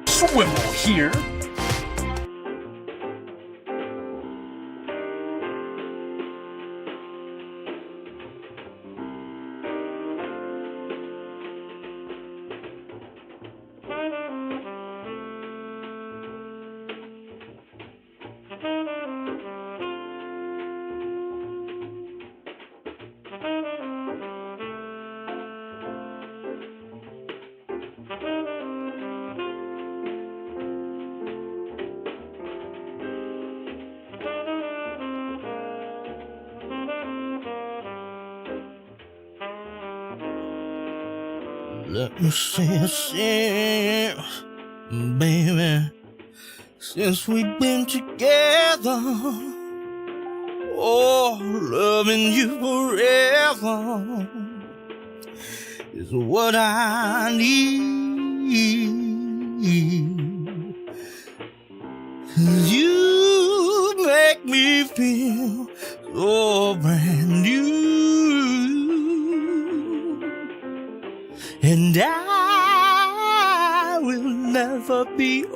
Swivel here. Let me see, baby, since we've been together, oh, loving you forever is what I need. You make me feel so brand new. And I will never be untrue.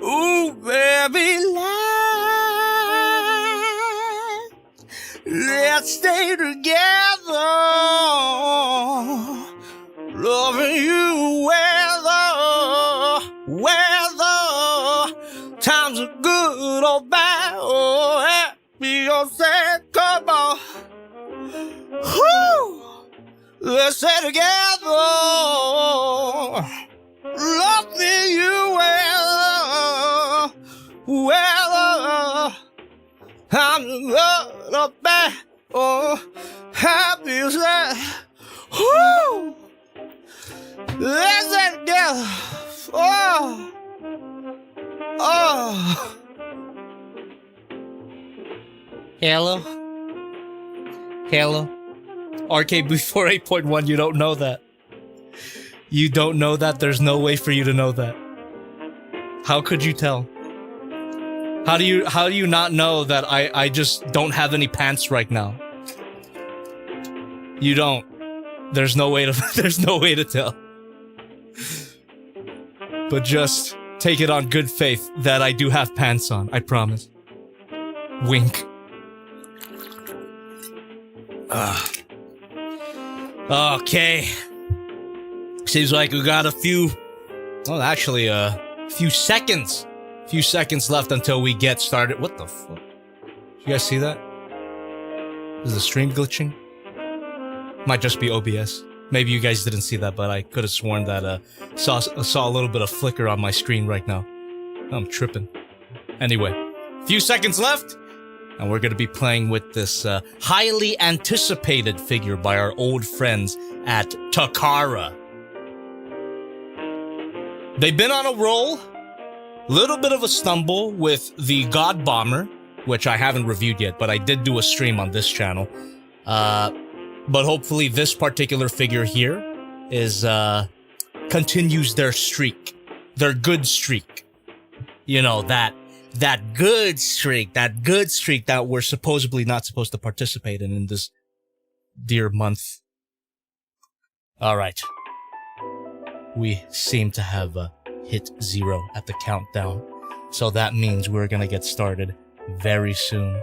Ooh, baby, let's stay together. Loving you whether times are good or bad, or happy or sad, come on. Whew. Let's stay together. Loving you whether I'm good or bad, or happy or sad. Whew. Let's stay together. Oh. Hello? RK before 8.1, you don't know that. You don't know that? There's no way for you to know that. How could you tell? How do you not know that I just don't have any pants right now? You don't. There's no way to tell. But just take it on good faith that I do have pants on, I promise. Wink. Okay. Seems like we got a few seconds left until we get started. What the fuck? You guys see that? Is the stream glitching? Might just be OBS. Maybe you guys didn't see that, but I could have sworn that saw a little bit of flicker on my screen right now. I'm tripping. Anyway, few seconds left. And we're going to be playing with this highly anticipated figure by our old friends at Takara. They've been on a roll. Little bit of a stumble with the God Bomber, which I haven't reviewed yet, but I did do a stream on this channel. But hopefully this particular figure here is continues their streak. Their good streak. You know, that good streak that we're supposedly not supposed to participate in this dear month. Alright. We seem to have hit 0 at the countdown. So that means we're gonna get started very soon.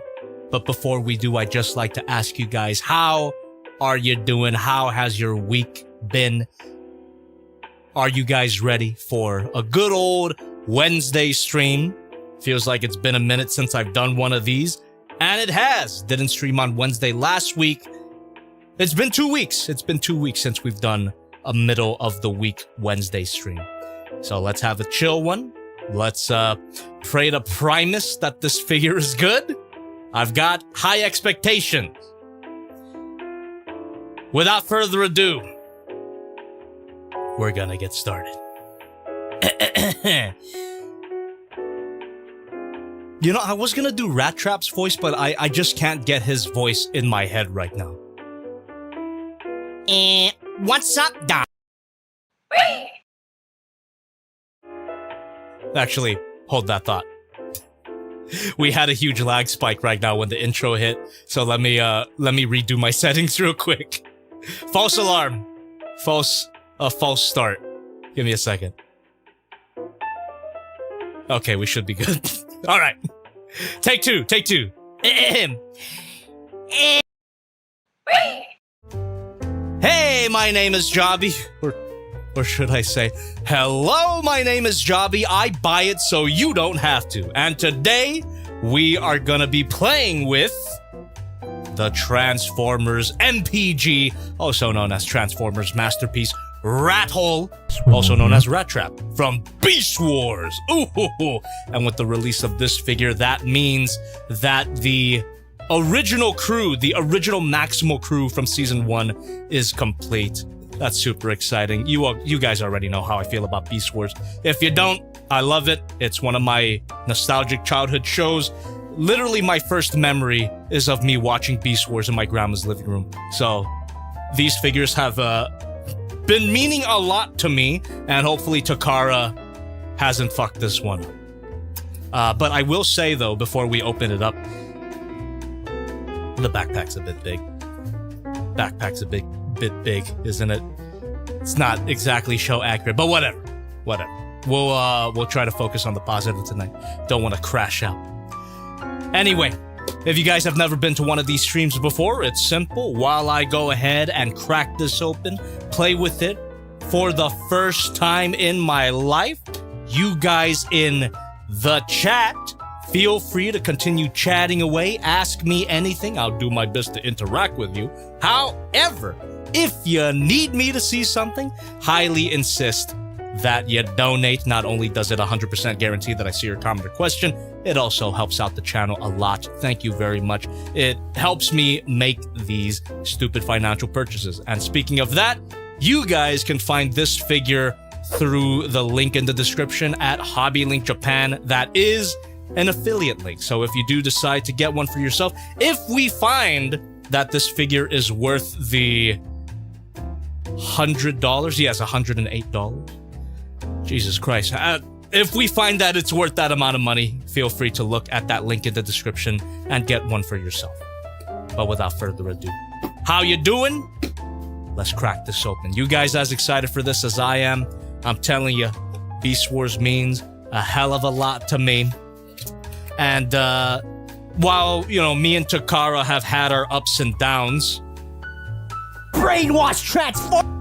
But before we do, I'd just like to ask you guys, how are you doing? How has your week been? Are you guys ready for a good old Wednesday stream? Feels like it's been a minute since I've done one of these. And it has. Didn't stream on Wednesday last week. It's been 2 weeks. It's been 2 weeks since we've done a middle of the week Wednesday stream. So let's have a chill one. Let's pray to Primus that this figure is good. I've got high expectations. Without further ado, we're gonna get started. You know, I was gonna do Rattrap's voice, but I just can't get his voice in my head right now. What's up, Doc? Actually, hold that thought. We had a huge lag spike right now when the intro hit, so let me redo my settings real quick. False alarm. False start. Give me a second. Okay, we should be good. All right. Take two. Hey, my name is Jobby. Or should I say, hello, my name is Jobby. I buy it so you don't have to. And today, we are gonna be playing with the Transformers MPG, also known as Transformers Masterpiece Ratthole, also known as Rattrap, from Beast Wars. Ooh, and with the release of this figure, that means that the original crew, the original Maximal crew from Season 1 is complete. That's super exciting. You guys already know how I feel about Beast Wars. If you don't, I love it. It's one of my nostalgic childhood shows. Literally, my first memory is of me watching Beast Wars in my grandma's living room. So, these figures have been meaning a lot to me, and hopefully Takara hasn't fucked this one up. But I will say, though, before we open it up, the backpack's a bit big. Backpack's a bit big, isn't it? It's not exactly show accurate, but whatever. We'll try to focus on the positive tonight. Don't want to crash out. Anyway, if you guys have never been to one of these streams before, it's simple. While I go ahead and crack this open, play with it for the first time in my life, you guys in the chat, feel free to continue chatting away. Ask me anything. I'll do my best to interact with you. However, if you need me to see something, highly insist that you donate. Not only does it 100% guarantee that I see your comment or question, it also helps out the channel a lot. Thank you very much. It helps me make these stupid financial purchases. And speaking of that, you guys can find this figure through the link in the description at Hobby Link Japan. That is an affiliate link. So if you do decide to get one for yourself, if we find that this figure is worth the $100, yes, $108. Jesus Christ. If we find that it's worth that amount of money, feel free to look at that link in the description and get one for yourself. But without further ado, how you doing? Let's crack this open. You guys as excited for this as I am? I'm telling you, Beast Wars means a hell of a lot to me. And while, you know, me and Takara have had our ups and downs, Brainwash Transform.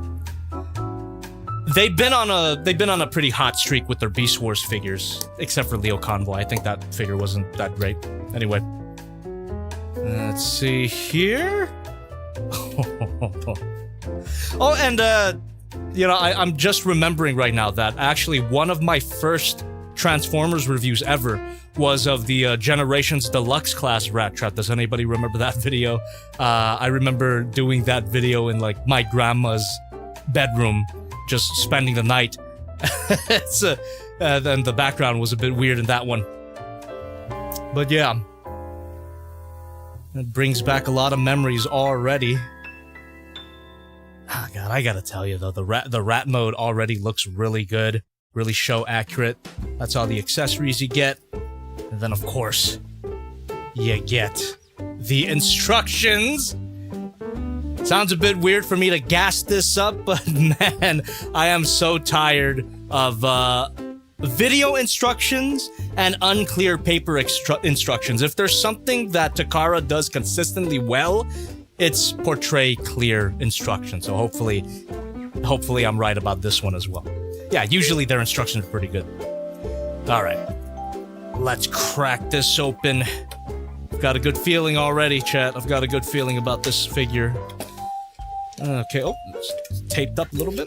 They've been on a pretty hot streak with their Beast Wars figures, except for Leo Convoy. I think that figure wasn't that great. Anyway, let's see here. Oh, and you know, I'm just remembering right now that actually one of my first Transformers reviews ever was of the Generations Deluxe class Rattrap. Does anybody remember that video? I remember doing that video in like my grandma's bedroom, just spending the night. Then the background was a bit weird in that one. But yeah, it brings back a lot of memories already. Ah, God, I gotta tell you though, the rat mode already looks really good, really show accurate. That's all the accessories you get. And then, of course, you get the instructions. Sounds a bit weird for me to gas this up, but man, I am so tired of video instructions and unclear paper instructions. If there's something that Takara does consistently well, it's portray clear instructions. So hopefully I'm right about this one as well. Yeah, usually their instructions are pretty good. All right. Let's crack this open. I've got a good feeling already, chat. I've got a good feeling about this figure. Okay, oh, it's taped up a little bit.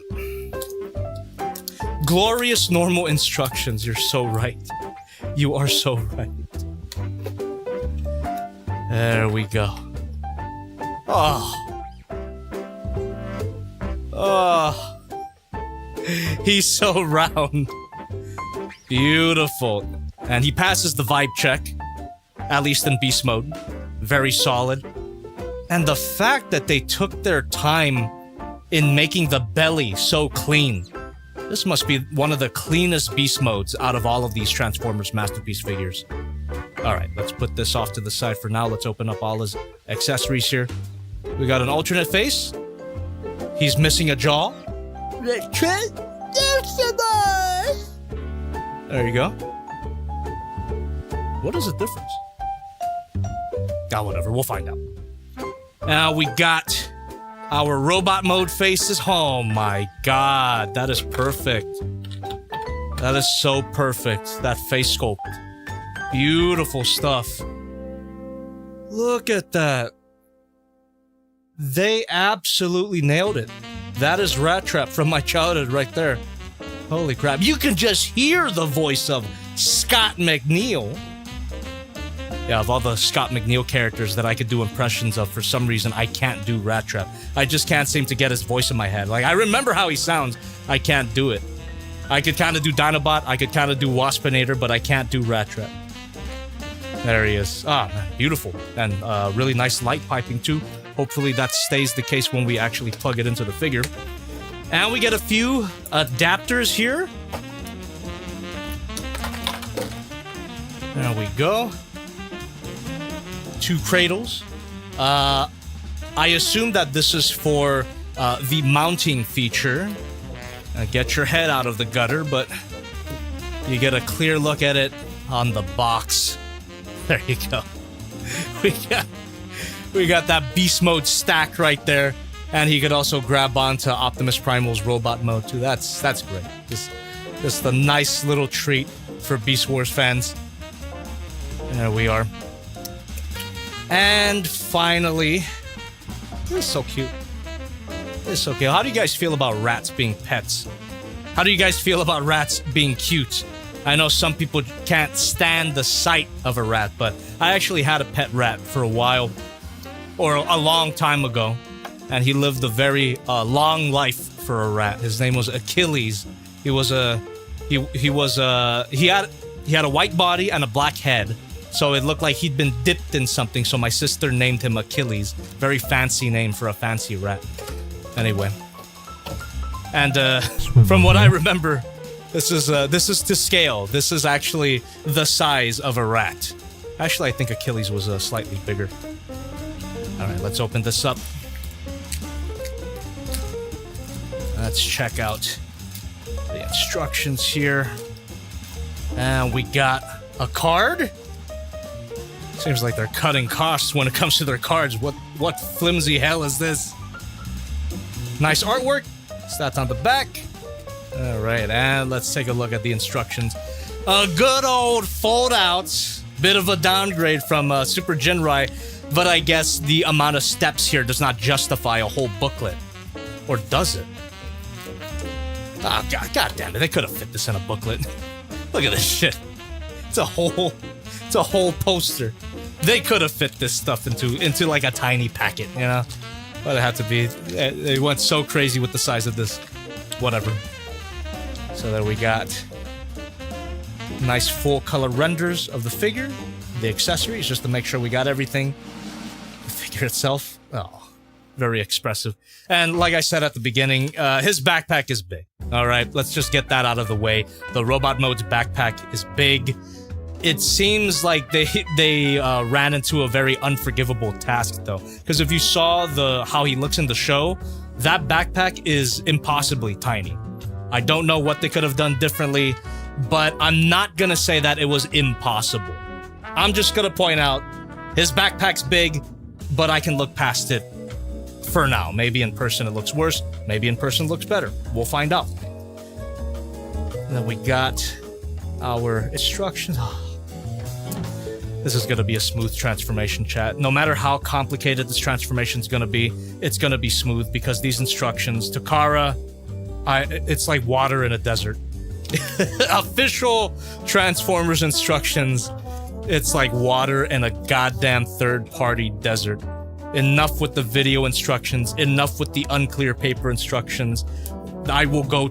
Glorious normal instructions. You're so right. You are so right. There we go. Oh. Oh. He's so round. Beautiful. And he passes the vibe check, at least in beast mode. Very solid. And the fact that they took their time in making the belly so clean. This must be one of the cleanest beast modes out of all of these Transformers Masterpiece figures. Alright, let's put this off to the side for now. Let's open up all his accessories here. We got an alternate face. He's missing a jaw. There you go. What is the difference? Ah, whatever, we'll find out. Now we got our robot mode faces. Oh my god, that is perfect. That is so perfect. That face sculpt. Beautiful stuff. Look at that. They absolutely nailed it. That is Rattrap from my childhood right there. Holy crap. You can just hear the voice of Scott McNeil. Yeah, of all the Scott McNeil characters that I could do impressions of, for some reason, I can't do Rattrap. I just can't seem to get his voice in my head. Like, I remember how he sounds. I can't do it. I could kind of do Dinobot. I could kind of do Waspinator, but I can't do Rattrap. There he is. Ah, man, beautiful. And really nice light piping, too. Hopefully that stays the case when we actually plug it into the figure. And we get a few adapters here. There we go. 2 cradles. I assume that this is for the mounting feature. Get your head out of the gutter, but you get a clear look at it on the box. There you go. We got that beast mode stack right there, and he could also grab onto Optimus Primal's robot mode too. That's great. Just a nice little treat for Beast Wars fans. There we are. And finally, this is so cute. This is so cute. How do you guys feel about rats being pets? How do you guys feel about rats being cute? I know some people can't stand the sight of a rat, but I actually had a pet rat for a while, or a long time ago, and he lived a very long life for a rat. His name was Achilles. He had a white body and a black head, so it looked like he'd been dipped in something. So my sister named him Achilles. Very fancy name for a fancy rat. Anyway, and from what I remember, this is to scale. This is actually the size of a rat. Actually, I think Achilles was slightly bigger. All right, let's open this up. Let's check out the instructions here. And we got a card. Seems like they're cutting costs when it comes to their cards. What flimsy hell is this? Nice artwork. Stats on the back. All right, and let's take a look at the instructions. A good old fold-out. Bit of a downgrade from Super Jinrai, but I guess the amount of steps here does not justify a whole booklet. Or does it? Oh, God damn it. They could have fit this in a booklet. Look at this shit. It's a whole poster. They could have fit this stuff into like a tiny packet, you know? But it had to be. They went so crazy with the size of this. Whatever. So there we got nice full color renders of the figure, the accessories, just to make sure we got everything. The figure itself, oh, very expressive. And like I said at the beginning, his backpack is big. All right, let's just get that out of the way. The robot mode's backpack is big. It seems like they ran into a very unforgivable task, though, because if you saw how he looks in the show, that backpack is impossibly tiny. I don't know what they could have done differently, but I'm not gonna say that it was impossible. I'm just gonna point out his backpack's big, but I can look past it for now. Maybe in person it looks worse, maybe in person it looks better. We'll find out. And then we got our instructions. This is gonna be a smooth transformation, chat. No matter how complicated this transformation is gonna be, it's gonna be smooth because these instructions, Takara, it's like water in a desert. Official Transformers instructions, it's like water in a goddamn third-party desert. Enough with the video instructions, enough with the unclear paper instructions. I will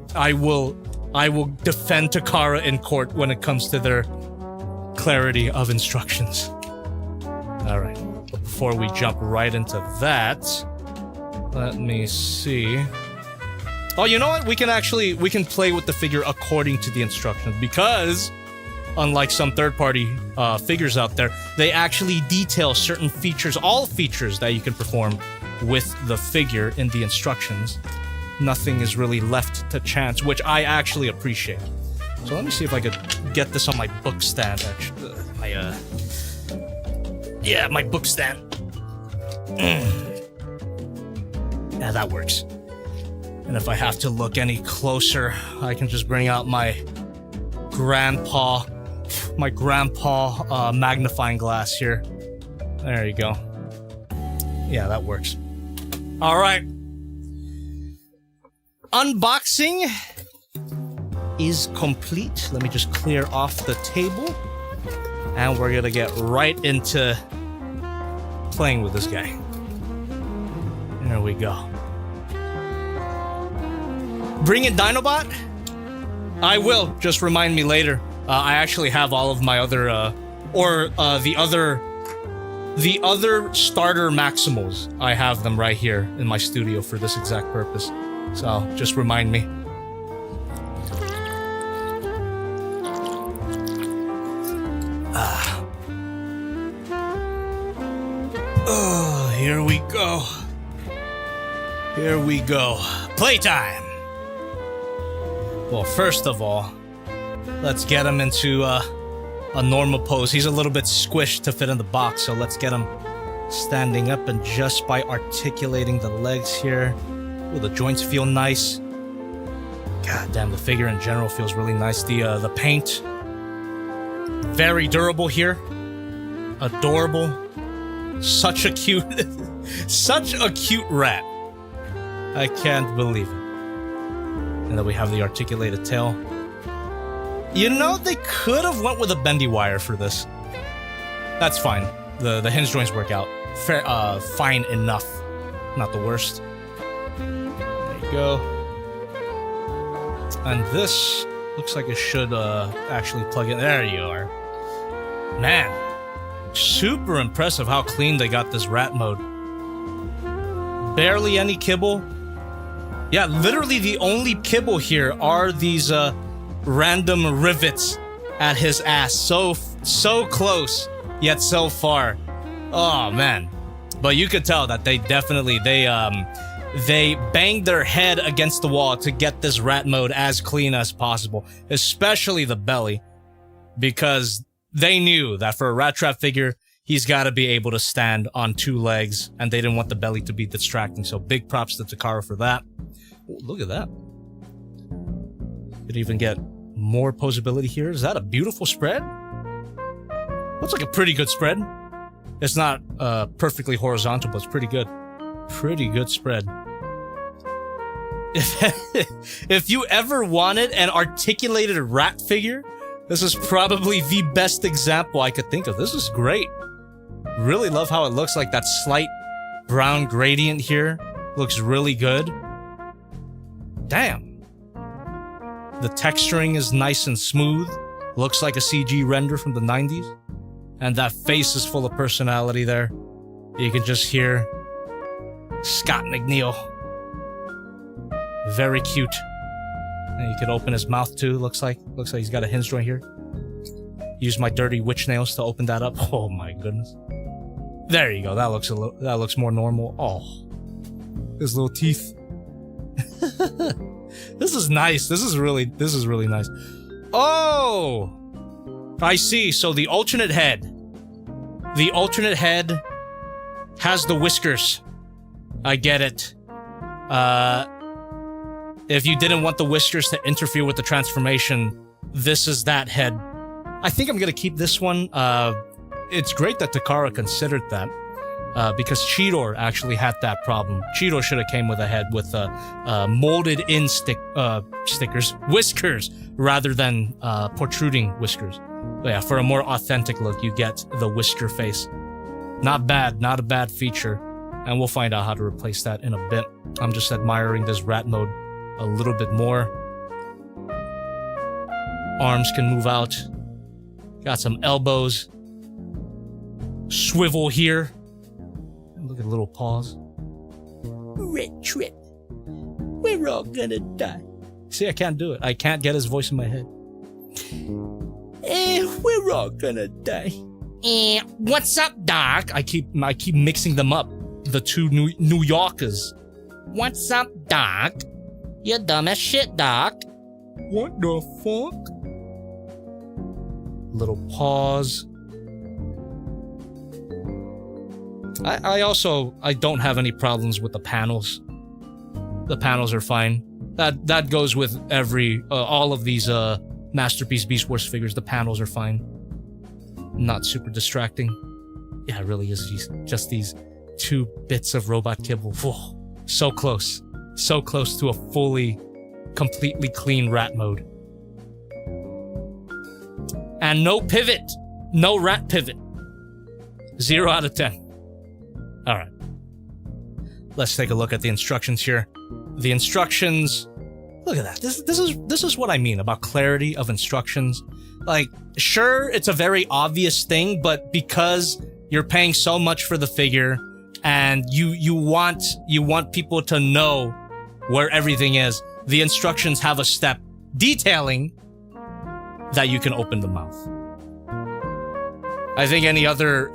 defend Takara in court when it comes to their clarity of instructions. All right. But before we jump right into that, let me see. Oh, you know what? We can play with the figure according to the instructions, because unlike some third-party figures out there, they actually detail certain features, all features that you can perform with the figure in the instructions. Nothing is really left to chance, which I actually appreciate. So let me see if I could get this on my book stand, actually. My book stand. Yeah, that works. And if I have to look any closer, I can just bring out my grandpa magnifying glass here. There you go. Yeah, that works. All right. Unboxing is complete. Let me just clear off the table. And we're gonna get right into playing with this guy. There we go. Bring in Dinobot? I will. Just remind me later. I actually have all of my other, the other starter Maximals. I have them right here in my studio for this exact purpose. So, just remind me. Oh, here we go. Here we go. Playtime! Well, first of all, let's get him into a normal pose. He's a little bit squished to fit in the box, so let's get him standing up, and just by articulating the legs here, ooh, the joints feel nice. God damn, the figure in general feels really nice. The paint, very durable here. Adorable. Such a cute rat. I can't believe it. And then we have the articulated tail. You know, they could have went with a bendy wire for this. That's fine. The hinge joints work out. Fine enough. Not the worst. There you go. And this looks like it should actually plug in. There you are. Man, super impressive how clean they got this rat mode. Barely any kibble. Yeah, literally the only kibble here are these random rivets at his ass. So close, yet so far. Oh man. But you could tell that they definitely they banged their head against the wall to get this rat mode as clean as possible, especially the belly, because they knew that for a Rattrap figure, he's got to be able to stand on two legs, and they didn't want the belly to be distracting. So big props to Takara for that. Ooh, look at that. Could even get more posability here. Is that a beautiful spread? Looks like a pretty good spread. It's not perfectly horizontal, but it's pretty good. Pretty good spread. If you ever wanted an articulated rat figure, this is probably the best example I could think of. This is great. Really love how it looks, like that slight brown gradient here. Looks really good. Damn. The texturing is nice and smooth. Looks like a CG render from the 90s. And that face is full of personality there. You can just hear Scott McNeil. Very cute. And you can open his mouth too, looks like he's got a hinge joint here. Use my dirty witch nails to open that up. Oh my goodness. There you go. That looks more normal. Oh. His little teeth. This is nice. This is really nice. Oh! I see. So the alternate head. The alternate head has the whiskers. I get it. If you didn't want the whiskers to interfere with the transformation, this is that head. I think I'm gonna keep this one. It's great that Takara considered that, because Cheetor actually had that problem. Cheetor should have came with a head with molded in whiskers, rather than protruding whiskers. But yeah, for a more authentic look, you get the whisker face. Not bad, not a bad feature. And we'll find out how to replace that in a bit. I'm just admiring this rat mode. a little bit more. Arms can move out. Got some elbows. Swivel here. Look at the little paws. Rattrap. We're all gonna die. See, I can't do it. I can't get his voice in my head. We're all gonna die. What's up, Doc? I keep mixing them up. The two New Yorkers. What's up, Doc? You're dumb as shit, Doc. What the fuck? Little pause. I don't have any problems with the panels. The panels are fine. That goes with every all of these Masterpiece Beast Wars figures. The panels are fine. Not super distracting. Yeah, it really is just these 2 bits of robot kibble. Whoa, so close. So close to a fully, completely clean rat mode. And no pivot. No rat pivot. 0 out of 10. Alright. Let's take a look at the instructions here. The instructions... Look at that. This is what I mean about clarity of instructions. Like, sure, it's a very obvious thing, but because you're paying so much for the figure and you want people to know where everything is, the instructions have a step detailing that you can open the mouth. I think any other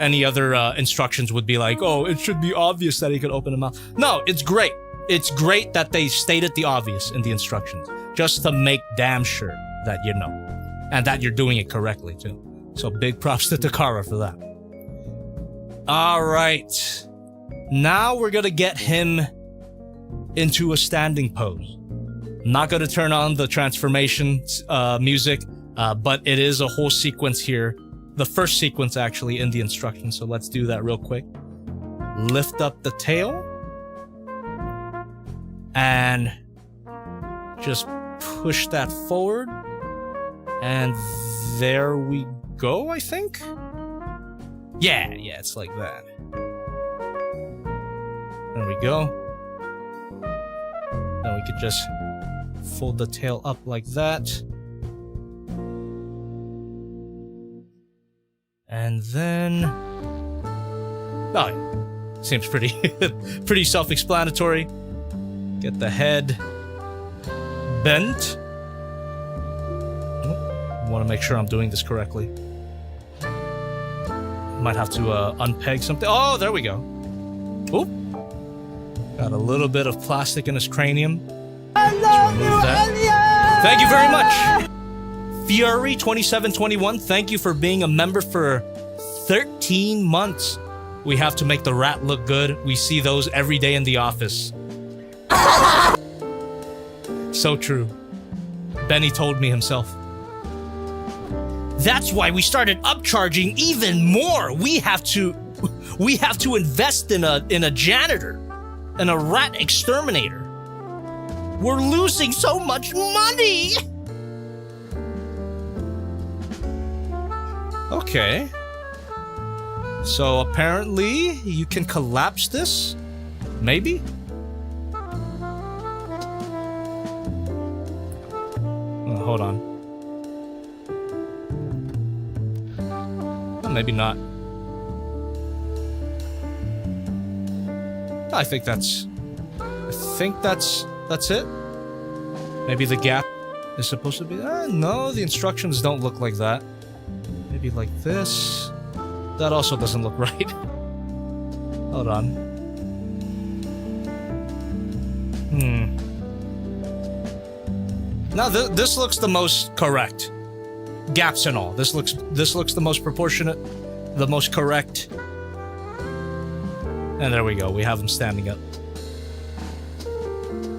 instructions would be like, oh, it should be obvious that he could open the mouth. No, it's great. It's great that they stated the obvious in the instructions, just to make damn sure that you know, and that you're doing it correctly too. So big props to Takara for that. All right, now we're gonna get him into a standing pose. I'm not gonna turn on the transformation music, but it is a whole sequence here. The first sequence actually in the instructions. So let's do that real quick. Lift up the tail. And just push that forward. And there we go, I think? Yeah, it's like that. There we go. Then we could just fold the tail up like that. And then... Oh, yeah. Seems pretty, pretty self-explanatory. Get the head bent. I want to make sure I'm doing this correctly. Might have to unpeg something. Oh, there we go. Oop. Got a little bit of plastic in his cranium. I love you, Elia! Thank you very much. Fury2721, thank you for being a member for 13 months. We have to make the rat look good. We see those every day in the office. So true. Benny told me himself. That's why we started upcharging even more. We have to invest in a janitor and a rat exterminator. We're losing so much money. Okay. So apparently you can collapse this? Maybe? Oh, hold on. Oh, maybe not. I think that's it. Maybe the gap is supposed to be... no, the instructions don't look like that. Maybe like this. That also doesn't look right. Hold on. Now this looks the most correct. Gaps and all. This looks the most proportionate, the most correct. And there we go. We have him standing up.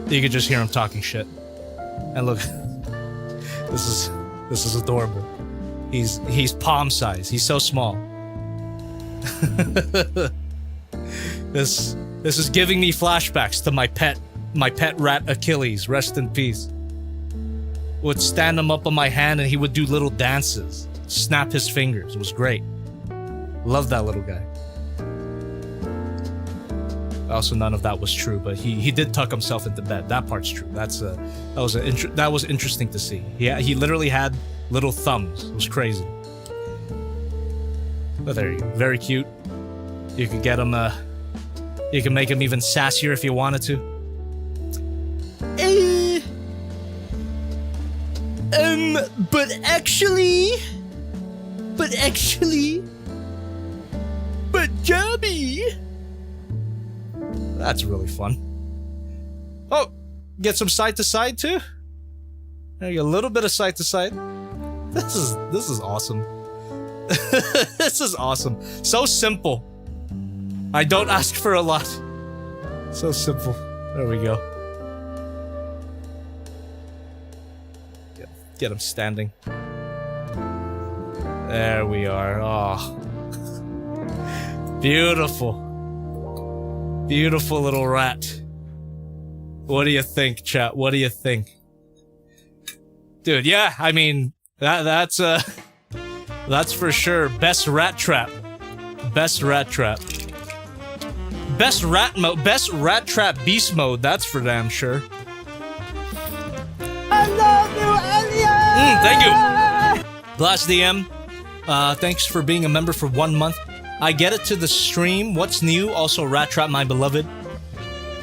You could just hear him talking shit. And look, this is adorable. He's palm size. He's so small. This is giving me flashbacks to my pet rat Achilles. Rest in peace. Would stand him up on my hand and he would do little dances, snap his fingers. It was great. Love that little guy. Also, none of that was true, but he did tuck himself into bed. That part's true. That was interesting to see. He literally had little thumbs. It was crazy. But there you go. Very cute. You could get him. You can make him even sassier if you wanted to. But Jabby. That's really fun. Oh, get some side to side too. There you go, a little bit of side to side. This is awesome. This is awesome. So simple. I don't ask for a lot. So simple. There we go. Get him standing. There we are. Oh. Beautiful. Beautiful little rat. What do you think, chat? What do you think? Dude, yeah, I mean, that's for sure. Best rat trap. Best rat trap. Best rat trap beast mode, that's for damn sure. I love you, Elliot! Thank you. Blast DM. Thanks for being a member for 1 month. I get it to the stream. What's new? Also, rat trap, my beloved.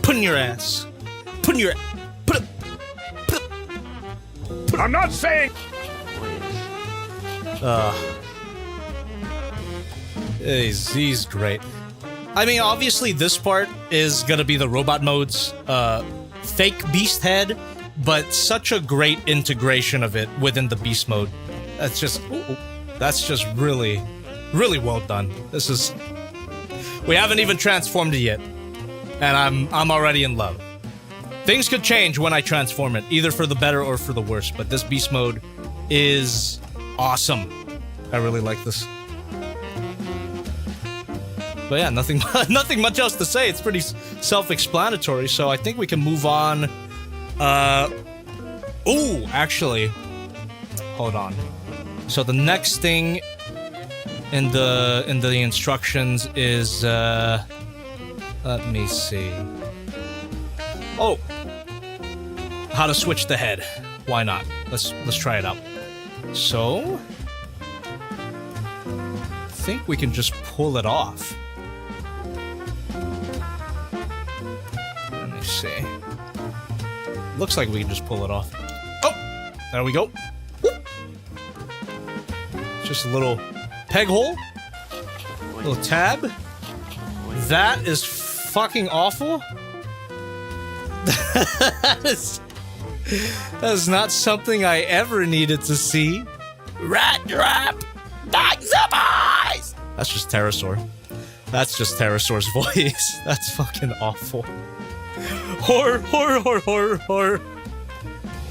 Put in your ass. Put in your... Put I'm not saying... He's great. I mean, obviously, this part is gonna be the robot mode's fake beast head, but such a great integration of it within the beast mode. That's just really, really well done. This is... We haven't even transformed it yet, and I'm already in love. Things could change when I transform it, either for the better or for the worse, but this beast mode is awesome. I really like this. But yeah, nothing much else to say. It's pretty self-explanatory, so I think we can move on. Ooh, actually, hold on. So the next thing in the instructions is let me see. Oh, how to switch the head. Why not? Let's try it out. So, I think we can just pull it off. Let me see. Looks like we can just pull it off. Oh, there we go. Whoop. Just a little peg hole. Little tab. That is fucking awful. That is not something I ever needed to see. Rat trap! Eyes! That's just Pterosaur. That's just Pterosaur's voice. That's fucking awful. Horror.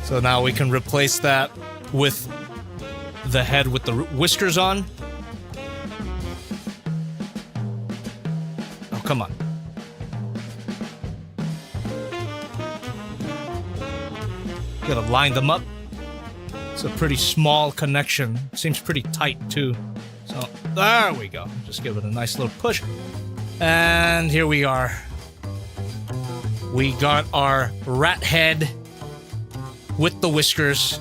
So now we can replace that with the head with the whiskers on. Oh, come on. Gotta line them up. It's a pretty small connection. Seems pretty tight, too. So, there we go. Just give it a nice little push. And here we are. We got our rat head with the whiskers.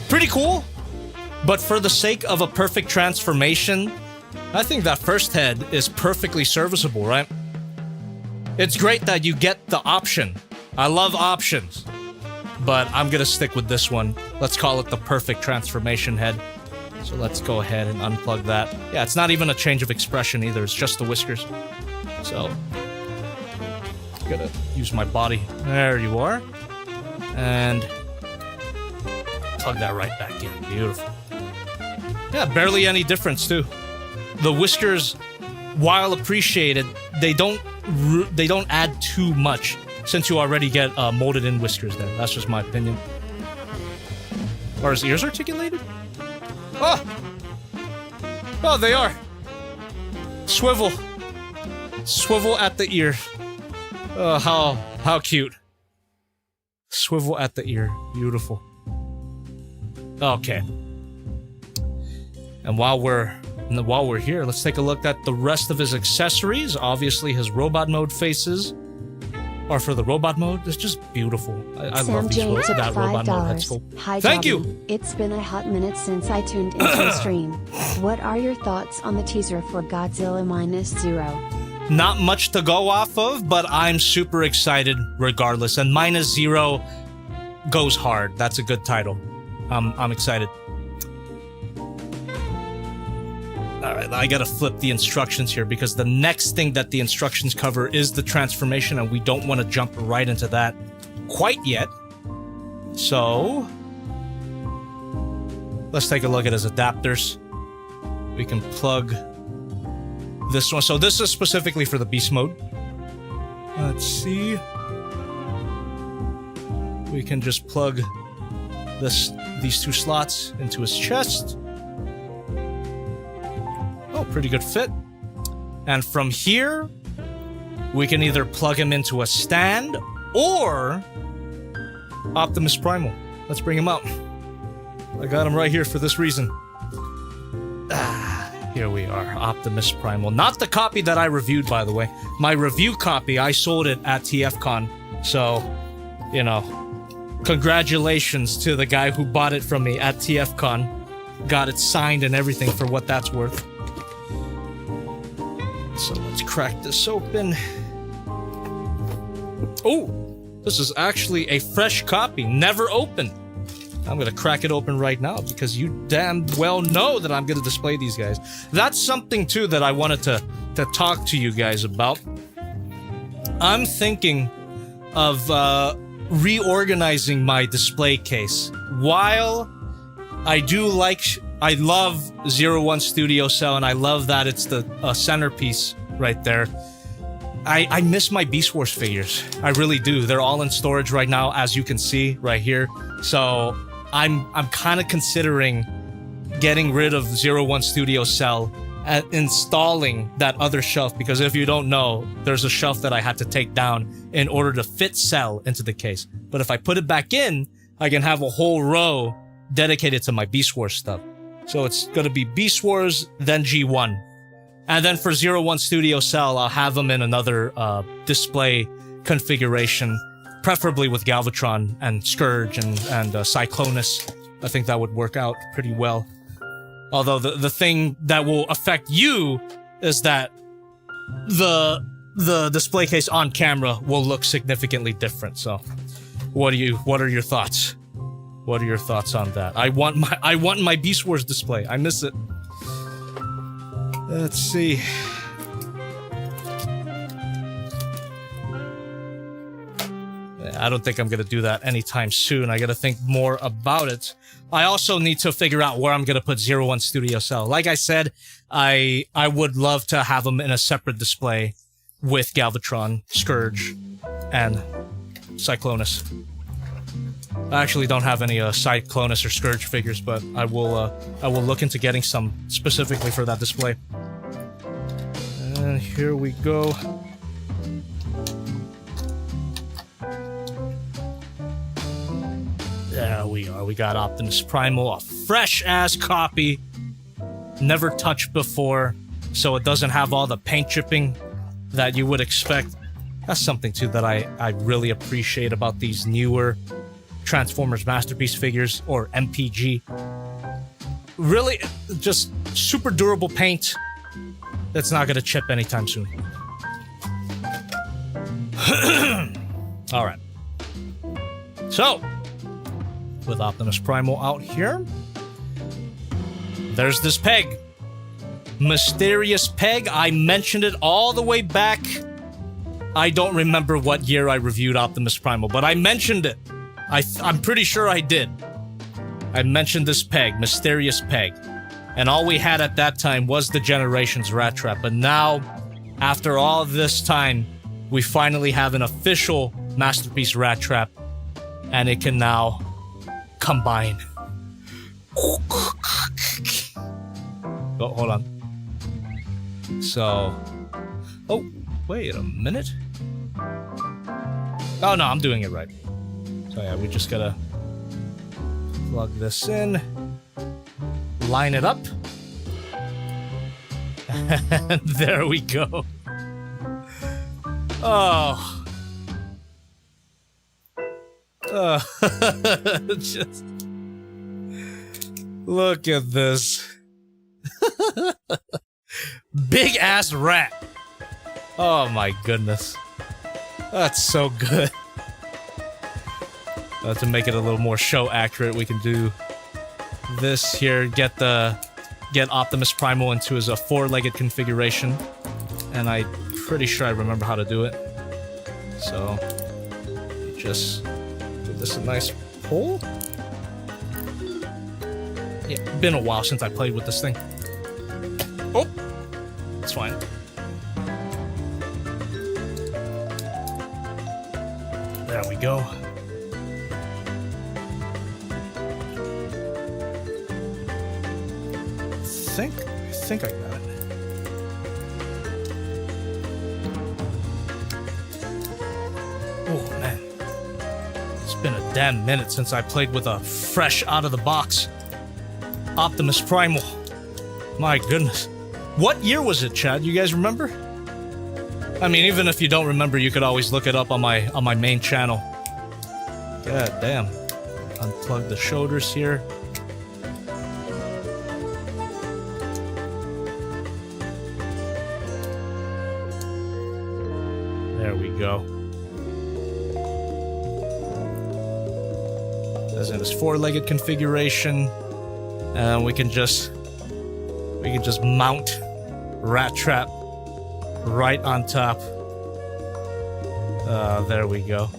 Pretty cool. But for the sake of a perfect transformation, I think that first head is perfectly serviceable, right? It's great that you get the option. I love options, but I'm gonna stick with this one. Let's call it the perfect transformation head. So let's go ahead and unplug that. Yeah, it's not even a change of expression either, it's just the whiskers. So, gotta use my body. There you are. And plug that right back in. Beautiful. Yeah, barely any difference too. The whiskers, while appreciated, they don't add too much. Since you already get molded in whiskers there. That's just my opinion. Are his ears articulated? Oh! Oh, they are! Swivel. Swivel at the ear. Oh, how cute. Swivel at the ear. Beautiful. Okay. And while we're And then while we're here, let's take a look at the rest of his accessories. Obviously, his robot mode faces are for the robot mode. It's just beautiful. I love these that robot mode head sculpt. Hi, Thank Dobby. you! It's been a hot minute since I tuned into the stream. What are your thoughts on the teaser for Godzilla -0? Not much to go off of, but I'm super excited regardless. And -0 goes hard. That's a good title. I'm excited. Alright, I gotta flip the instructions here because the next thing that the instructions cover is the transformation, and we don't want to jump right into that quite yet. So, let's take a look at his adapters. We can plug this one. So this is specifically for the beast mode. Let's see. We can just plug these two slots into his chest. Oh, pretty good fit. And from here, we can either plug him into a stand or Optimus Primal. Let's bring him out. I got him right here for this reason. Here we are, Optimus Primal. Not the copy that I reviewed, by the way. My review copy, I sold it at TFCon. So, you know, congratulations to the guy who bought it from me at TFCon. Got it signed and everything for what that's worth. So let's crack this open. Oh, this is actually a fresh copy, never opened. I'm gonna crack it open right now because you damn well know that I'm gonna display these guys. That's something too that I wanted to talk to you guys about. I'm thinking of reorganizing my display case. While I love 01 Studio Cell, and I love that it's the centerpiece right there. I miss my Beast Wars figures. I really do. They're all in storage right now, as you can see right here. So I'm kind of considering getting rid of 01 Studio Cell and installing that other shelf, because if you don't know, there's a shelf that I had to take down in order to fit Cell into the case. But if I put it back in, I can have a whole row dedicated to my Beast Wars stuff. So it's gonna be Beast Wars, then G1. And then for 01 Studio Cell, I'll have them in another display configuration, preferably with Galvatron and Scourge and Cyclonus. I think that would work out pretty well. Although the thing that will affect you is that the display case on camera will look significantly different. So what are your thoughts? What are your thoughts on that? I want my Beast Wars display. I miss it. Let's see. I don't think I'm gonna do that anytime soon. I gotta think more about it. I also need to figure out where I'm gonna put 01 Studio Cell. Like I said, I would love to have them in a separate display with Galvatron, Scourge, and Cyclonus. I actually don't have any Cyclonus or Scourge figures, but I will look into getting some specifically for that display. And here we go. There we are. We got Optimus Primal, a fresh-ass copy. Never touched before, so it doesn't have all the paint chipping that you would expect. That's something, too, that I really appreciate about these newer Transformers Masterpiece figures, or MPG. Really, just super durable paint that's not gonna chip anytime soon. Alright. So, with Optimus Primal out here, there's this peg. Mysterious peg. I mentioned it all the way back. I don't remember what year I reviewed Optimus Primal, but I mentioned it. I'm pretty sure I did. I mentioned this peg, Mysterious Peg. And all we had at that time was the Generations Rattrap. But now, after all this time, we finally have an official Masterpiece Rattrap. And it can now combine. Oh, hold on. So... Oh, wait a minute. Oh, no, I'm doing it right. So yeah, we just gotta plug this in, line it up, And there we go. Oh. Just look at this. Big ass rat. Oh my goodness. That's so good. To make it a little more show accurate, we can do this here, get Optimus Primal into his four-legged configuration. And I'm pretty sure I remember how to do it. So, just give this a nice pull. Yeah, been a while since I played with this thing. Oh! It's fine. There we go. I think I got it. Oh man, it's been a damn minute since I played with a fresh out of the box Optimus Primal. My goodness, what year was it, Chad? You guys remember? I mean, even if you don't remember, you could always look it up on my main channel. God damn. Unplug the shoulders here. There we go. As in his four-legged configuration, and we can just mount Rattrap right on top. There we go.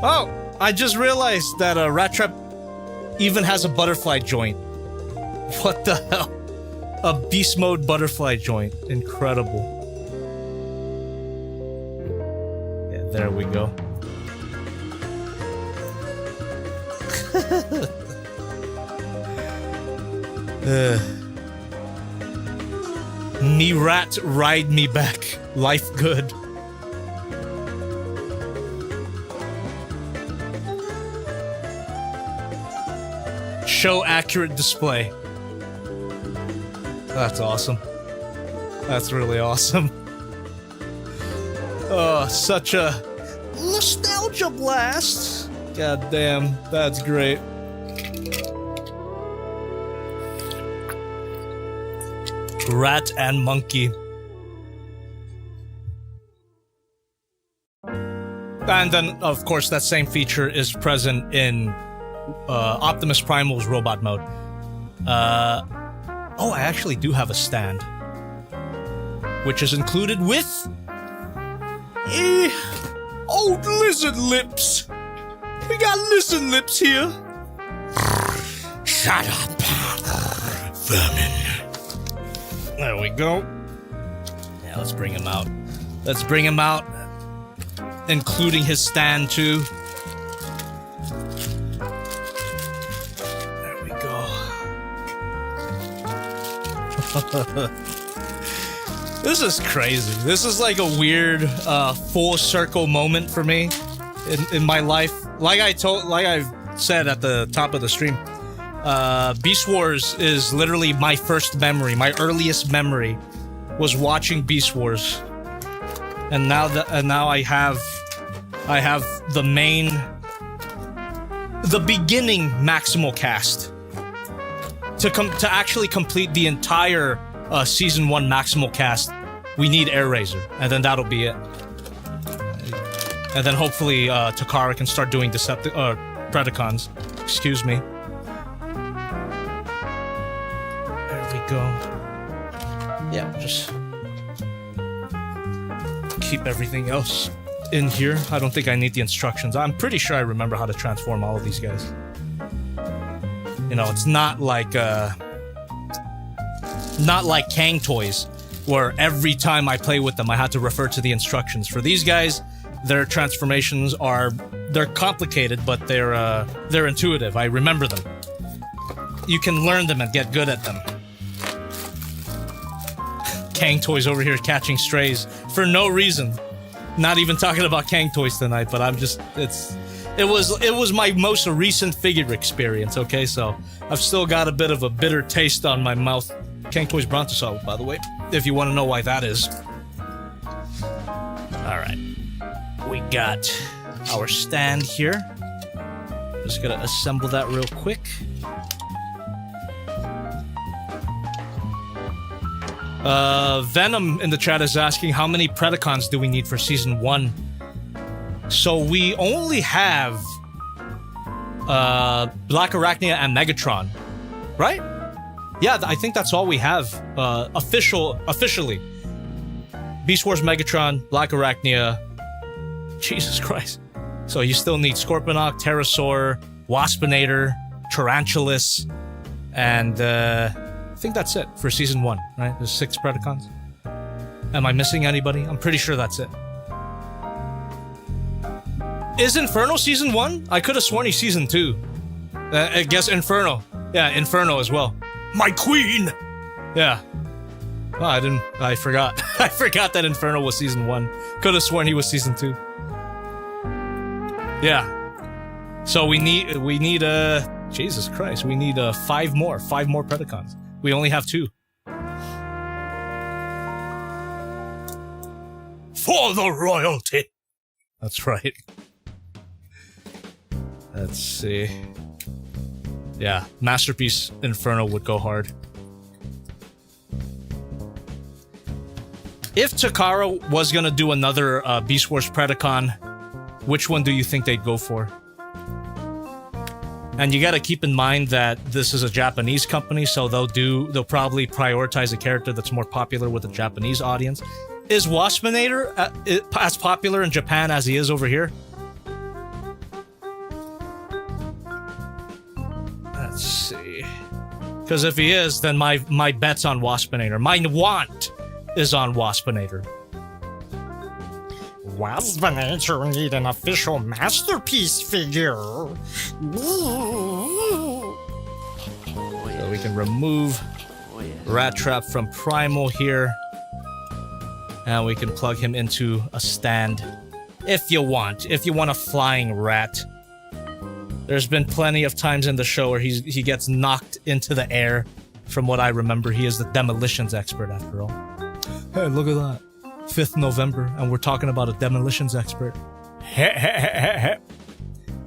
Oh, I just realized that Rattrap even has a butterfly joint. What the hell? A beast mode butterfly joint. Incredible. There we go. Me rat, ride me back. Life good. Show accurate display. That's awesome. That's really awesome. Oh, such a nostalgia blast. God damn, that's great. Rat and monkey. And then, of course, that same feature is present in Optimus Primal's robot mode. Oh, I actually do have a stand, which is included with old lizard lips. We got lizard lips here. Shut up, vermin. There we go. Yeah, let's bring him out. Let's bring him out, including his stand too. There we go. This is crazy. This is like a weird full circle moment for me in my life. Like I said at the top of the stream, Beast Wars is literally my first memory. My earliest memory was watching Beast Wars, and now I have the beginning maximal cast to actually complete the entire season 1 maximal cast. We need Air Razor, and then that'll be it. And then hopefully Takara can start doing Predacons. Excuse me. There we go. Yeah, just keep everything else in here. I don't think I need the instructions. I'm pretty sure I remember how to transform all of these guys. You know, it's not like Kang toys, where every time I play with them, I had to refer to the instructions. For these guys, their transformations they're complicated, but they're intuitive. I remember them. You can learn them and get good at them. Kang toys over here catching strays for no reason. Not even talking about Kang toys tonight, but it was my most recent figure experience, okay? So I've still got a bit of a bitter taste on my mouth King Toys Brontosaurus, by the way, if you want to know why that is. Alright. We got our stand here. Just gonna assemble that real quick. Venom in the chat is asking how many Predacons do we need for Season 1? So we only have Black Arachnia and Megatron, right? Yeah, I think that's all we have officially. Beast Wars Megatron, Black Arachnia. Jesus Christ. So you still need Scorponok, Pterosaur, Waspinator, Tarantulas, and I think that's it for Season 1, right? There's 6 Predacons. Am I missing anybody? I'm pretty sure that's it. Is Inferno Season 1? I could have sworn he's Season 2. I guess Inferno. Yeah, Inferno as well. My queen! Yeah. Oh, I forgot. I forgot that Inferno was Season 1. Could have sworn he was Season 2. Yeah. So we need Jesus Christ, we need 5 more Predacons. We only have 2. For the royalty. That's right. Let's see. Yeah, Masterpiece Inferno would go hard. If Takara was gonna do another Beast Wars Predacon, which one do you think they'd go for? And you gotta keep in mind that this is a Japanese company, so they'll probably prioritize a character that's more popular with the Japanese audience. Is Waspinator as popular in Japan as he is over here? Let's see. Because if he is, then my bet's on Waspinator. My want is on Waspinator. Waspinator need an official masterpiece figure. So we can remove Rattrap from Primal here. And we can plug him into a stand if you want. If you want a flying rat. There's been plenty of times in the show where he gets knocked into the air. From what I remember, he is the demolitions expert after all. Hey, look at that. 5th November, and we're talking about a demolitions expert.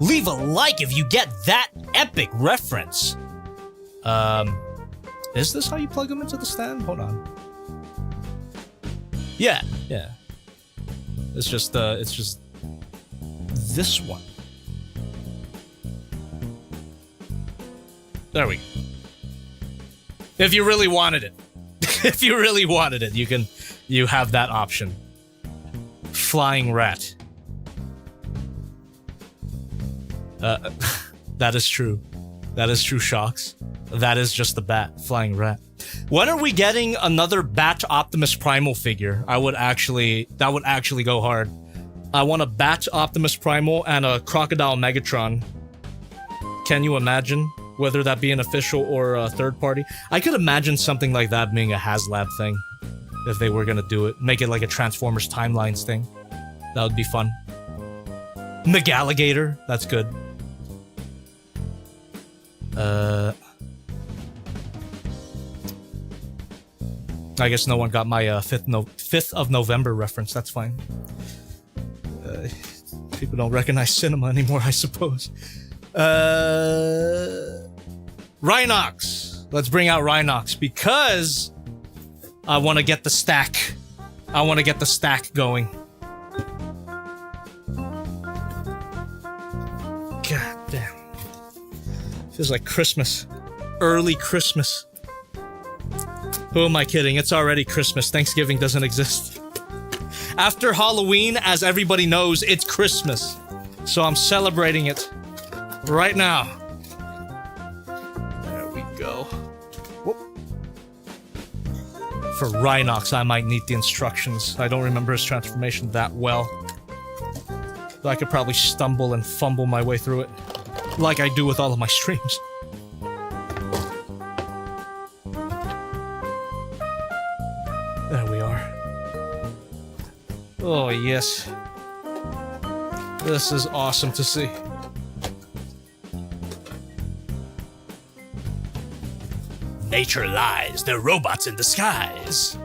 Leave a like if you get that epic reference. Is this how you plug him into the stand? Hold on. Yeah. It's just this one. There we go. If you really wanted it. If you really wanted it, you have that option. Flying rat. That is true. That is true, Shocks. That is just the bat. Flying rat. When are we getting another Bat Optimus Primal figure? That would actually go hard. I want a Bat Optimus Primal and a Crocodile Megatron. Can you imagine? Whether that be an official or a third party. I could imagine something like that being a HasLab thing. If they were gonna do it. Make it like a Transformers Timelines thing. That would be fun. Megaligator. That's good. I guess no one got my 5th of November reference. That's fine. People don't recognize cinema anymore, I suppose. Rhinox. Let's bring out Rhinox because I want to get the stack. I want to get the stack going. God damn. Feels like Christmas. Early Christmas. Who am I kidding? It's already Christmas. Thanksgiving doesn't exist. After Halloween, as everybody knows, it's Christmas. So I'm celebrating it right now. There we go. Whoop. For Rhinox, I might need the instructions. I don't remember his transformation that well. But I could probably stumble and fumble my way through it. Like I do with all of my streams. There we are. Oh, yes. This is awesome to see. nature lies. They're robots in disguise.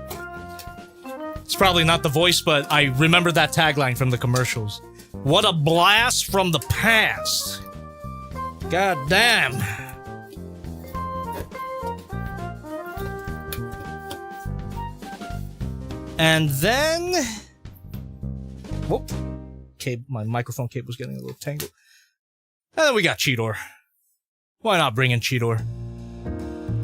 It's probably not the voice, but I remember that tagline from the commercials. What a blast from the past. God damn. And then... Whoop. My microphone cable's getting a little tangled. And then we got Cheetor. Why not bring in Cheetor?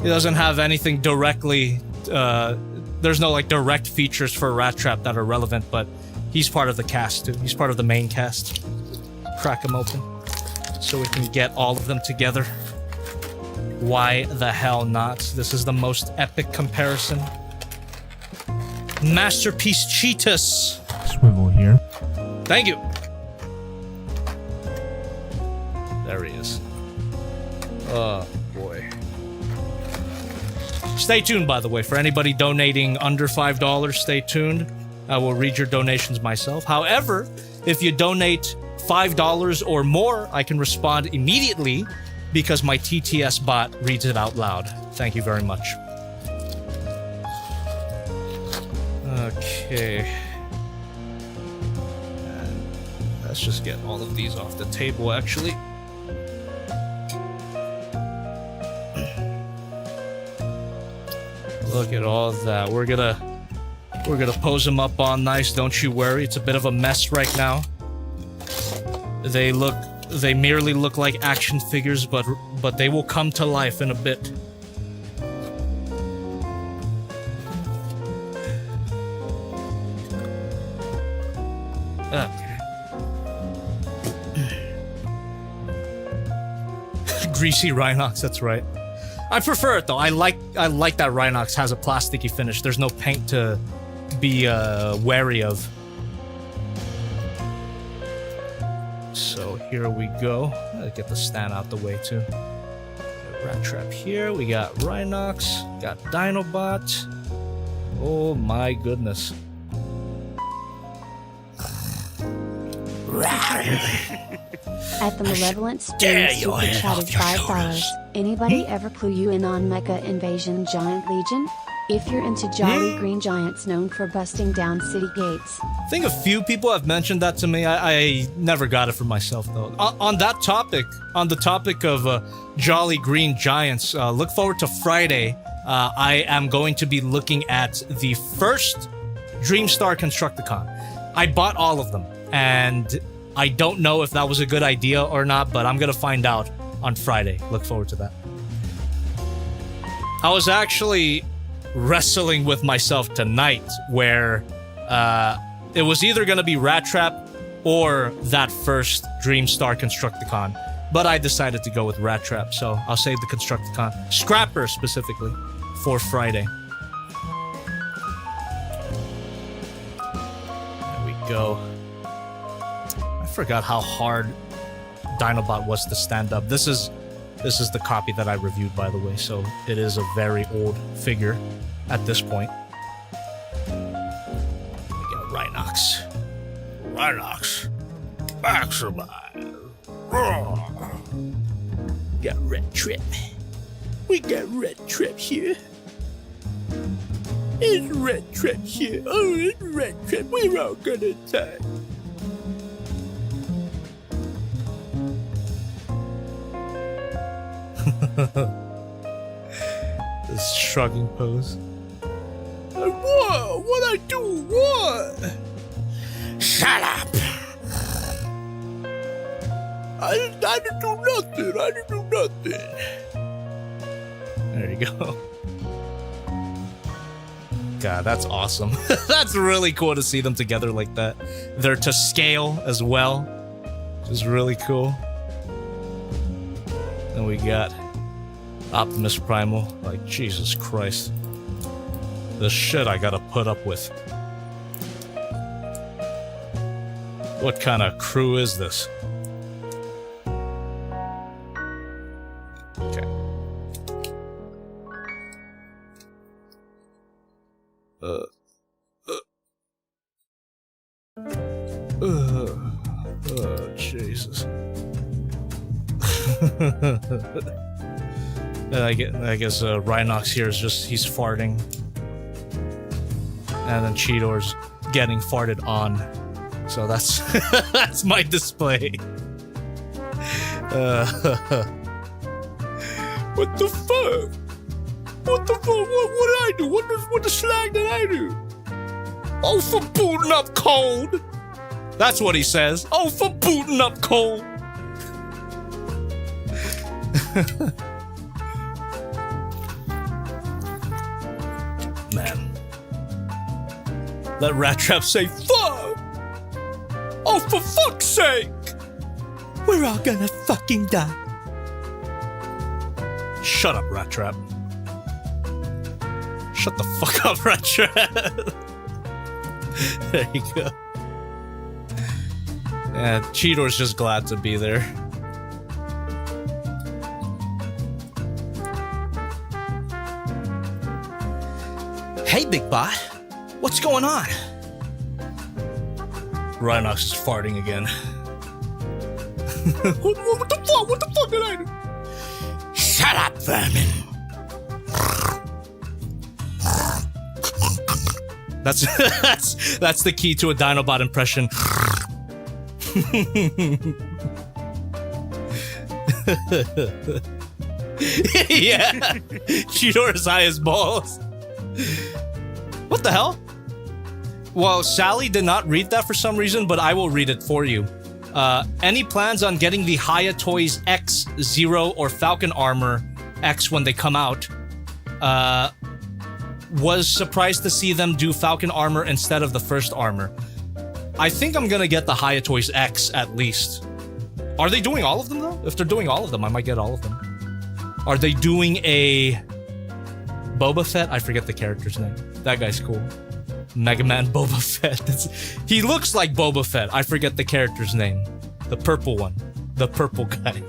He doesn't have anything directly... there's no, like, direct features for Rattrap that are relevant, but he's part of the cast, too. He's part of the main cast. Crack him open so we can get all of them together. Why the hell not? This is the most epic comparison. Masterpiece Cheetahs. Swivel here. Thank you. There he is. Oh, boy. Stay tuned, by the way, for anybody donating under $5, stay tuned. I will read your donations myself. However, if you donate $5 or more, I can respond immediately because my TTS bot reads it out loud. Thank you very much. Okay. And let's just get all of these off the table, actually. Look at all that. We're gonna pose them up all nice, don't you worry. It's a bit of a mess right now. They merely look like action figures, but they will come to life in a bit. Okay. Greasy Rhinox, that's right. I prefer it though. I like that Rhinox has a plasticky finish. There's no paint to be wary of. So here we go. Let's get the stand out the way too. Rattrap here. We got Rhinox. Got Dinobot. Oh my goodness. At the Malevolent Stream Super Chat is $5. Anybody ever clue you in on Mecha Invasion Giant Legion? If you're into jolly green giants known for busting down city gates. I think a few people have mentioned that to me. I never got it for myself though. On that topic, on the topic of jolly green giants, look forward to Friday. I am going to be looking at the first Dreamstar Constructicon. I bought all of them, and I don't know if that was a good idea or not, but I'm gonna find out on Friday. Look forward to that. I was actually wrestling with myself tonight where it was either gonna be Rattrap or that first Dreamstar Constructicon, but I decided to go with Rattrap, so I'll save the Constructicon. Scrapper specifically for Friday. There we go. I forgot how hard Dinobot was to stand up. This is the copy that I reviewed, by the way, so it is a very old figure at this point. We got Rhinox. Rhinox. Maximize. Got Rattrap. We got Rattrap here. It's Rattrap here. Oh, it's Rattrap. We're all gonna die. This shrugging pose. Whoa! What I do? What? Shut up! I didn't do nothing. I didn't do nothing. There you go. God, that's awesome. That's really cool to see them together like that. They're to scale as well, which is really cool. And we got Optimus Primal. Like, Jesus Christ. The shit I gotta put up with. What kind of crew is this? Okay. Oh, Jesus. I guess Rhinox here is just, he's farting. And then Cheetor's getting farted on. So that's that's my display. What the fuck? What the fuck? What did I do? What the slag did I do? Oh, for booting up cold. That's what he says. Oh, for booting up cold. Man. Let Rattrap say, fuck! Oh, for fuck's sake! We're all gonna fucking die. Shut up, Rattrap. Shut the fuck up, Rattrap. There you go. Yeah, Cheetor's just glad to be there. Hey, Big Bot. What's going on? Rhinox is farting again. What the fuck? What the fuck did I do? Shut up, vermin. That's the key to a Dinobot impression. Yeah, Cheetor is high as balls. What the hell? Well, Sally did not read that for some reason, but I will read it for you. Any plans on getting the Haya Toys X, Zero, or Falcon Armor X when they come out? Was surprised to see them do Falcon Armor instead of the first armor. I think I'm gonna get the Haya Toys X at least. Are they doing all of them though? If they're doing all of them, I might get all of them. Are they doing a Boba Fett? I forget the character's name. That guy's cool. Mega Man Boba Fett. He looks like Boba Fett. I forget the character's name. The purple one. The purple guy.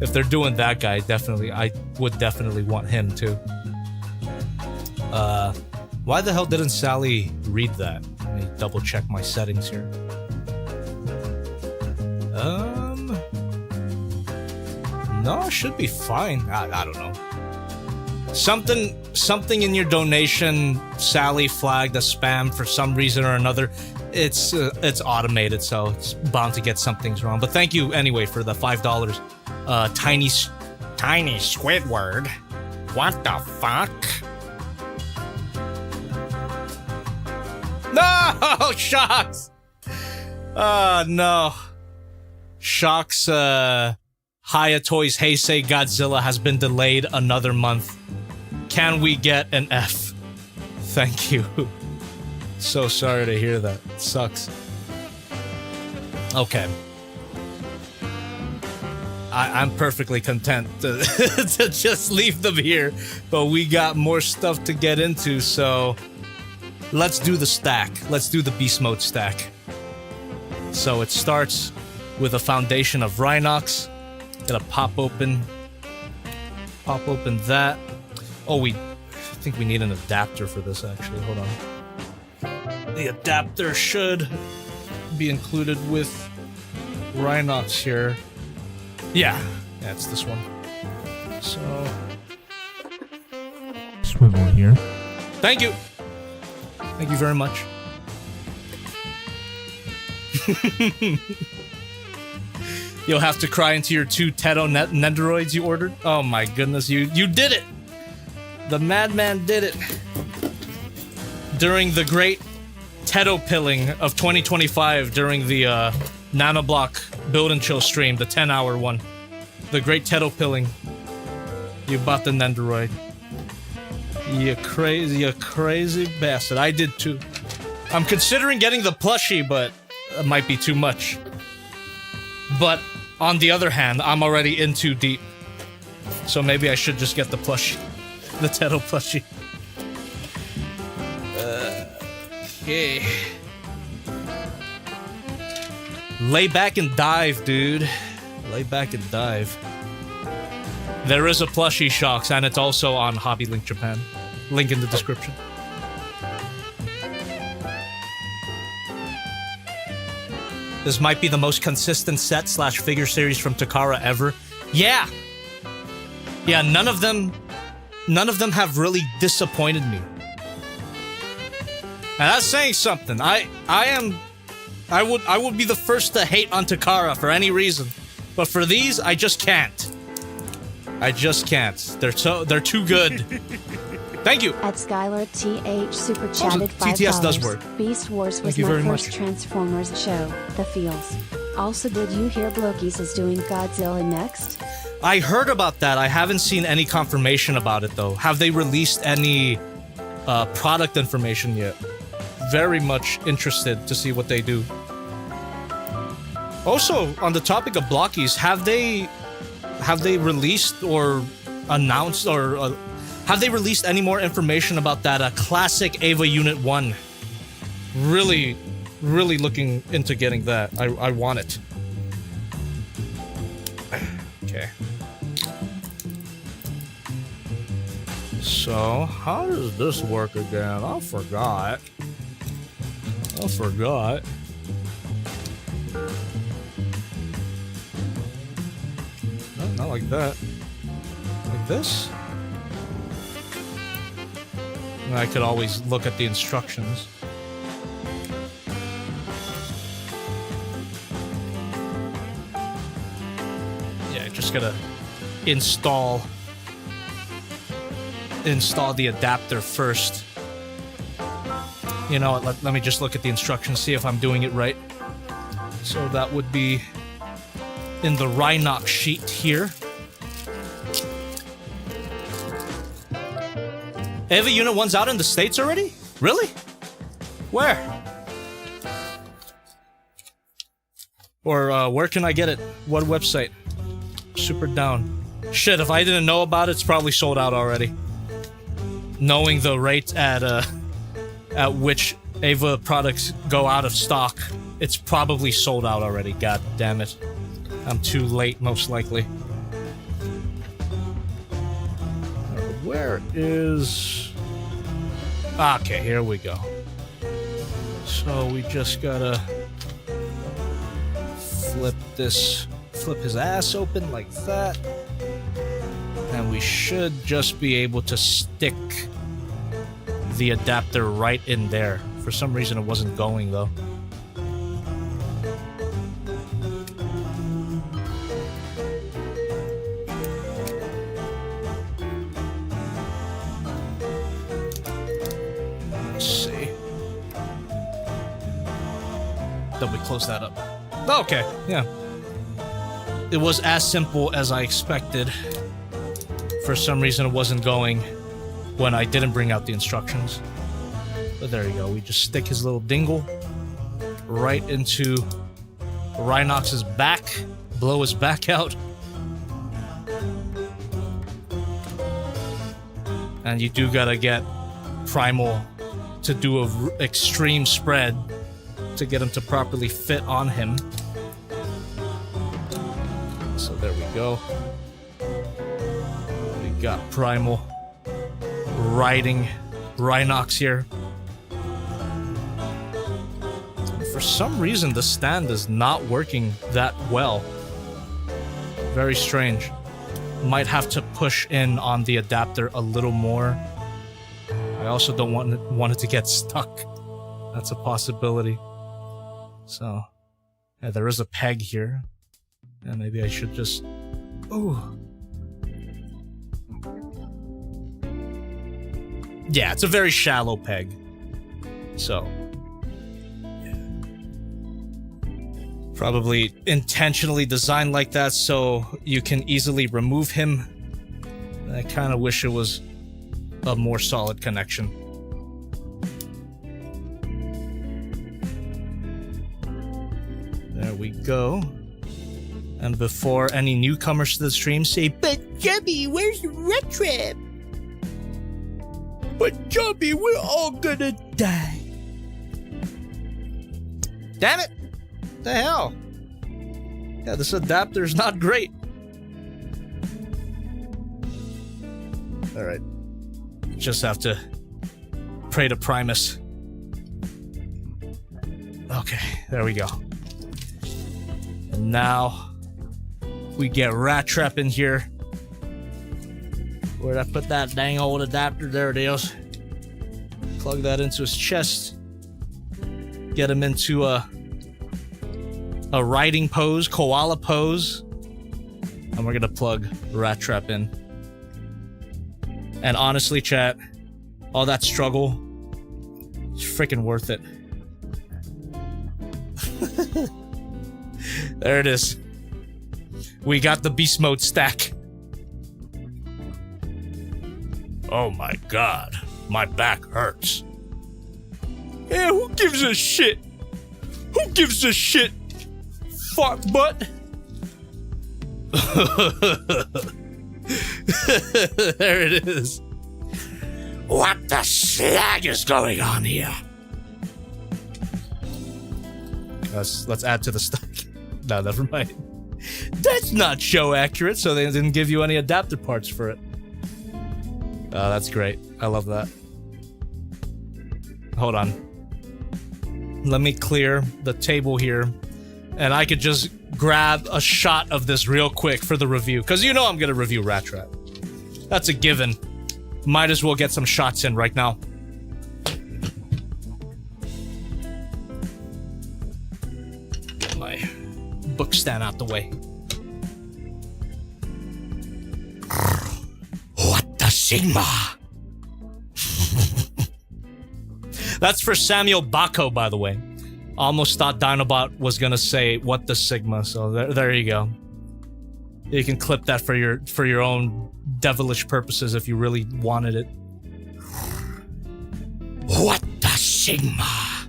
If they're doing that guy, I would definitely want him too. Why the hell didn't Sally read that? Let me double check my settings here. No, it should be fine. I don't know. Something in your donation, Sally flagged as spam for some reason or another. It's automated, so it's bound to get some things wrong. But thank you anyway for the $5. Tiny Squidward. What the fuck? No, Shocks. No. Shocks. Haya Toys Heisei Godzilla has been delayed another month. Can we get an F? Thank you. So sorry to hear that. It sucks. Okay. I'm perfectly content to, to just leave them here, but we got more stuff to get into, so let's do the stack. Let's do the beast mode stack. So it starts with a foundation of Rhinox. Gotta pop open that. Oh, I think we need an adapter for this, actually. Hold on. The adapter should be included with Rhinox here. Yeah, it's this one. So... swivel here. Thank you! Thank you very much. You'll have to cry into your 2 Teto Nendoroids you ordered? Oh my goodness, you did it! The madman did it. During the great Teto pilling of 2025 during the Nanoblock Build and Chill stream, the 10-hour one. The great Teto pilling. You bought the Nendoroid. You crazy bastard. I did too. I'm considering getting the plushie, but it might be too much. But on the other hand, I'm already in too deep. So maybe I should just get the plushie. The Teto plushie. Okay. Lay back and dive, dude. Lay back and dive. There is a plushie, Shocks, and it's also on Hobby Link Japan. Link in the description. This might be the most consistent set/figure series from Takara ever. Yeah! Yeah, none of them have really disappointed me. And that's saying something. I would be the first to hate on Takara for any reason. But for these, I just can't. I just can't. They're too good. Thank you. At Skylar TH super chatted $5. TTS does work. Beast Wars was my first Transformers show. The feels. Also, did you hear Blokey's is doing Godzilla next? I heard about that. I haven't seen any confirmation about it though. Have they released any product information yet? Very much interested to see what they do. Also, on the topic of Blockies, have they released or announced or have they released any more information about that classic Ava Unit 1? Really looking into getting that. I want it. Okay. So, how does this work again? I forgot. No, not like that. Like this? I could always look at the instructions. Yeah, just gotta install the adapter first. You know what, let me just look at the instructions, see if I'm doing it right. So that would be in the Rhinox sheet here. Ava Unit 1's out in the States already? Really? Where? Or where can I get it? What website? Super down. Shit, if I didn't know about it, it's probably sold out already. Knowing the rate at which Ava products go out of stock, it's probably sold out already. God damn it. I'm too late, most likely. Where is... Okay, here we go. So we just gotta flip his ass open like that. And we should just be able to stick the adapter right in there. For some reason it wasn't going though. Let's see. Then we close that up. Okay, yeah. It was as simple as I expected. For some reason it wasn't going when I didn't bring out the instructions. But there you go, we just stick his little dingle right into Rhinox's back, blow his back out. And you do gotta get Primal to do a extreme spread to get him to properly fit on him. So there we go. We got Primal riding Rhinox here. For some reason, the stand is not working that well. Very strange. Might have to push in on the adapter a little more. I also don't want it to get stuck. That's a possibility. So, yeah, there is a peg here. And maybe I should just... Ooh. Yeah, it's a very shallow peg. So... Probably intentionally designed like that so you can easily remove him. I kind of wish it was a more solid connection. There we go. And before any newcomers to the stream say, "But Chubby, where's the Rattrap?" But Chubby, we're all gonna die. Damn it! What the hell? Yeah, this adapter's not great. Alright. Just have to pray to Primus. Okay, there we go. And now we get Rattrap in here. Where'd I put that dang old adapter? There it is. Plug that into his chest. Get him into a riding pose, koala pose. And we're gonna plug Rattrap in. And honestly, chat, all that struggle is freaking worth it. There it is. We got the beast mode stack. Oh my god, my back hurts. Yeah, who gives a shit? Who gives a shit? Fuck butt. There it is. What the slag is going on here? Let's add to the stock. No, never mind. That's not show accurate, so they didn't give you any adapter parts for it. Oh, that's great. I love that. Hold on. Let me clear the table here, and I could just grab a shot of this real quick for the review, because you know I'm gonna review Rattrap. That's a given. Might as well get some shots in right now. Get my book stand out the way. What the Sigma? That's for Samuel Bacco, by the way. Almost thought Dinobot was gonna say "What the Sigma," so there you go. You can clip that for your own devilish purposes if you really wanted it. What the Sigma?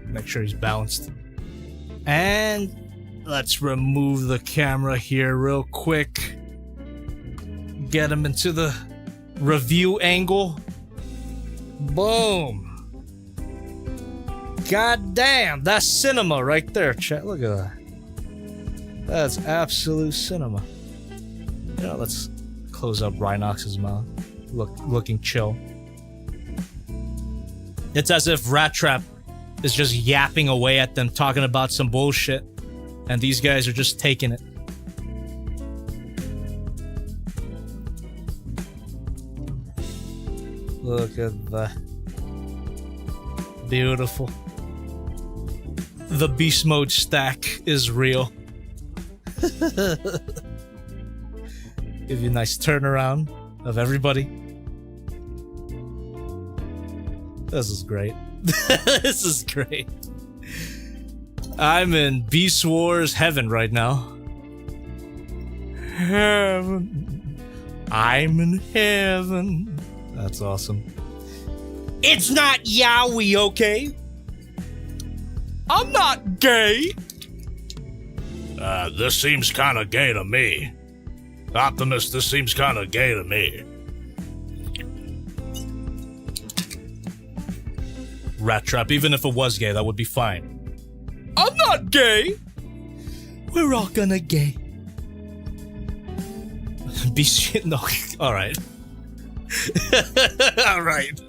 Make sure he's balanced. And let's remove the camera here real quick. Get him into the review angle. Boom. God damn, that's cinema right there, chat. Look at that. That's absolute cinema. You know, let's close up Rhinox's mouth. Looking chill. It's as if Rattrap is just yapping away at them, talking about some bullshit, and these guys are just taking it. Look at that. Beautiful. The beast mode stack is real. Give you a nice turnaround of everybody. This is great. This is great. I'm in Beast Wars heaven right now. Heaven. I'm in heaven. That's awesome. It's not yaoi, okay? I'm not gay. This seems kind of gay to me. Optimus, this seems kind of gay to me. Rattrap, even if it was gay, that would be fine. I'm not gay. We're all gonna gay. Be shit. No. All right. All right.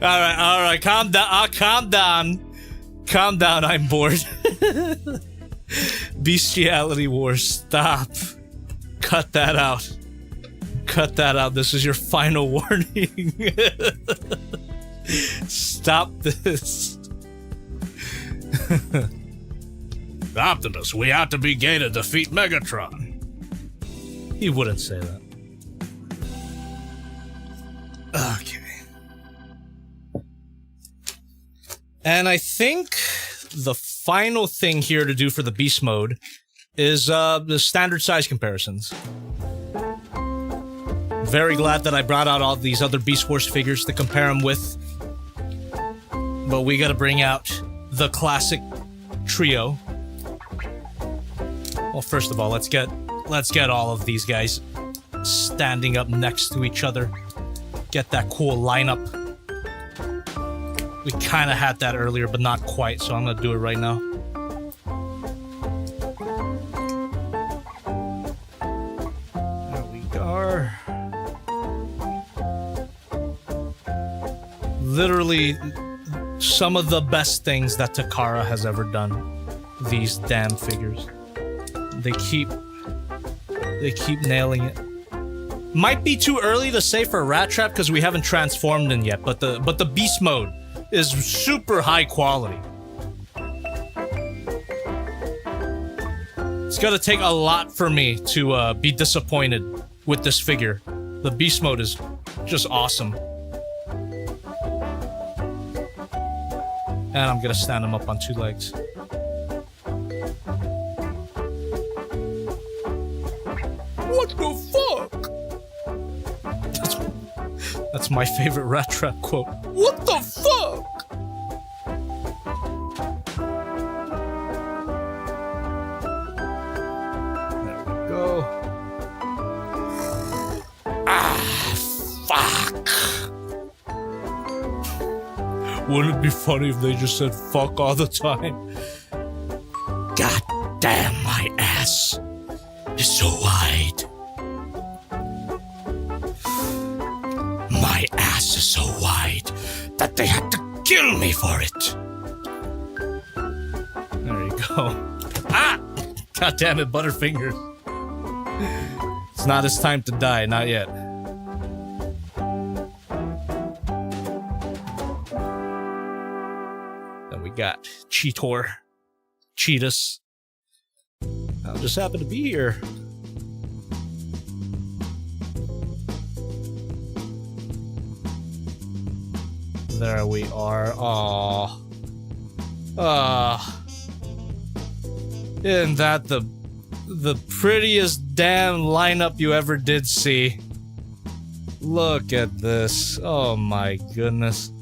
All right. Calm down. Calm down. Calm down. I'm bored. Bestiality Wars. Stop. Cut that out. Cut that out. This is your final warning. Stop this. Optimus, we have to be gay to defeat Megatron. He wouldn't say that. Okay. And I think the final thing here to do for the beast mode is the standard size comparisons. Very glad that I brought out all these other Beast Wars figures to compare them with. But we gotta bring out the classic trio. Well, first of all, let's get all of these guys standing up next to each other. Get that cool lineup. We kind of had that earlier, but not quite, so I'm gonna do it right now. There we go. Literally some of the best things that Takara has ever done. these damn figures. They keep nailing it. Might be too early to say for Rattrap because we haven't transformed in yet, but the beast mode is super high quality. It's gonna take a lot for me to be disappointed with this figure. The beast mode is just awesome. And I'm gonna stand him up on 2 legs. What the fuck? That's my favorite Rattrap quote. What the fuck? There we go. Fuck. Wouldn't it be funny if they just said fuck all the time? God damn, my ass is so wide. My ass is so wide that they had to kill me for it. There you go. Ah! God damn it, Butterfingers. It's not his time to die, not yet. Then we got Cheetor. Cheetahs. I just happen to be here. There we are. Aww. Isn't that the prettiest damn lineup you ever did see? Look at this. Oh my goodness.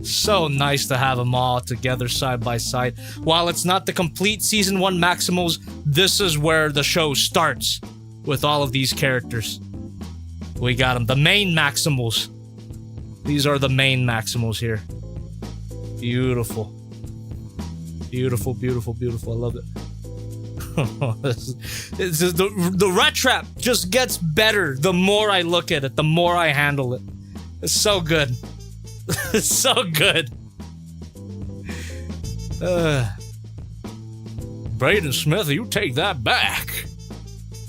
So nice to have them all together side by side. While it's not the complete Season 1 Maximals, this is where the show starts with all of these characters. We got them. The main Maximals. These are the main Maximals here. Beautiful. Beautiful, beautiful, beautiful. I love it. The Rattrap just gets better the more I look at it, the more I handle it. It's so good. It's so good. Braden Smith, you take that back.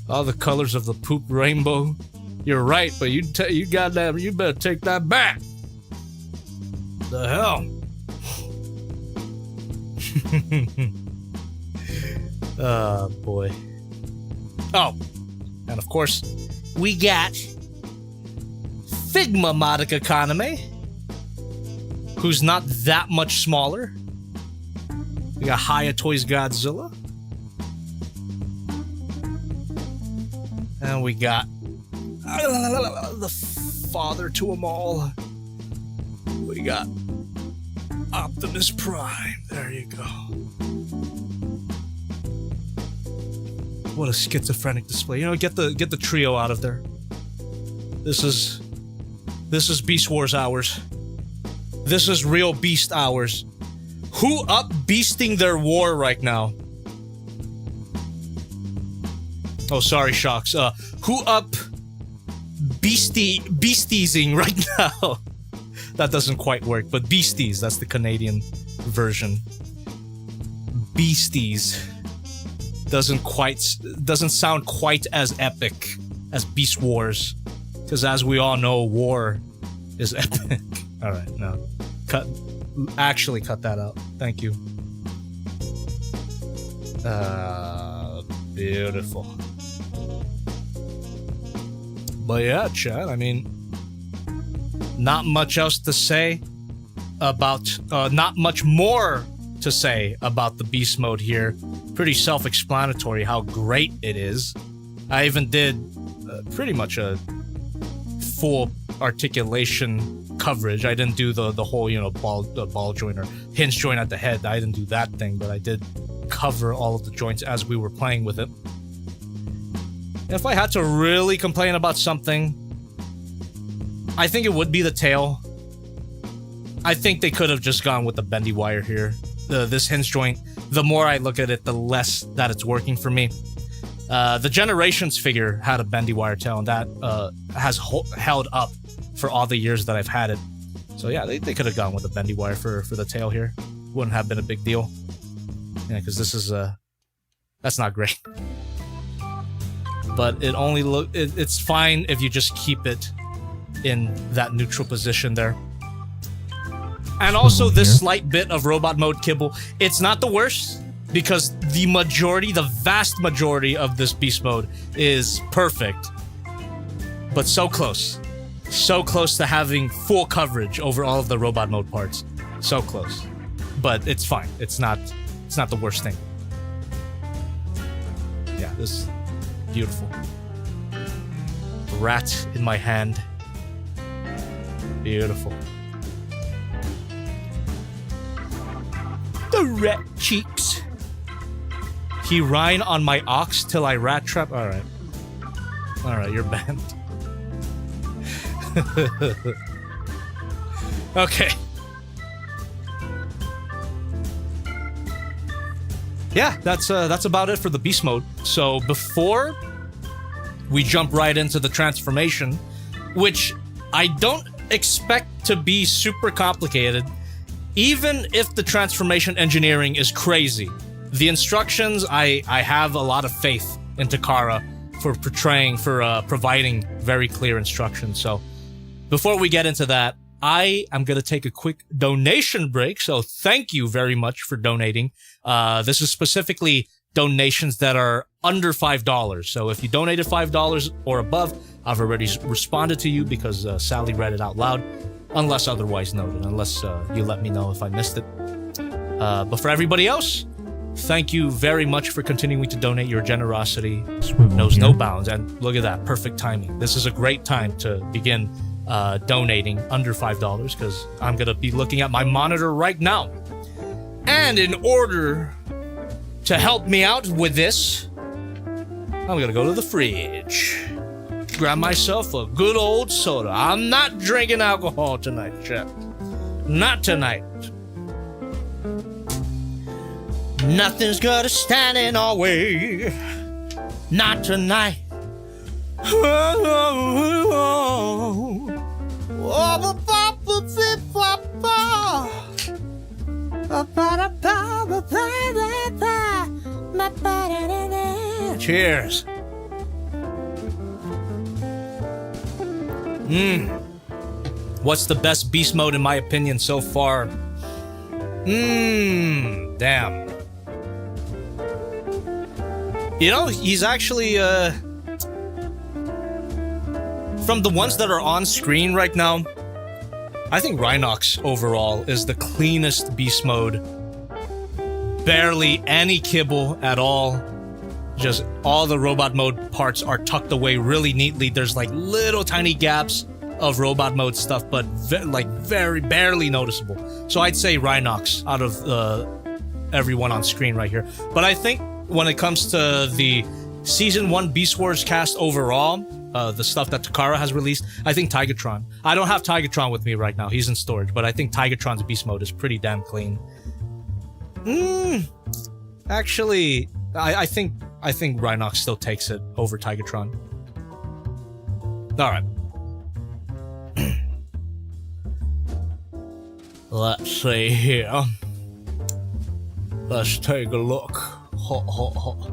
All the colors of the poop rainbow. You're right, but you better take that back. The hell? Oh, boy. Oh, and of course, we got Figma Modic Economy, who's not that much smaller. We got Haya Toys Godzilla. And we got the father to them all. We got Optimus Prime. There you go. What a schizophrenic display. You know, get the trio out of there. This is Beast Wars hours. This is real beast hours. Who up beasting their war right now? Oh, sorry, Shocks. Who up beastiesing right now? That doesn't quite work, but beasties, that's the Canadian version. Beasties doesn't sound quite as epic as Beast Wars, because as we all know, war is epic. All right, no, actually cut that out. Thank you. Beautiful. But yeah, Chad, I mean, not much else to say about, not much more to say about the beast mode here. Pretty self-explanatory how great it is. I even did pretty much a full articulation coverage. I didn't do the whole, you know, ball joint or hinge joint at the head. I didn't do that thing, but I did cover all of the joints as we were playing with it. If I had to really complain about something, I think it would be the tail. I think they could have just gone with the bendy wire here. This hinge joint, the more I look at it, the less that it's working for me. The Generations figure had a bendy wire tail, and that has held up for all the years that I've had it. So yeah, they could have gone with the bendy wire for the tail here. Wouldn't have been a big deal. Yeah, because this is that's not great. But it only it's fine if you just keep it in that neutral position there. And also this slight bit of robot mode kibble, it's not the worst because the vast majority of this beast mode is perfect. But so close. So close to having full coverage over all of the robot mode parts. So close. But it's fine. It's not the worst thing. Yeah, this is beautiful. Rat in my hand. Beautiful. The rat cheeks. He rhine on my ox till I rat trap. Alright. Alright, you're banned. Okay. Yeah, that's about it for the beast mode. So before we jump right into the transformation, which I don't expect to be super complicated, even if the transformation engineering is crazy. The instructions, I have a lot of faith in Takara for providing very clear instructions. So before we get into that, I am going to take a quick donation break. So thank you very much for donating. This is specifically donations that are under $5. So if you donated $5 or above, I've already responded to you because Sally read it out loud, unless otherwise noted, unless you let me know if I missed it. But for everybody else, thank you very much for continuing to donate. Your generosity knows no bounds. And look at that, perfect timing. This is a great time to begin donating under $5 because I'm going to be looking at my monitor right now. And in order to help me out with this, I'm going to go to the fridge. Grab myself a good old soda. I'm not drinking alcohol tonight, Chef. Not tonight. Nothing's gonna stand in our way. Not tonight. Cheers. What's the best beast mode in my opinion so far? Damn. You know, he's actually, from the ones that are on screen right now, I think Rhinox overall is the cleanest beast mode. Barely any kibble at all. Just all the robot mode parts are tucked away really neatly. There's like little tiny gaps of robot mode stuff, but very barely noticeable. So I'd say Rhinox out of everyone on screen right here. But I think when it comes to the Season 1 Beast Wars cast overall, the stuff that Takara has released, I think Tigatron. I don't have Tigatron with me right now. He's in storage, but I think Tigatron's beast mode is pretty damn clean. Actually, I think Rhinox still takes it over Tigatron. Alright. Let's see here. Let's take a look. Hot.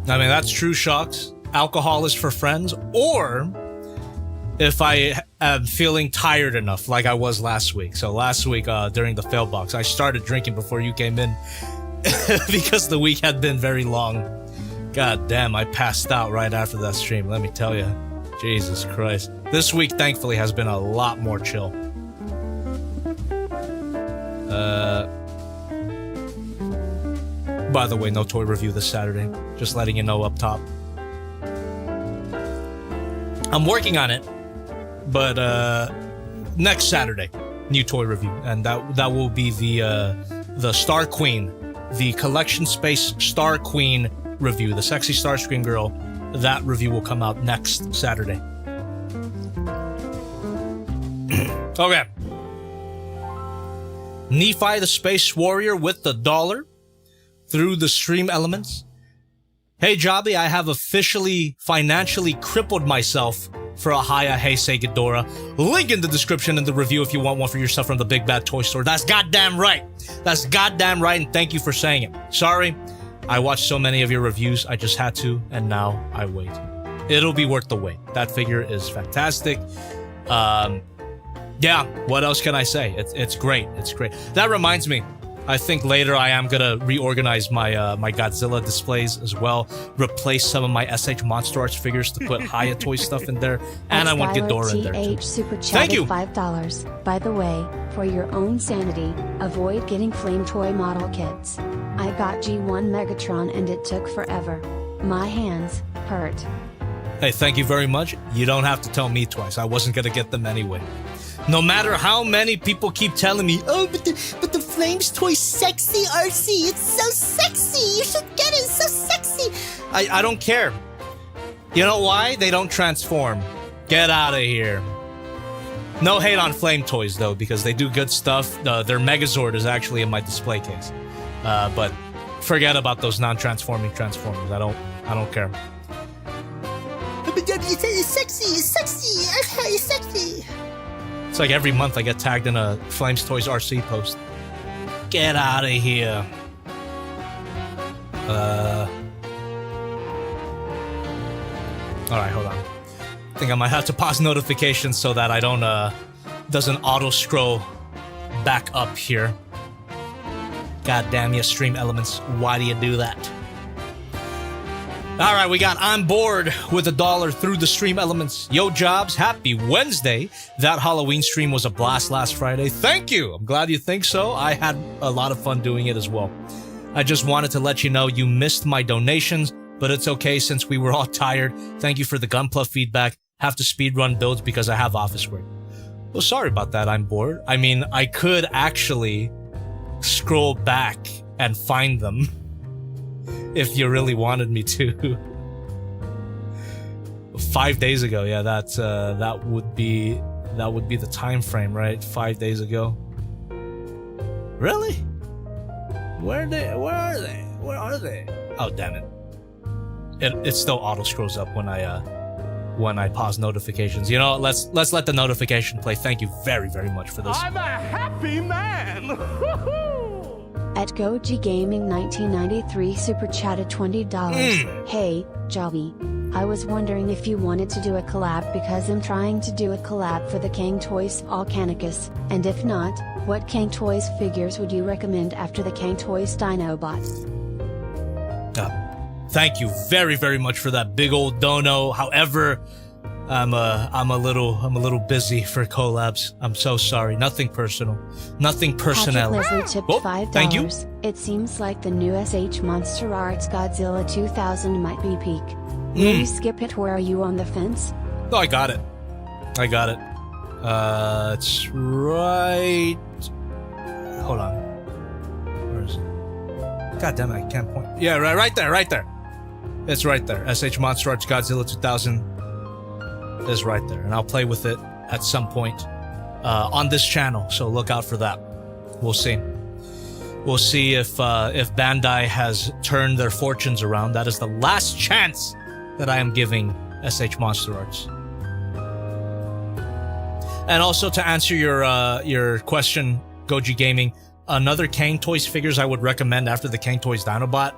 I mean, that's true shocks. Alcohol is for friends, or if I am feeling tired enough, like I was last week. So last week, during the fail box, I started drinking before you came in because the week had been very long. God damn, I passed out right after that stream, let me tell you. Jesus Christ. This week, thankfully, has been a lot more chill. By the way, no toy review this Saturday. Just letting you know up top. I'm working on it, but next Saturday, new toy review, and that will be the Star Queen, the Collection Space Star Queen review, the sexy Starscream girl. That review will come out next Saturday. Okay. Nephi the Space Warrior with the $1 through the stream elements. Hey Jobby, I have officially financially crippled myself for a Haya Heisei Ghidorah. Link in the description and the review if you want one for yourself from the Big Bad Toy Store. That's goddamn right. That's goddamn right, and thank you for saying it. Sorry, I watched so many of your reviews, I just had to, and now I wait. It'll be worth the wait. That figure is fantastic. Yeah, what else can I say? It's great. It's great. That reminds me, I think later I am gonna reorganize my my Godzilla displays as well. Replace some of my SH Monster Arts figures to put Haya toy stuff in there, and I want Ghidorah in there too. Super Thank you. $5. By the way, for your own sanity, avoid getting flame toy model kits. I got G1 Megatron and it took forever. My hands hurt. Hey, thank you very much. You don't have to tell me twice. I wasn't gonna get them anyway. No matter how many people keep telling me, oh, but the Flames toy's sexy, RC. It's so sexy. You should get it. It's so sexy. I don't care. You know why? They don't transform. Get out of here. No hate on Flame toys, though, because they do good stuff. Their Megazord is actually in my display case. But forget about those non-transforming Transformers. I don't care. It's sexy. It's sexy. It's sexy. It's like every month I get tagged in a Flames Toys RC post. Get out of here. Alright, hold on. I think I might have to pause notifications so that I don't, doesn't auto-scroll back up here. God damn you, Stream Elements. Why do you do that? Alright, we got on board with $1 through the Stream Elements. Yo, Jobs, happy Wednesday. That Halloween stream was a blast last Friday. Thank you. I'm glad you think so. I had a lot of fun doing it as well. I just wanted to let you know you missed my donations, but it's okay since we were all tired. Thank you for the Gunpla feedback. Have to speedrun builds because I have office work. Well, sorry about that, I'm bored. I mean, I could actually scroll back and find them. If you really wanted me to. 5 days ago, yeah, that would be the time frame, right? 5 days ago. Really? Where are they? Where are they? Oh, damn it! It still auto scrolls up when I pause notifications. You know, let's let the notification play. Thank you very, very much for this. I'm a happy man. At Goji Gaming 1993 super chatted $20. Hey, Javi. I was wondering if you wanted to do a collab because I'm trying to do a collab for the Kang Toys Volcanicus, and if not, what Kang Toys figures would you recommend after the Kang Toys Dinobot? Thank you very, very much for that big old dono. However, I'm a little busy for collabs. I'm so sorry. Nothing personal. Nothing personnel. Patrick Leslie tipped $5. Thank you. It seems like the new SH Monster Arts Godzilla 2000 might be peak. Will you skip it or are you on the fence? Oh, I got it. It's right... Hold on. Where is it? God damn it, I can't point. Yeah, right there. It's right there. SH Monster Arts Godzilla 2000 is right there. And I'll play with it at some point on this channel, so look out for that. We'll see. We'll see if Bandai has turned their fortunes around. That is the last chance that I am giving SH Monster Arts. And also to answer your question, Goji Gaming, another Kang Toys figures I would recommend after the Kang Toys Dinobot?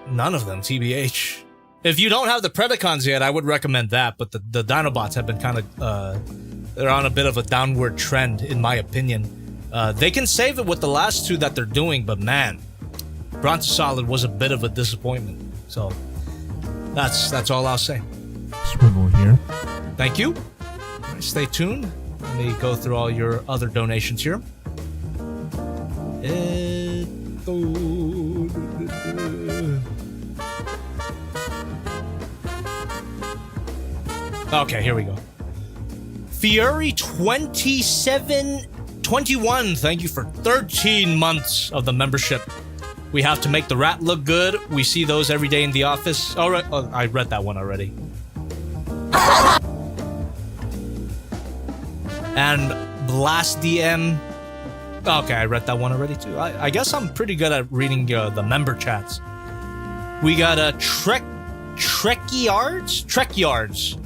None of them, TBH. If you don't have the Predacons yet, I would recommend that, but the Dinobots have been kind of, they're on a bit of a downward trend, in my opinion. They can save it with the last two that they're doing, but man, Bronze Solid was a bit of a disappointment. So, that's all I'll say. Swivel here. Thank you. Stay tuned. Let me go through all your other donations here. Okay, here we go. Fury 2721, thank you for 13 months of the membership. We have to make the rat look good. We see those every day in the office. All right, oh, I read that one already. And Blast DM. Okay, I read that one already too. I guess I'm pretty good at reading the member chats. We got a Trekyards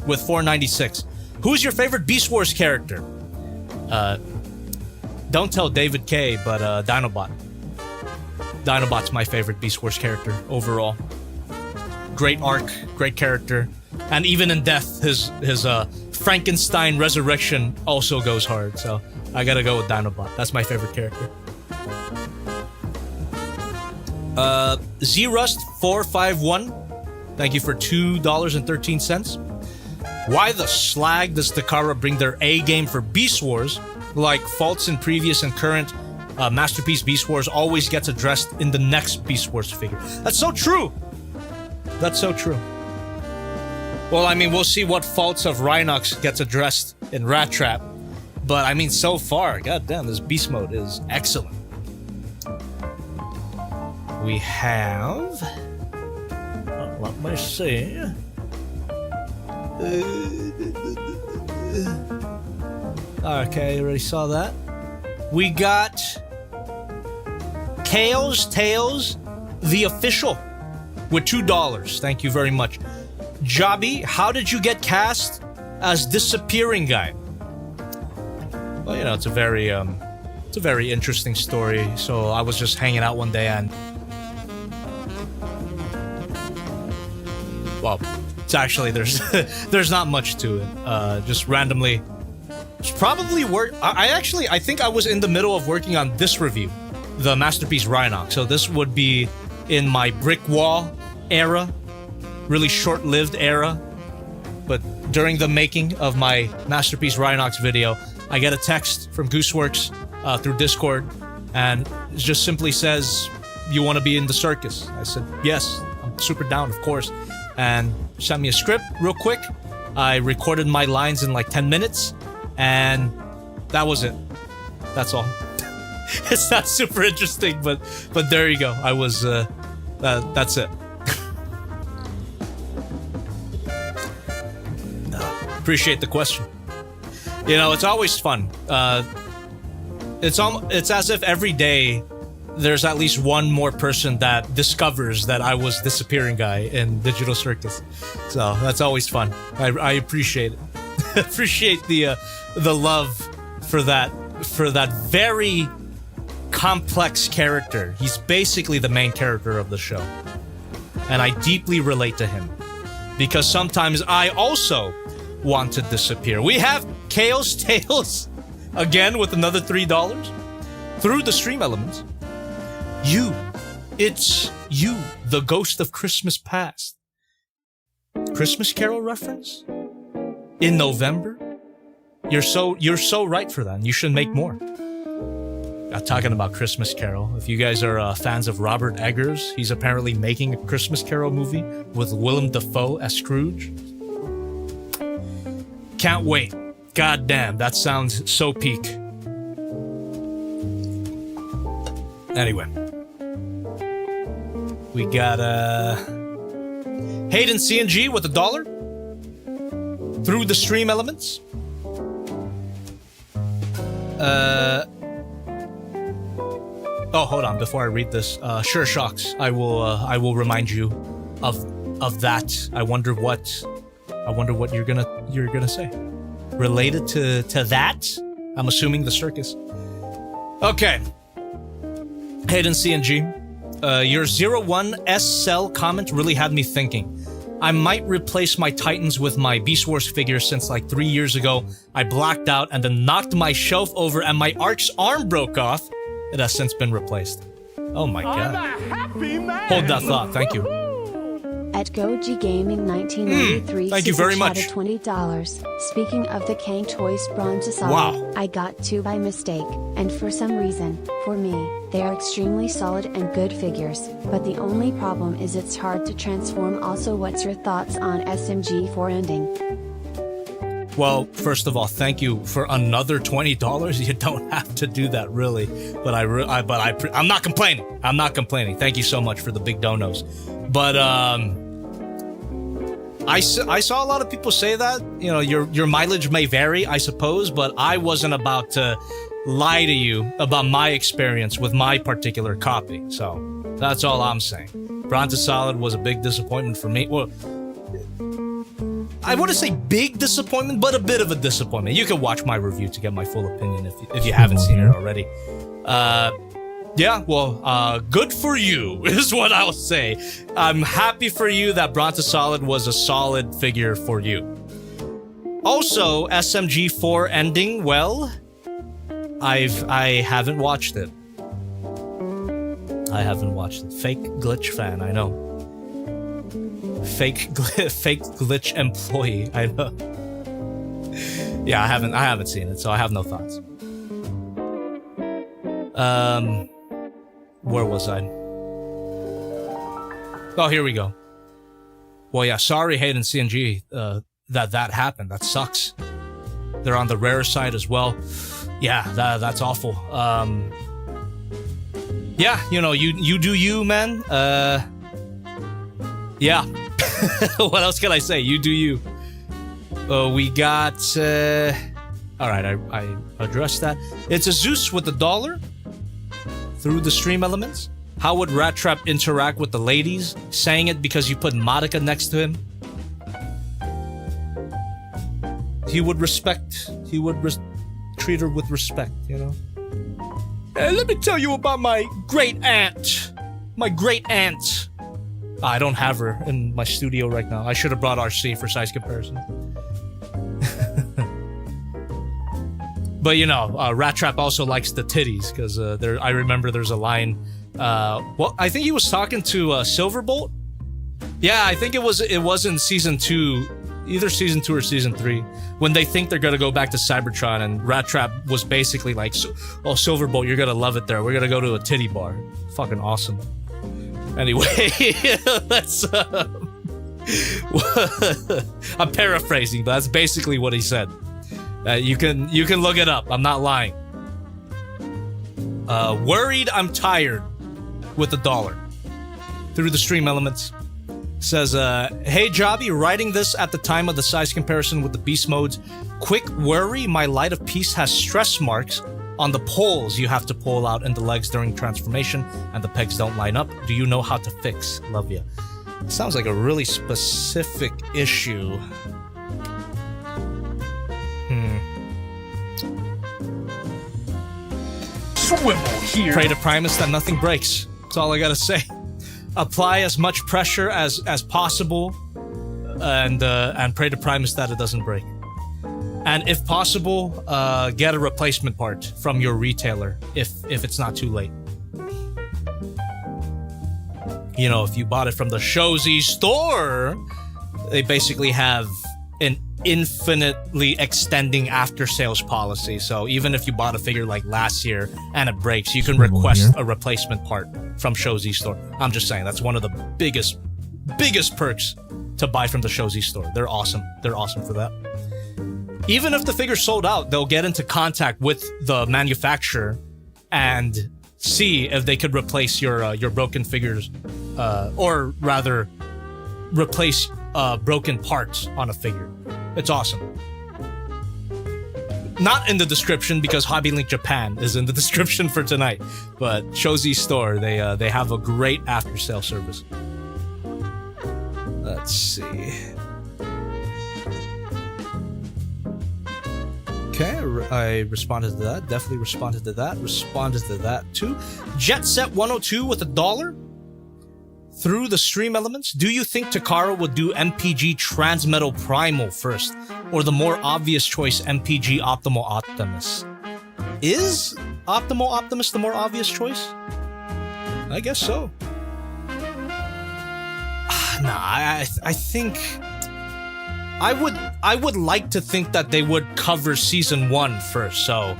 with 496. Who's your favorite Beast Wars character? Don't tell David K, but Dinobot. Dinobot's my favorite Beast Wars character overall. Great arc, great character, and even in death, his Frankenstein resurrection also goes hard. So I gotta go with Dinobot. That's my favorite character. ZRust451. Thank you for $2.13. Why the slag does Takara bring their A game for Beast Wars, like faults in previous and current Masterpiece Beast Wars always gets addressed in the next Beast Wars figure? That's so true! That's so true. Well, I mean, we'll see what faults of Rhinox gets addressed in Rattrap, but I mean, so far, goddamn, this Beast Mode is excellent. We have... let me see... Okay, already saw that. We got Chaos Tales, the official, with $2. Thank you very much. Jobby, how did you get cast as Disappearing Guy? Well, you know, it's a very interesting story. So I was just hanging out one day and, well, it's actually there's not much to it. Just randomly, it's probably I think I was in the middle of working on this review, the Masterpiece Rhinox. So this would be in my brick wall era, really short-lived era. But during the making of my Masterpiece Rhinox video, I get a text from Gooseworks through Discord, and it just simply says, "You want to be in the circus?" I said, "Yes, I'm super down, of course." And sent me a script real quick. I recorded my lines in like 10 minutes, and that was it. That's all. It's not super interesting, but there you go. I was that's it. Appreciate the question. You know, it's always fun. It's as if every day there's at least one more person that discovers that I was Disappearing Guy in Digital Circus. So that's always fun. I appreciate it. Appreciate the love for that very complex character. He's basically the main character of the show. And I deeply relate to him, because sometimes I also want to disappear. We have Chaos Tales again with another $3 through the stream elements. It's you, the ghost of Christmas past. Christmas Carol reference? In November? You're so right for that, and you should make more. Talking about Christmas Carol, if you guys are fans of Robert Eggers, he's apparently making a Christmas Carol movie with Willem Dafoe as Scrooge. Can't wait. God damn, that sounds so peak. Anyway. We got Hayden CNG with $1 through the stream elements. Oh, hold on. Before I read this, Sure Shocks, I will remind you of that. I wonder what you're gonna say related to that. I'm assuming the circus. Okay. Hayden CNG. Your 01S Cell comment really had me thinking. I might replace my Titans with my Beast Wars figure, since like 3 years ago, I blacked out and then knocked my shelf over and my Ark's arm broke off. It has since been replaced. Oh my god. Hold that thought, thank you. At Goji Gaming 1993, thank you very much. $20. Speaking of the Kang Toys Brontosaurus, wow. I got two by mistake, and for some reason, for me, they are extremely solid and good figures, but the only problem is it's hard to transform. Also, what's your thoughts on SMG4 ending? Well, first of all, thank you for another $20. You don't have to do that, really. But I'm not complaining. I'm not complaining. Thank you so much for the big donos. But I saw a lot of people say that, you know, your mileage may vary, I suppose, but I wasn't about to lie to you about my experience with my particular copy. So that's all I'm saying. Brontosaurus was a big disappointment for me. Well, I wouldn't say big disappointment, but a bit of a disappointment. You can watch my review to get my full opinion if you haven't seen it already. Yeah, well, good for you is what I'll say. I'm happy for you that Brontosolid was a solid figure for you. Also, SMG4 ending, well, I haven't watched it. I haven't watched it. Fake glitch fan, I know. Fake glitch employee, I know. Yeah, I haven't seen it, so I have no thoughts. Where was I? Oh, here we go. Well, yeah, sorry, Hayden CNG, that happened. That sucks. They're on the rare side as well. Yeah, that's awful. Yeah, you know, you do you, man. Yeah. What else can I say? You do you. We got, alright, I addressed that. It's a Zeus with $1 through the stream elements. How would Rattrap interact with the ladies? Saying it because you put Monica next to him? He would treat her with respect, you know? Let me tell you about my great aunt. My great aunt. I don't have her in my studio right now. I should have brought RC for size comparison. But you know, Rattrap also likes the titties because I remember there's a line. Well, I think he was talking to Silverbolt. Yeah, I think it was in season 2, either season 2 or season 3, when they think they're gonna go back to Cybertron, and Rattrap was basically like, "Oh, Silverbolt, you're gonna love it there. We're gonna go to a titty bar." Fucking awesome. Anyway, let's. I'm paraphrasing, but that's basically what he said. You can look it up. I'm not lying. Worried I'm tired with $1 through the stream elements. Says, hey Jobby, writing this at the time of the size comparison with the beast modes. Quick worry, my Light of Peace has stress marks on the poles you have to pull out in the legs during transformation, and the pegs don't line up. Do you know how to fix? Love ya. Sounds like a really specific issue. Swivel here. Pray to Primus that nothing breaks. That's all I gotta say. Apply as much pressure as possible, and pray to Primus that it doesn't break. And if possible, get a replacement part from your retailer if it's not too late. You know, if you bought it from the Shozy store, they basically have an infinitely extending after sales policy. So even if you bought a figure like last year and it breaks, you can request a replacement part from Shozy store. I'm just saying, that's one of the biggest perks to buy from the Shozy store. They're awesome. They're awesome for that. Even if the figure's sold out, they'll get into contact with the manufacturer and see if they could replace your broken figures, or rather, replace broken parts on a figure. It's awesome. Not in the description because Hobby Link Japan is in the description for tonight, but Shozy store, they have a great after sale service. Let's see. Okay, I responded to that. Definitely responded to that. Responded to that too. Jet Set 102 with $1 through the stream elements. Do you think Takara would do MPG Transmetal Primal first, or the more obvious choice MPG Optimal Optimus? Is Optimal Optimus the more obvious choice? I guess so. Nah, I think I would like to think that they would cover season 1 first, so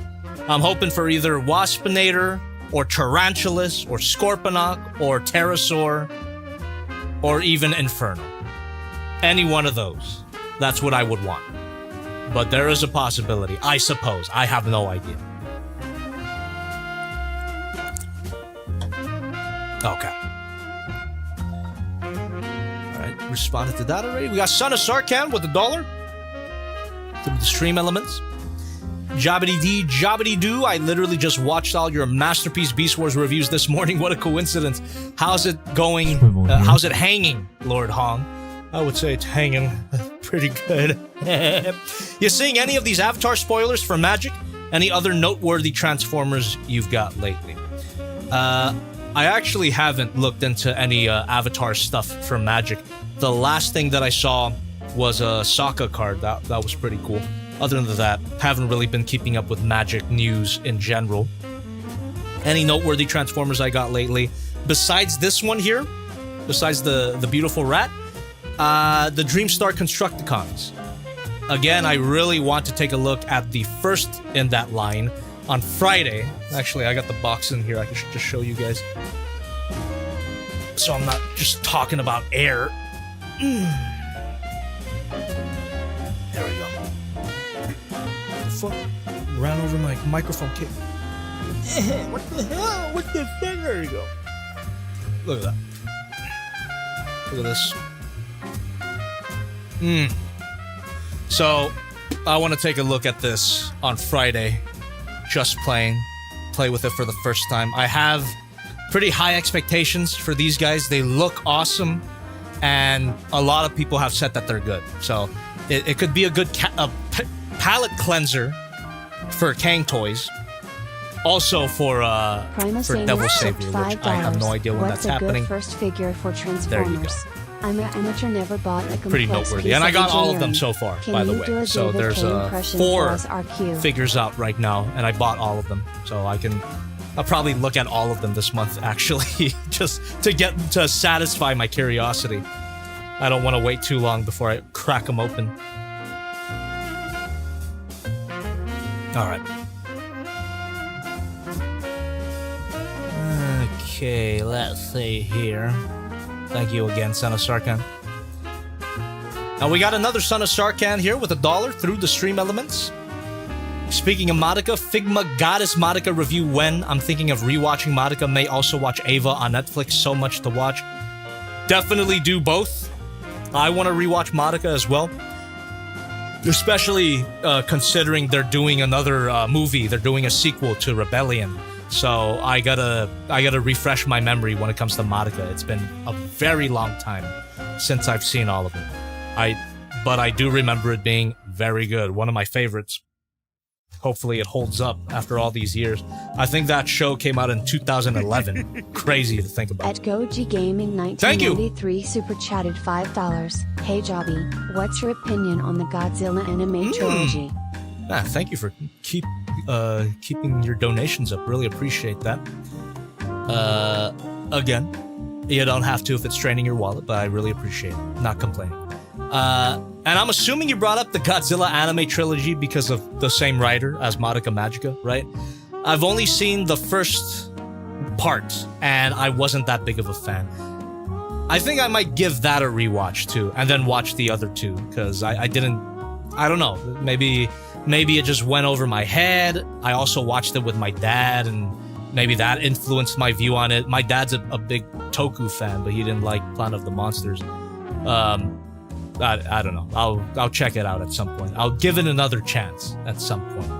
I'm hoping for either Waspinator or Tarantulas or Scorponok or Pterosaur or even Inferno. Any one of those. That's what I would want. But there is a possibility, I suppose. I have no idea. Okay. Alright, responded to that already. We got Son of Sarkhan with $1 through the stream elements. Jobbity-dee, I literally just watched all your Masterpiece Beast Wars reviews this morning. What a coincidence. How's it going? How's it hanging, Lord Hong? I would say it's hanging pretty good. You seeing any of these Avatar spoilers for Magic? Any other noteworthy Transformers you've got lately? I actually haven't looked into any Avatar stuff for Magic. The last thing that I saw was a Sokka card. That was pretty cool. Other than that, haven't really been keeping up with Magic news in general. Any noteworthy Transformers I got lately? Besides this one here, besides the beautiful rat, the Dreamstar Constructicons. Again, I really want to take a look at the first in that line on Friday. Actually, I got the box in here. I should just show you guys. So I'm not just talking about air. There we go. The fuck? Ran over my microphone cable. What the hell? What the fuck? There you go. Look at that. Look at this. So, I want to take a look at this on Friday. Just play with it for the first time. I have pretty high expectations for these guys. They look awesome, and a lot of people have said that they're good. So, it could be a good palette cleanser for Kang Toys. Also for Devil Savior, which I have no idea when that's happening. What's a good first figure for Transformers? There you go. I'm an amateur, never bought a complex Pretty noteworthy. And I got all of them so far, by the way. So there's 4 figures out right now, and I bought all of them. So I'll probably look at all of them this month, actually, just to satisfy my curiosity. I don't want to wait too long before I crack them open. All right. Okay, let's see here. Thank you again, Son of Sarkhan. Now we got another Son of Sarkhan here with $1 through the stream elements. Speaking of Madoka, Figma Goddess Madoka review when? I'm thinking of rewatching Madoka. May also watch Ava on Netflix. So much to watch. Definitely do both. I want to rewatch Madoka as well. Especially considering they're doing another movie. They're doing a sequel to Rebellion. So I gotta refresh my memory when it comes to Madoka. It's been a very long time since I've seen all of them. But I do remember it being very good. One of my favorites. Hopefully it holds up after all these years. I think that show came out in 2011. Crazy to think about. At Goji Gaming 1993 super chatted $5. Hey Jobby, what's your opinion on the Godzilla anime trilogy? Thank you for keeping your donations up. Really appreciate that. Again, you don't have to if it's straining your wallet, but I really appreciate it. Not complaining. And I'm assuming you brought up the Godzilla anime trilogy because of the same writer as Madoka Magica, right? I've only seen the first part, and I wasn't that big of a fan. I think I might give that a rewatch too, and then watch the other two, because I don't know, maybe it just went over my head. I also watched it with my dad, and maybe that influenced my view on it. My dad's a big Toku fan, but he didn't like Planet of the Monsters. I don't know. I'll check it out at some point. I'll give it another chance at some point.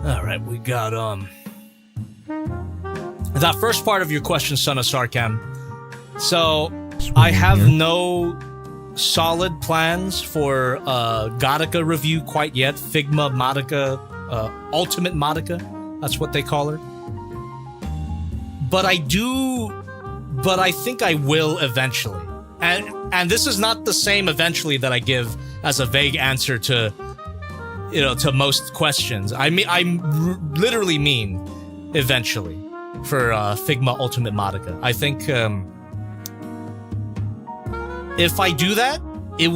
All right, we got that first part of your question, Son of Sarkhan. So I have no solid plans for Gattaca review quite yet. Figma Madoka, Ultimate Madoka, that's what they call her. But I think I will eventually. And this is not the same eventually that I give as a vague answer to, to most questions. I literally mean eventually for Figma Ultimate Madoka. I think if I do that, it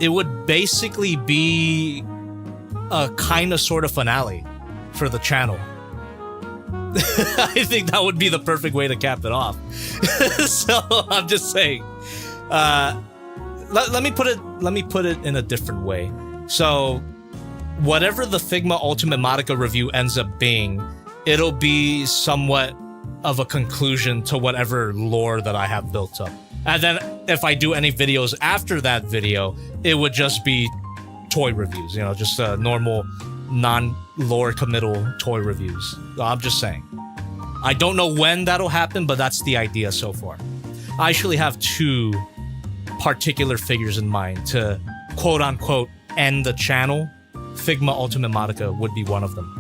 would basically be a kind of sort of finale for the channel. I think that would be the perfect way to cap it off. So I'm just saying. Let me put it in a different way. So, whatever the Figma Ultimate Madoka review ends up being, it'll be somewhat of a conclusion to whatever lore that I have built up. And then, if I do any videos after that video, it would just be toy reviews. Just normal, non-lore committal toy reviews. I'm just saying. I don't know when that'll happen, but that's the idea so far. I actually have 2 particular figures in mind to quote-unquote end the channel, Figma Ultimate Madoka would be one of them.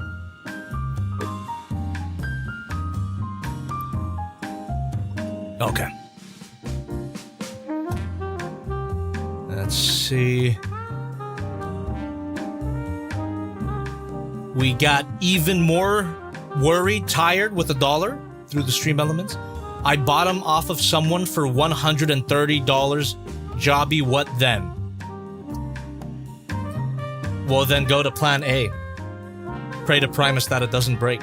Okay. Let's see. We got even more worried, tired with $1 through the stream elements. I bought them off of someone for $130. Jobby, what then? Well, then go to plan A. Pray to Primus that it doesn't break.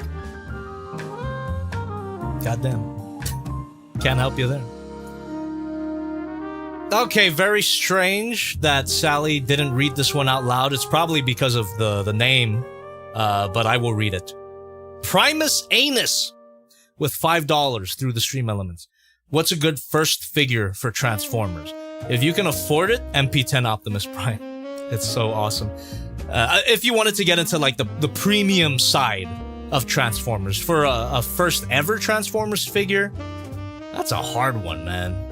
Goddamn. Can't help you there. Okay, very strange that Sally didn't read this one out loud. It's probably because of the name, but I will read it. Primus Anus with $5 through the stream elements. What's a good first figure for Transformers? If you can afford it, MP10 Optimus Prime. It's so awesome. If you wanted to get into like the premium side of Transformers, for a first ever Transformers figure, that's a hard one, man.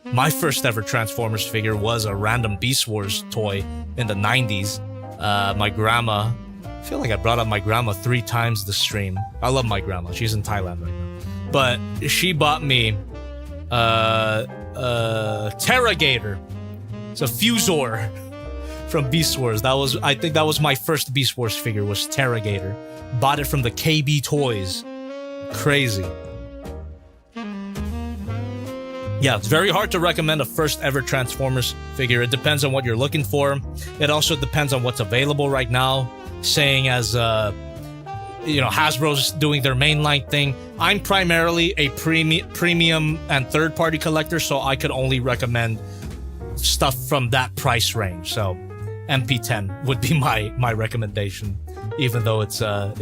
My first ever Transformers figure was a random Beast Wars toy in the 90s. My grandma, I feel like I brought up my grandma 3 times this stream. I love my grandma. She's in Thailand right now. But she bought me Terragator. It's a Fusor from Beast Wars. I think that was my first Beast Wars figure, was Terragator. Bought it from the KB Toys. Crazy. Yeah, it's very hard to recommend a first ever Transformers figure. It depends on what you're looking for. It also depends on what's available right now. Saying as, Hasbro's doing their mainline thing. I'm primarily a premium and third-party collector, so I could only recommend stuff from that price range. So MP10 would be my recommendation, even though it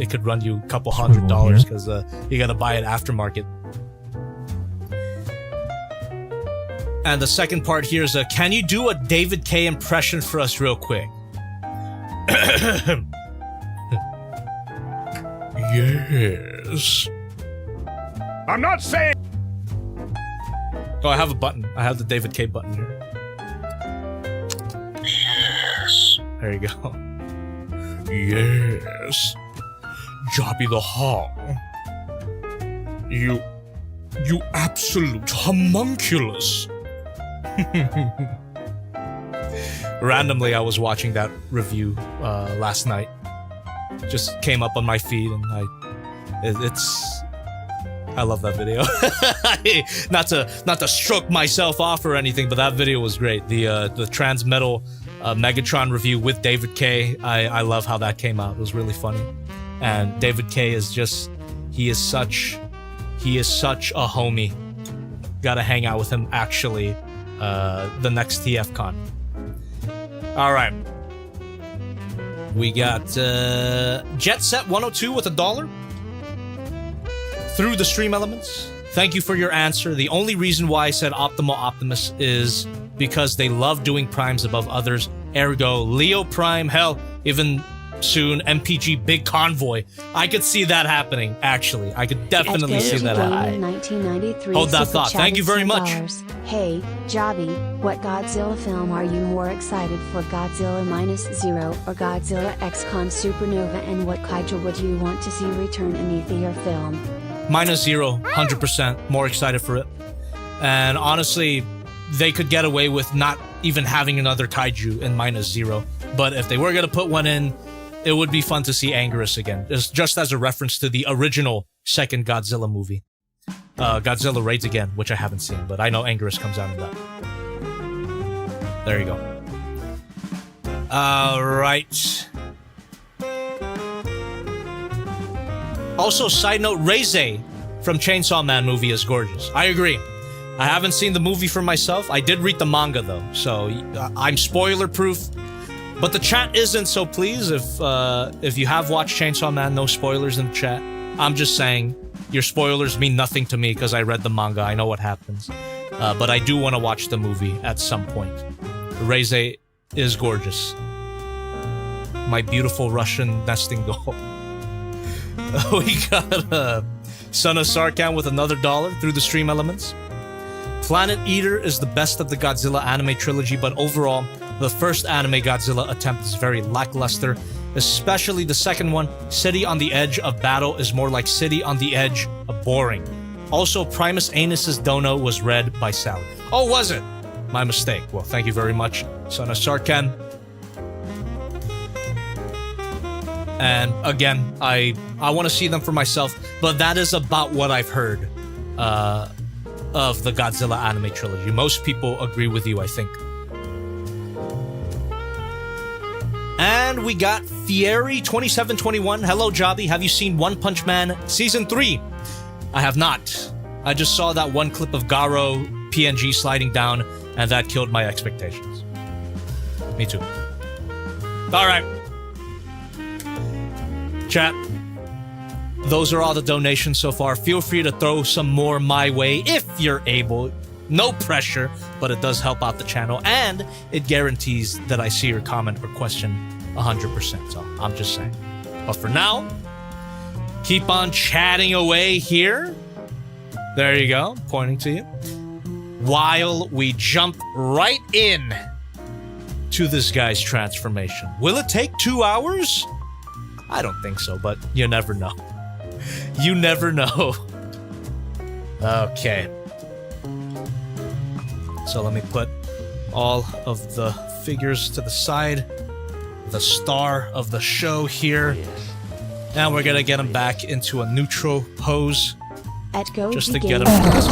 could run you a couple $100 because you gotta buy it aftermarket. And the second part here is, can you do a David K impression for us real quick? Yes. I'm not saying... Oh, I have a button. I have the David K button here. Yes. There you go. Yes. Jobby the Hog. You absolute homunculus. Randomly, I was watching that review last night. Just came up on my feed, and I love that video. not to stroke myself off or anything, but that video was great. The Transmetal Megatron review with David K. I love how that came out. It was really funny, and David K is just he is such a homie. Gotta hang out with him actually. The next TFCon. All right. We got Jet Set 102 with $1 through the stream elements. Thank you for your answer. The only reason why I said Optimal Optimus is because they love doing primes above others. Ergo, Leo Prime, hell, even soon MPG Big Convoy. I could see that happening, actually. I could definitely see that happening. 1993 Hold that thought. Thank you very much. Hey, Jobby, what Godzilla film are you more excited for, Godzilla -0 or Godzilla X-Con Supernova, and what kaiju would you want to see return in a theater film? -0, 100%. More excited for it. And honestly, they could get away with not even having another kaiju in -0. But if they were going to put one in, it would be fun to see Anguirus again. Just as a reference to the original second Godzilla movie. Godzilla Raids Again, which I haven't seen, but I know Anguirus comes out in that. There you go. Alright. Also, side note, Reze from Chainsaw Man movie is gorgeous. I agree. I haven't seen the movie for myself. I did read the manga, though, so I'm spoiler-proof. But the chat isn't, so please, if you have watched Chainsaw Man, no spoilers in the chat. I'm just saying, your spoilers mean nothing to me because I read the manga. I know what happens. But I do want to watch the movie at some point. Reze is gorgeous. My beautiful Russian nesting doll. We got Son of Sarkhan with another $1 through the stream elements. Planet Eater is the best of the Godzilla anime trilogy, but overall, the first anime Godzilla attempt is very lackluster, especially the second one. City on the Edge of Battle is more like City on the Edge of Boring. Also, Primus Anus's Dono was read by Sally. Oh, was it? My mistake. Well, thank you very much, Son of Sarken. And again, I want to see them for myself, but that is about what I've heard of the Godzilla anime trilogy. Most people agree with you, I think. And we got Fieri2721. Hello, Jobby. Have you seen One Punch Man Season 3? I have not. I just saw that one clip of Garo PNG sliding down, and that killed my expectations. Me too. All right. Chat. Those are all the donations so far. Feel free to throw some more my way if you're able. No pressure, but it does help out the channel, and it guarantees that I see your comment or question 100%. So I'm just saying. But for now, keep on chatting away here. There you go, pointing to you. While we jump right in to this guy's transformation. Will it take 2 hours? I don't think so, but you never know. You never know. Okay. So let me put all of the figures to the side. The star of the show here. Now we're gonna get him back into a neutral pose. At Go just to G get him. Games,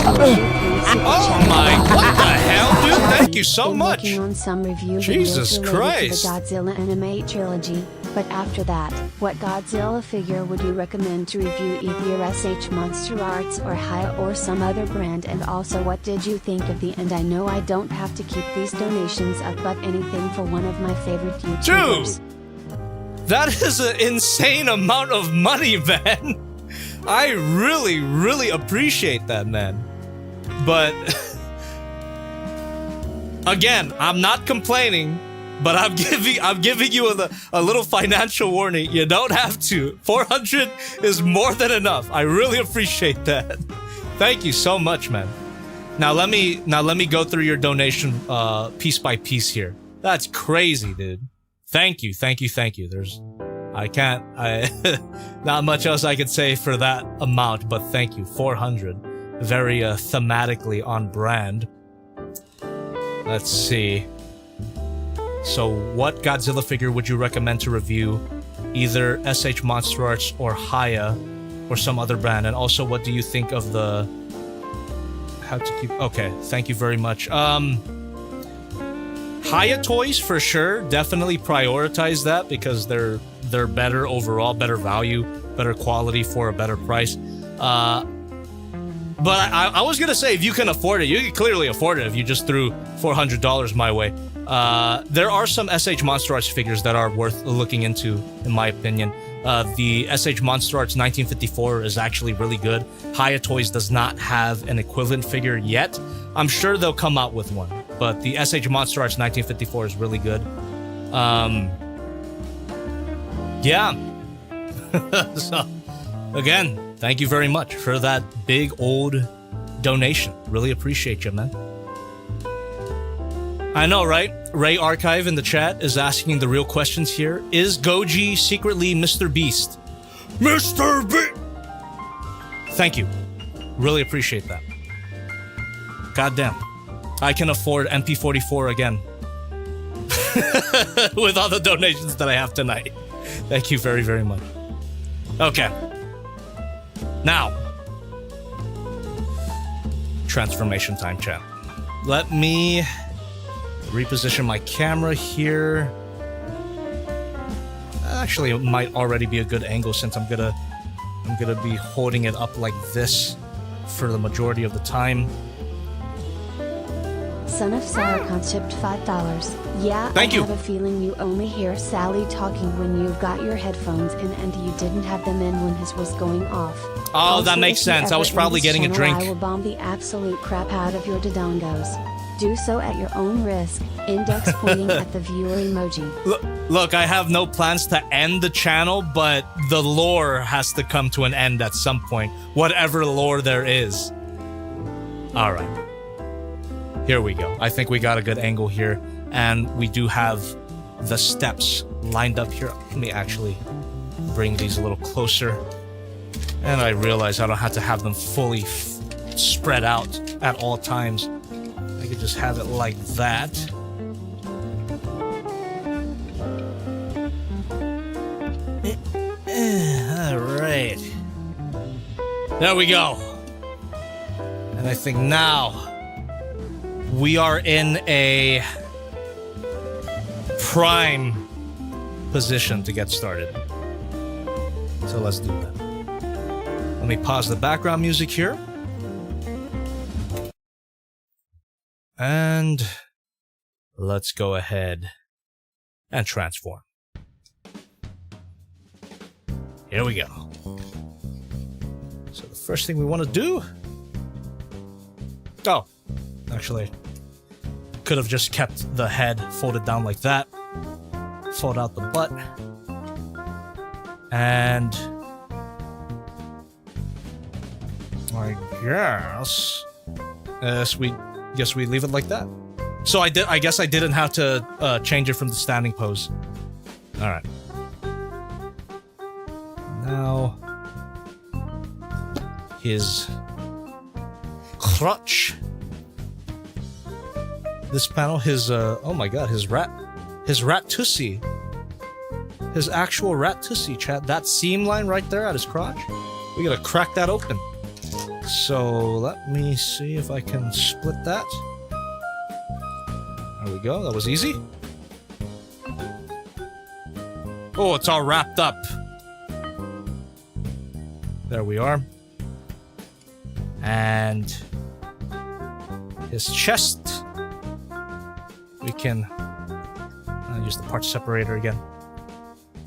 Oh my! What the hell, dude? Thank you so been much. Working on some review Jesus videos related Christ. to the Godzilla anime trilogy. But after that, what Godzilla figure would you recommend to review, either SH Monster Arts or Haya or some other brand? And also, what did you think of the end? I know I don't have to keep these donations up, but anything for one of my favorite YouTubers. Dude, that is an insane amount of money, man. I really, really appreciate that, man. But again, I'm not complaining. But I'm giving you a little financial warning. You don't have to. 400 is more than enough. I really appreciate that. Thank you so much, man. Now let me go through your donation piece by piece here. That's crazy, dude. Thank you. There's not much else I could say for that amount, but thank you. 400. Very thematically on brand. Let's see. So what Godzilla figure would you recommend to review? Either SH Monster Arts or Haya or some other brand? And also, what do you think of the... How to keep... Okay, thank you very much. Haya toys, for sure. Definitely prioritize that because they're better overall, better value, better quality for a better price. But I was gonna say, if you can afford it, you can clearly afford it if you just threw $400 my way. There are some SH Monster Arts figures that are worth looking into, in my opinion. The SH Monster Arts 1954 is actually really good. Haya Toys does not have an equivalent figure yet. I'm sure they'll come out with one, but the SH Monster Arts 1954 is really good. Yeah. So, again, thank you very much for that big old donation. Really appreciate you, man. I know, right? Ray Archive in the chat is asking the real questions here. Is Goji secretly Mr. Beast? Mr. Beast! Thank you. Really appreciate that. Goddamn. I can afford MP44 again. With all the donations that I have tonight. Thank you very, very much. Okay. Now. Transformation time, chat. Let me... reposition my camera here. Actually, it might already be a good angle since I'm gonna be holding it up like this for the majority of the time. Son of Sarah tipped $5. Yeah, Thank you. I have a feeling you only hear Sally talking when you've got your headphones in, and you didn't have them in when his was going off. Oh, Also, that makes if you sense. I ever was end probably this getting a channel, drink. I will bomb the absolute crap out of your dodongos. Do so at your own risk. Index pointing at the viewer emoji. Look, I have no plans to end the channel, but the lore has to come to an end at some point. Whatever lore there is. Alright. Here we go. I think we got a good angle here. And we do have the steps lined up here. Let me actually bring these a little closer. And I realize I don't have to have them fully spread out at all times. I could just have it like that. Alright. There we go. And I think now we are in a prime position to get started. So let's do that. Let me pause the background music here. And let's go ahead and transform. Here we go. So the first thing we want to do... Oh, actually, could have just kept the head folded down like that. Fold out the butt. And... I guess we leave it like that. So I guess I didn't have to change it from the standing pose. All right. Now his crotch. This panel, his oh my god, his rat tussie. His actual rat tussie, chat. That seam line right there at his crotch. We gotta crack that open. So let me see if I can split that. There we go. That was easy. Oh, it's all wrapped up. There we are. And his chest. We can use the part separator again.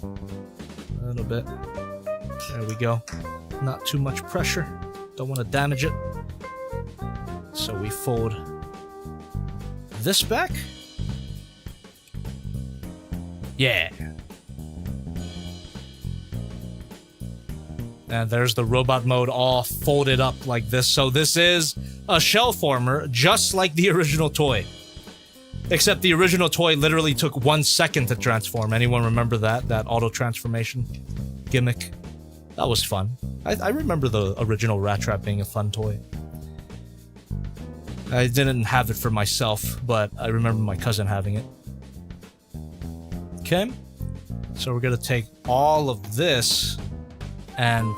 A little bit. There we go. Not too much pressure. Don't want to damage it. So we fold this back. Yeah. And there's the robot mode all folded up like this. So this is a shell former, just like the original toy. Except the original toy literally took 1 second to transform. Anyone remember that? That auto transformation gimmick? That was fun. I remember the original Rattrap being a fun toy. I didn't have it for myself, but I remember my cousin having it. Okay. So we're gonna take all of this and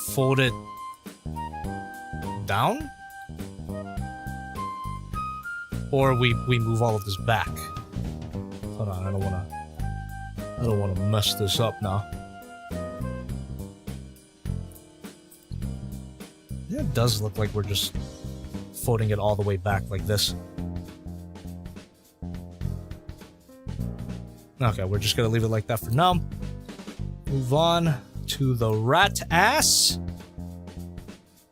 fold it down? Or we move all of this back. Hold on, I don't wanna mess this up now. Yeah, it does look like we're just folding it all the way back like this. Okay, we're just gonna leave it like that for now. Move on to the rat ass.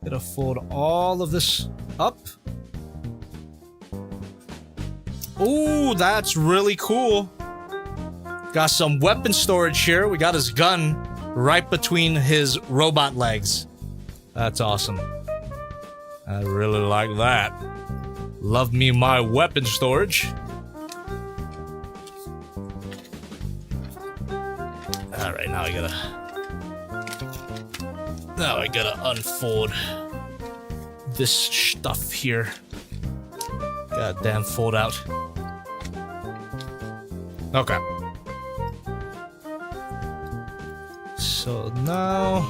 Gonna fold all of this up. Ooh, that's really cool. Got some weapon storage here. We got his gun right between his robot legs. That's awesome. I really like that. Love me my weapon storage. Alright, now I gotta unfold this stuff here. Goddamn fold out. Okay. So now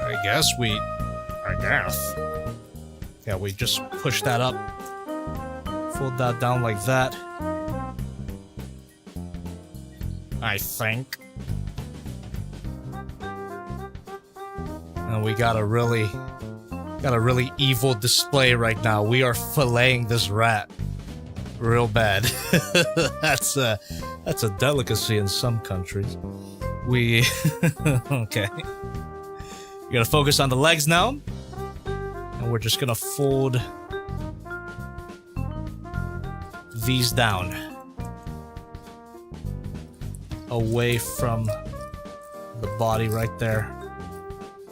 I guess. Yeah, we just push that up. Fold that down like that. I think. And we got a really evil display right now. We are filleting this rat real bad. That's a delicacy in some countries. We okay. We gotta focus on the legs now. And we're just gonna fold these down. Away from the body right there.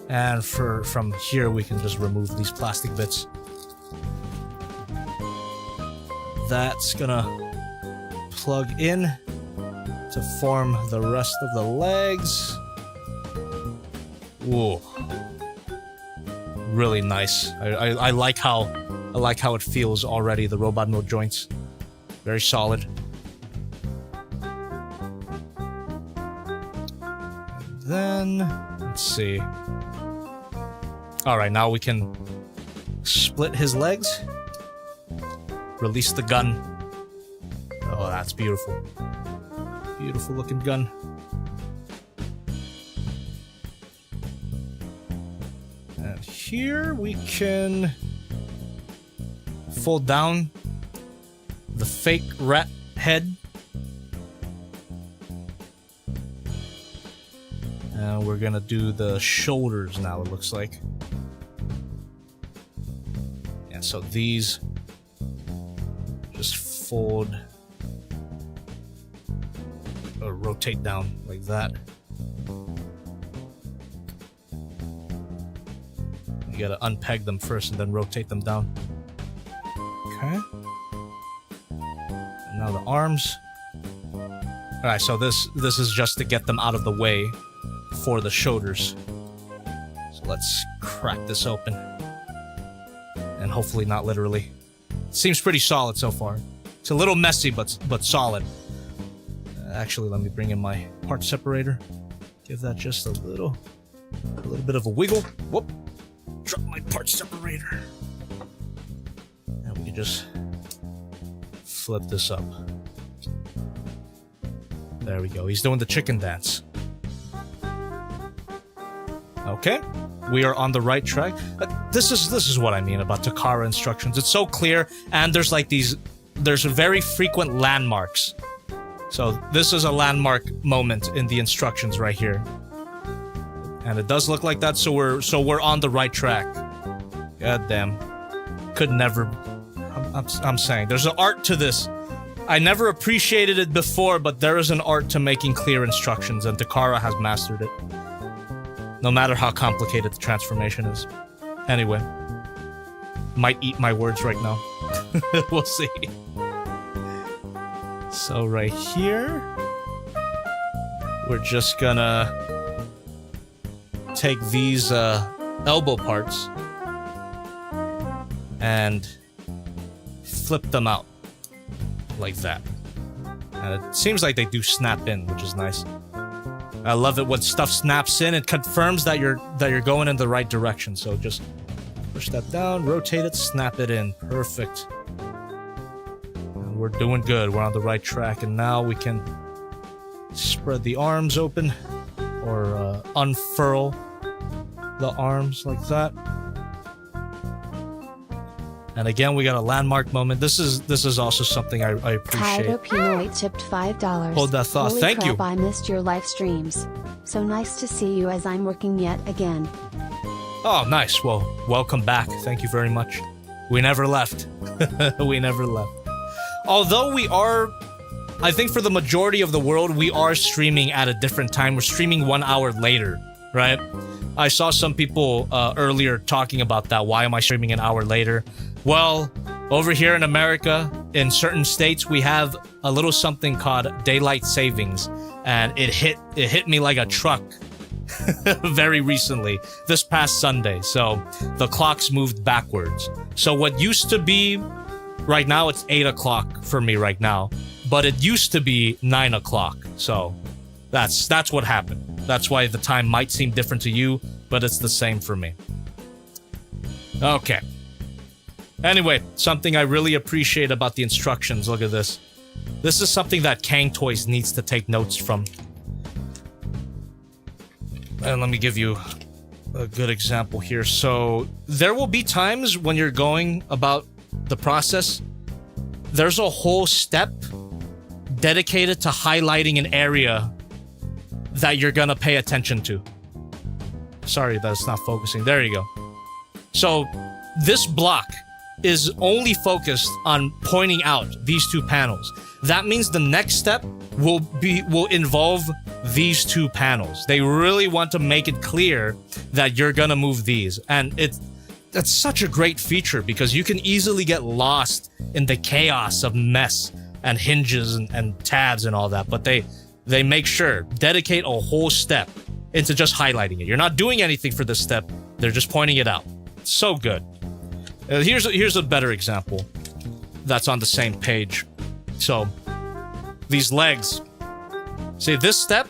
And from here, we can just remove these plastic bits. That's gonna plug in to form the rest of the legs. Whoa. Really nice. I like how it feels already, the robot mode joints. Very solid. And then let's see. Alright, now we can split his legs. Release the gun. Oh, that's beautiful. Beautiful looking gun. And here we can fold down the fake rat head. And we're gonna do the shoulders now, it looks like. And so these just fold or rotate down like that. You gotta unpeg them first and then rotate them down. Okay. And now the arms. Alright, so this is just to get them out of the way for the shoulders. So let's crack this open. And hopefully not literally. Seems pretty solid so far. It's a little messy, but solid. Actually, let me bring in my part separator. Give that just a little bit of a wiggle. Whoop! Drop my part separator. And we can just flip this up. There we go. He's doing the chicken dance. Okay. We are on the right track. This is what I mean about Takara instructions. It's so clear, and there's like there's very frequent landmarks. So this is a landmark moment in the instructions right here. And it does look like that, so we're on the right track. God damn. Could never... I'm saying, there's an art to this. I never appreciated it before, but there is an art to making clear instructions, and Takara has mastered it. No matter how complicated the transformation is. Anyway. Might eat my words right now. We'll see. So right here, we're just gonna take these elbow parts and flip them out like that. And it seems like they do snap in, which is nice. I love it when stuff snaps in. It confirms that you're going in the right direction. So just push that down, rotate it, snap it in. Perfect. And we're doing good. We're on the right track. And now we can spread the arms open or unfurl the arms like that. And again, we got a landmark moment. This is also something I appreciate. Kaido Pinoy tipped $5. Hold that thought. Holy Thank crap, you. I missed your live streams. So nice to see you as I'm working yet again. Oh, nice. Well, welcome back. Thank you very much. We never left. We never left. Although we are, I think for the majority of the world, we are streaming at a different time. We're streaming 1 hour later, right? I saw some people earlier talking about that. Why am I streaming an hour later? Well, over here in America, in certain states, we have a little something called daylight savings, and it hit me like a truck very recently, this past Sunday. So the clocks moved backwards. So what used to be, right now it's 8 o'clock for me right now, but it used to be 9 o'clock. So that's what happened. That's why the time might seem different to you, but it's the same for me. Okay. Anyway, something I really appreciate about the instructions. Look at this. This is something that Kang Toys needs to take notes from. And let me give you a good example here. So, there will be times when you're going about the process. There's a whole step dedicated to highlighting an area that you're gonna pay attention to. Sorry, that's not focusing. There you go. So, this block is only focused on pointing out these two panels. That means the next step will involve these two panels. They really want to make it clear that you're gonna move these. And that's such a great feature because you can easily get lost in the chaos of mess and hinges and tabs and all that, but they make sure, dedicate a whole step into just highlighting it. You're not doing anything for this step, they're just pointing it out. So good. Here's a better example that's on the same page. So, these legs. See, this step,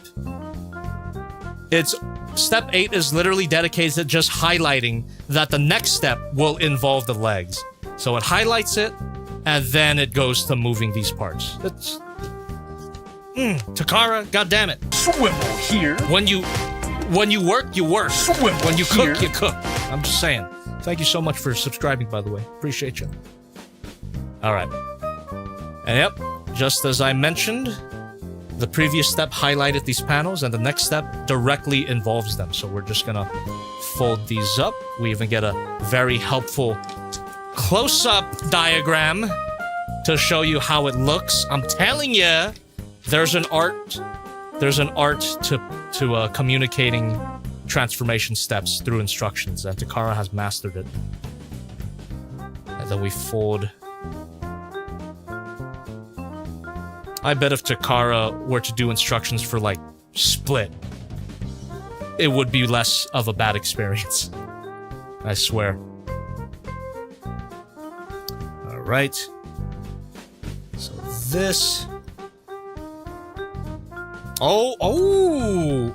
step 8 is literally dedicated to just highlighting that the next step will involve the legs. So it highlights it, and then it goes to moving these parts. It's... Takara, goddammit. Swivel here. When you work, you work. Swivel when you cook, here. you cook. I'm just saying. Thank you so much for subscribing, by the way. Appreciate you. Alright. And yep, just as I mentioned, the previous step highlighted these panels, and the next step directly involves them. So we're just gonna fold these up. We even get a very helpful close-up diagram to show you how it looks. I'm telling you, there's an art to communicating transformation steps through instructions, and Takara has mastered it. And then we fold. I bet if Takara were to do instructions for, like, split, it would be less of a bad experience. I swear. Alright. So this... Oh!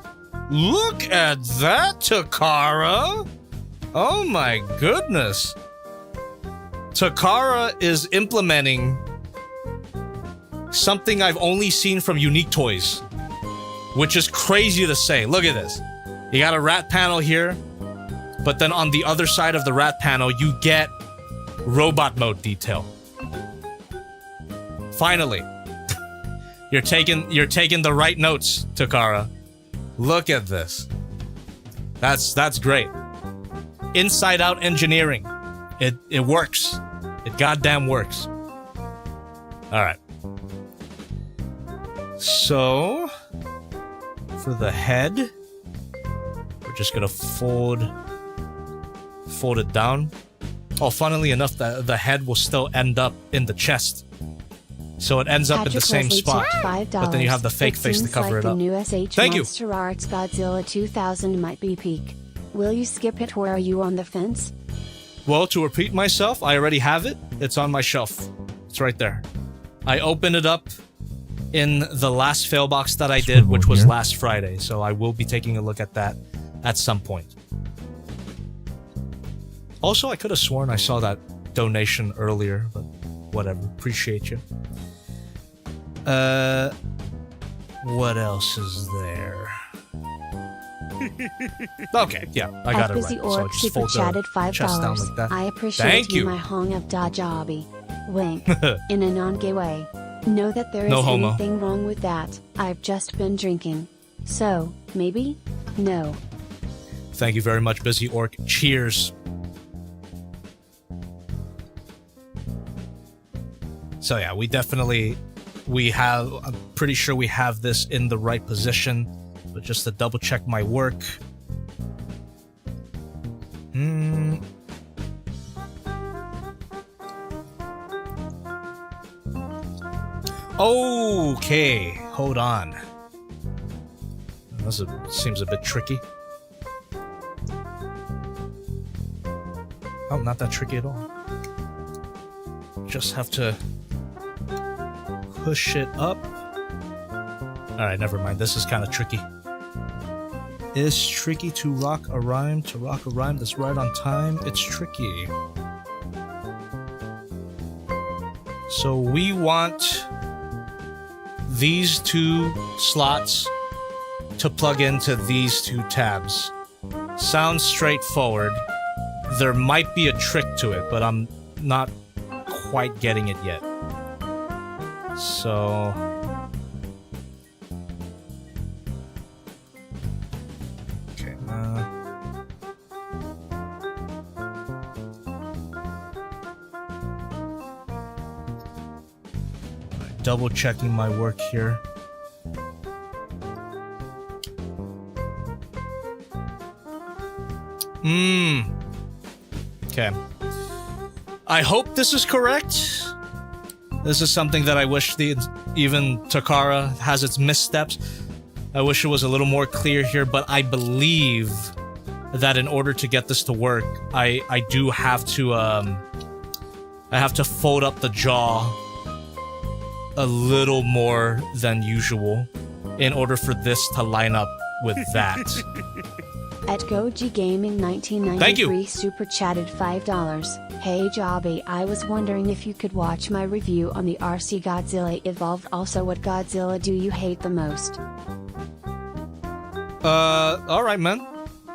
Look at that, Takara! Oh my goodness! Takara is implementing something I've only seen from Unique Toys, which is crazy to say. Look at this. You got a rat panel here, but then on the other side of the rat panel, you get robot mode detail. Finally. You're taking the right notes, Takara. Look at this. That's great. Inside out engineering. It works. It goddamn works. Alright. So, for the head, we're just gonna fold it down. Oh, funnily enough, the head will still end up in the chest. So it ends up in the same spot, but then you have the fake face to cover it up. The new SH Thank you. Monster Arts Godzilla 2000 might be peak. Will you skip it, or are you on the fence? Well, to repeat myself, I already have it. It's on my shelf. It's right there. I opened it up in the last fail box that I did, which was last Friday, so I will be taking a look at that at some point. Also, I could have sworn I saw that donation earlier, but whatever. Appreciate you. What else is there? Okay, yeah, I got it right. So I just fold the chest down like that. I appreciate Thank you. my hong of da jobby. Wink. In a non-gay way. Know that there is No homo. anything wrong with that. I've just been drinking. So, maybe? No. Thank you very much, Busy Orc. Cheers. So yeah, I'm pretty sure we have this in the right position, but just to double check my work. Okay, hold on. This seems a bit tricky. Oh, not that tricky at all. Just have to push it up. Alright, never mind. This is kind of tricky. It's tricky to rock a rhyme that's right on time. It's tricky. So we want these two slots to plug into these two tabs. Sounds straightforward. There might be a trick to it, but I'm not quite getting it yet. So... okay, double checking my work here. Okay. I hope this is correct. This is something that I wish even Takara has its missteps. I wish it was a little more clear here, but I believe that in order to get this to work, I do have to I have to fold up the jaw a little more than usual in order for this to line up with that. At Goji Gaming 1993 super chatted $5. Hey Jobby, I was wondering if you could watch my review on the RC Godzilla Evolved. Also, what Godzilla do you hate the most? Alright, man.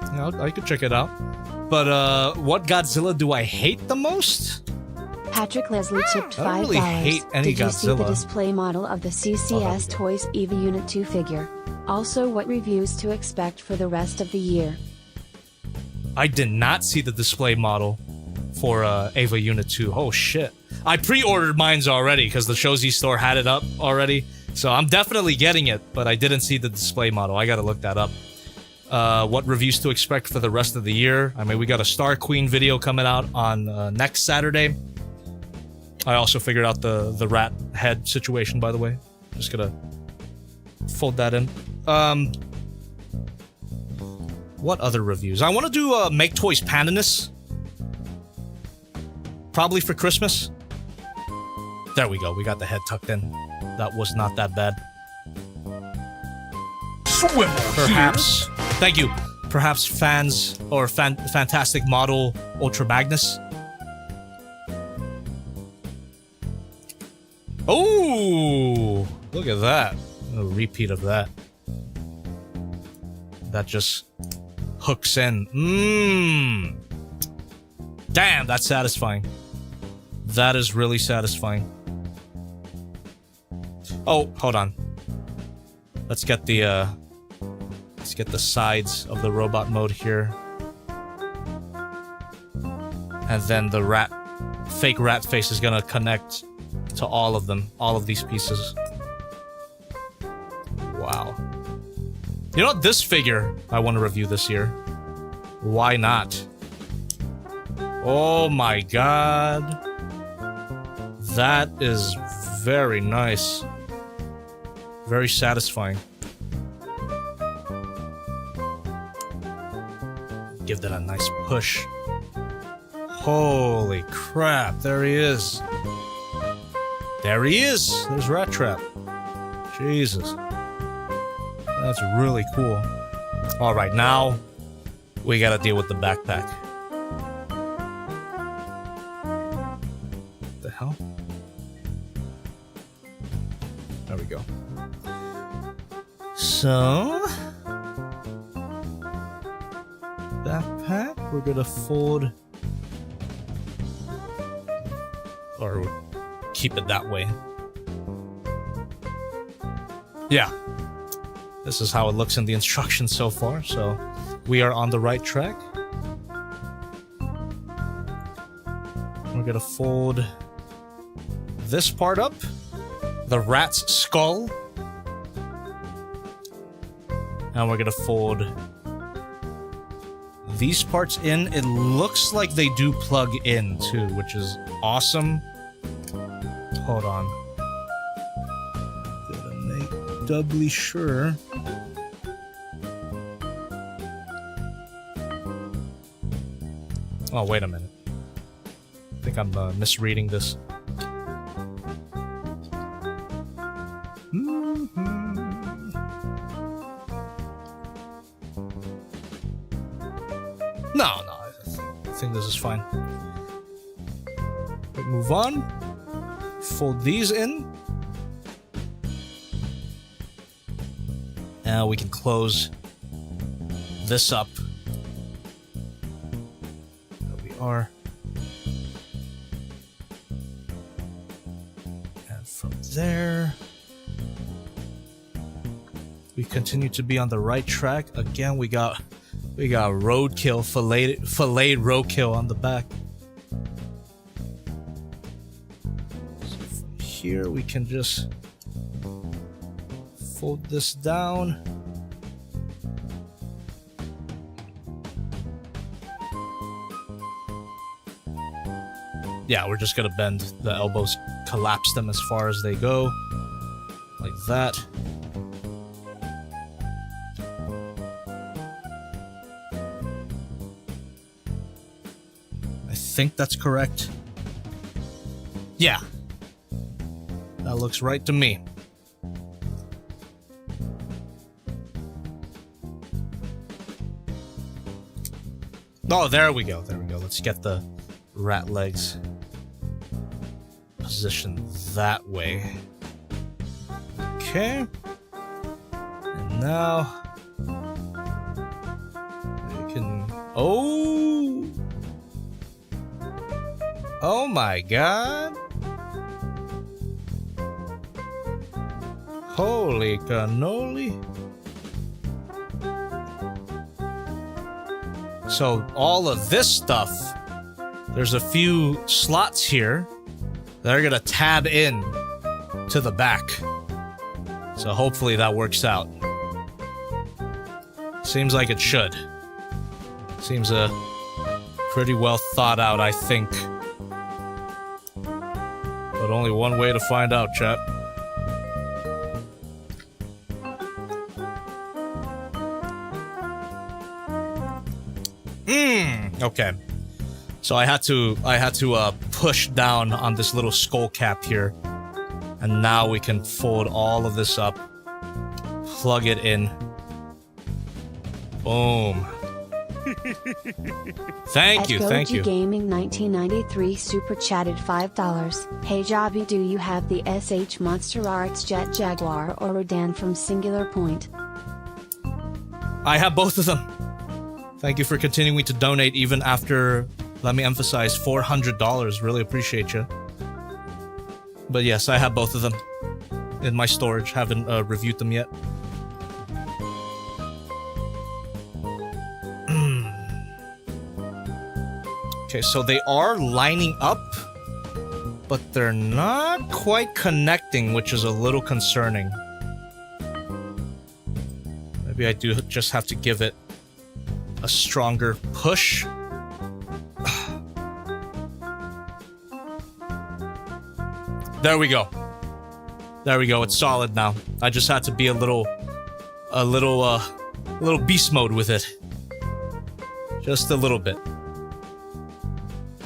I could check it out. But, what Godzilla do I hate the most? Patrick Leslie tipped $5. I don't really hate any Did you see the Godzilla. display model of the CCS Toys EVA Unit 2 figure? Also, what reviews to expect for the rest of the year? I did not see the display model for Ava Unit 2. Oh shit. I pre-ordered mines already because the Shozi store had it up already. So I'm definitely getting it, but I didn't see the display model. I gotta look that up. What reviews to expect for the rest of the year? I mean, we got a Star Queen video coming out on next Saturday. I also figured out the rat head situation, by the way. Just gonna fold that in. What other reviews? I want to do Make Toys Pandanus. Probably for Christmas. There we go. We got the head tucked in. That was not that bad. Perhaps. Thank you. Perhaps fans or Fantastic Model Ultra Magnus. Oh, look at that. A repeat of that. That just hooks in. Damn, that's satisfying. That is really satisfying. Oh, hold on. Let's get the sides of the robot mode here. And then the fake rat face is gonna connect to all of them, all of these pieces. Wow. You know what? This figure I want to review this year. Why not? Oh my god. That is very nice. Very satisfying. Give that a nice push. Holy crap, there he is. There he is. There's Rattrap. Jesus. That's really cool. Alright, now we gotta deal with the backpack. What the hell? There we go. So... backpack, we're gonna fold... or keep it that way. Yeah. This is how it looks in the instructions so far, so we are on the right track. We're gonna fold this part up, the rat's skull, and we're gonna fold these parts in. It looks like they do plug in too, which is awesome. Hold on. Gotta make doubly sure. Oh, wait a minute. I think I'm misreading this. No, I think this is fine. But move on. Fold these in. Now we can close this up. Are and from there we continue to be on the right track. Again, we got roadkill, filleted roadkill on the back. So from here we can just fold this down. yeah, we're just gonna bend the elbows, collapse them as far as they go. Like that. I think that's correct. Yeah. That looks right to me. Oh, there we go. There we go. Let's get the rat legs positioned that way. Okay. And now we can... Oh! Oh my god! Holy cannoli! So all of this stuff, there's a few slots here that are gonna tab in to the back. So hopefully that works out. Seems like it should. Seems pretty well thought out, I think. But only one way to find out, chat. Okay. So I had to push down on this little skull cap here. And now we can fold all of this up. Plug it in. Boom. Thank you, thank you. Gaming 1993 super chatted $5. Hey Jobby, do you have the SH Monster RX Jet Jaguar or Rodan from Singular Point? I have both of them. Thank you for continuing to donate even after, let me emphasize, $400. Really appreciate you. But yes, I have both of them in my storage. Haven't reviewed them yet. Okay, so they are lining up, but they're not quite connecting, which is a little concerning. Maybe I do just have to give it a stronger push. There we go. There we go. It's solid now. I just had to be a little beast mode with it. Just a little bit.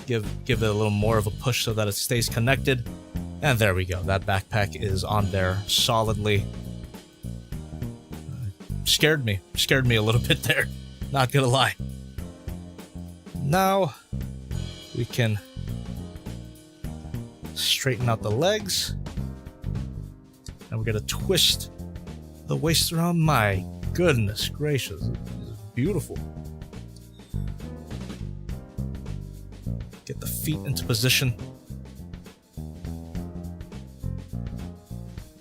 Give it a little more of a push so that it stays connected. And there we go. That backpack is on there solidly. Scared me a little bit there. Not gonna lie. Now we can straighten out the legs. And we're gonna twist the waist around. My goodness gracious. It's beautiful. Get the feet into position.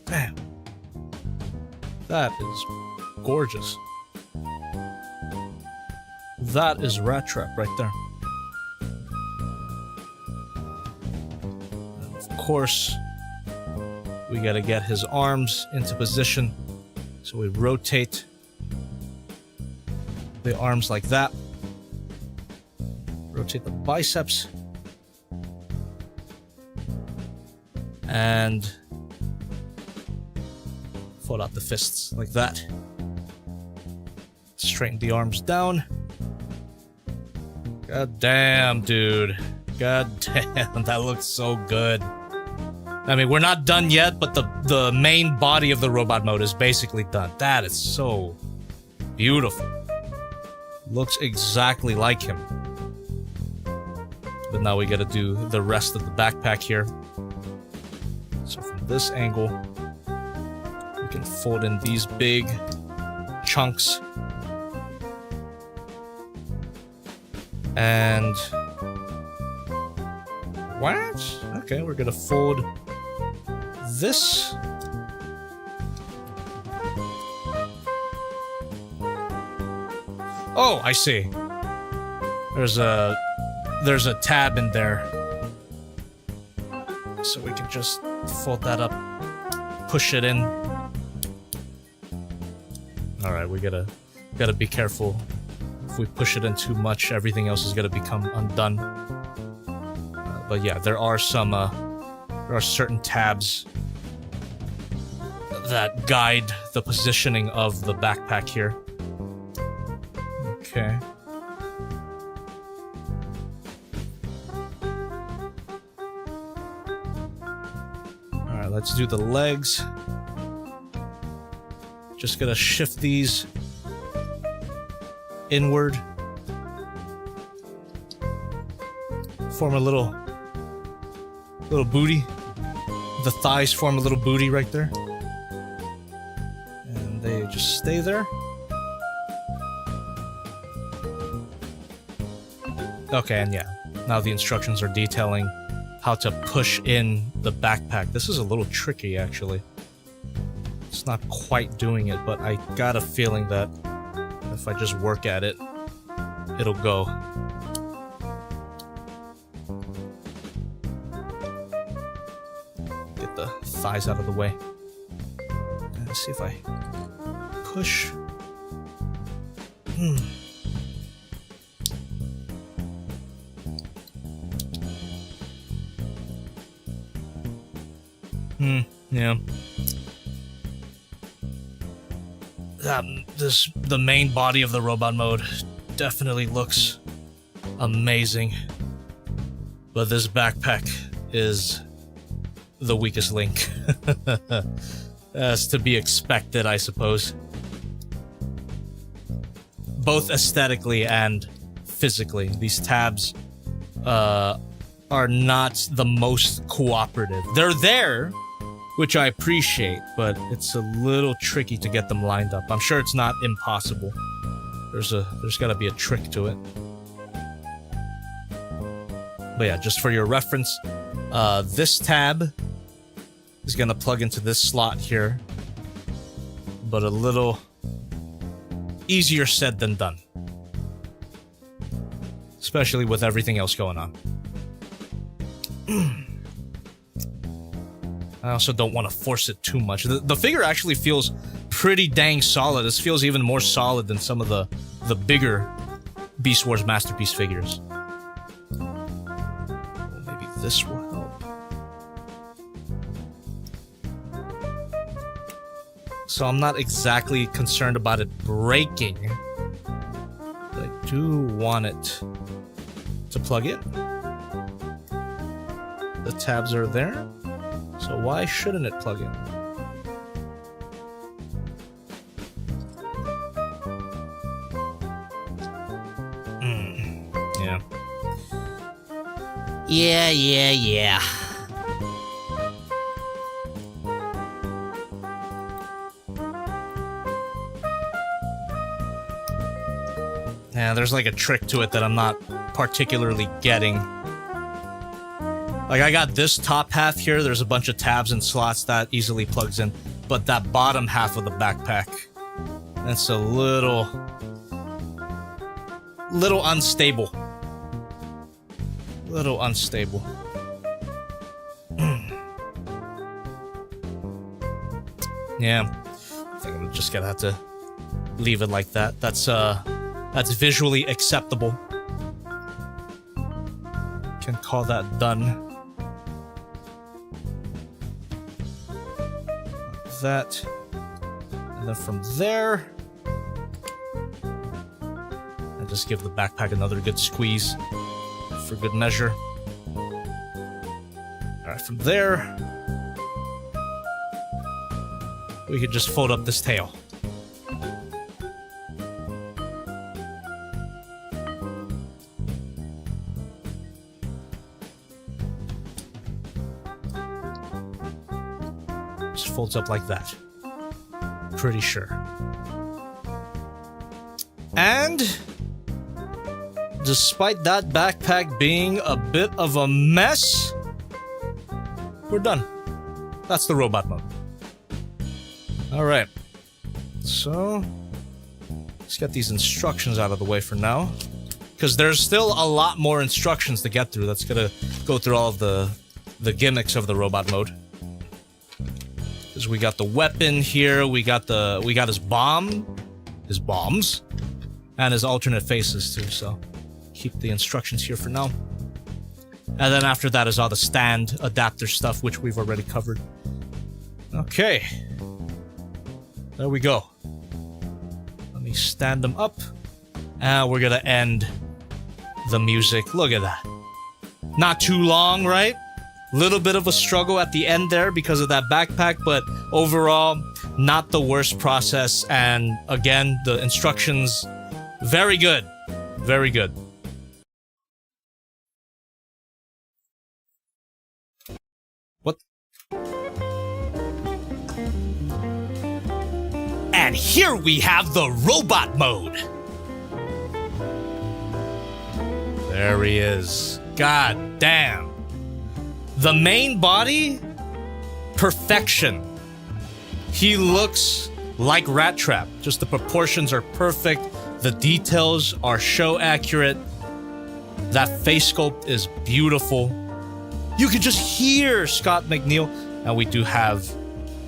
Damn. That is gorgeous. That is Rattrap right there. And of course, we gotta get his arms into position. So we rotate the arms like that. Rotate the biceps. And fold out the fists like that. Straighten the arms down. God damn, dude. God damn, that looks so good. I mean, we're not done yet, but the main body of the robot mode is basically done. That is so beautiful. Looks exactly like him. But now we gotta do the rest of the backpack here. So from this angle, we can fold in these big chunks. And... what? Okay, we're gonna fold this. Oh, I see. There's a tab in there. So we can just fold that up, push it in. Alright, we gotta be careful. If we push it in too much, everything else is gonna become undone. But yeah, there are some certain tabs that guide the positioning of the backpack here. Okay. Alright, let's do the legs. Just gonna shift these inward. Form a little booty. The thighs form a little booty right there. And they just stay there. Okay, and yeah, now the instructions are detailing how to push in the backpack. This is a little tricky, actually. It's not quite doing it, but I got a feeling that if I just work at it, it'll go. Get the thighs out of the way. And let's see if I push. Yeah. The main body of the robot mode definitely looks amazing. But this backpack is the weakest link. As to be expected, I suppose. Both aesthetically and physically. These tabs are not the most cooperative. They're there, which I appreciate, but it's a little tricky to get them lined up. I'm sure it's not impossible. There's gotta be a trick to it. But yeah, just for your reference, this tab is gonna plug into this slot here, but a little easier said than done. Especially with everything else going on. I also don't want to force it too much. The figure actually feels pretty dang solid. This feels even more solid than some of the bigger Beast Wars Masterpiece figures. Well, maybe this will help. So I'm not exactly concerned about it breaking. But I do want it to plug in. The tabs are there. So why shouldn't it plug in? Yeah. Yeah. Yeah, there's like a trick to it that I'm not particularly getting. Like, I got this top half here, there's a bunch of tabs and slots that easily plugs in, but that bottom half of the backpack, that's a little unstable. Little unstable. Yeah, I think I'm just gonna have to leave it like that. That's visually acceptable. Can call that done. That, and then from there I just give the backpack another good squeeze for good measure. Alright, from there we could just fold up this tail. Folds up like that. Pretty sure. And despite that backpack being a bit of a mess, we're done. That's the robot mode. Alright. So let's get these instructions out of the way for now. Because there's still a lot more instructions to get through. That's gonna go through all of the gimmicks of the robot mode. We got the weapon here, we got his bombs, and his alternate faces too, so keep the instructions here for now. And then after that is all the stand adapter stuff, which we've already covered. Okay. There we go. Let me stand them up. And we're gonna end the music. Look at that. Not too long, right? Little bit of a struggle at the end there because of that backpack, but overall, not the worst process. And again, the instructions, very good. Very good. What? And here we have the robot mode. There he is. God damn. The main body, perfection. He looks like Rattrap. Just the proportions are perfect. The details are show accurate. That face sculpt is beautiful. You can just hear Scott McNeil. And we do have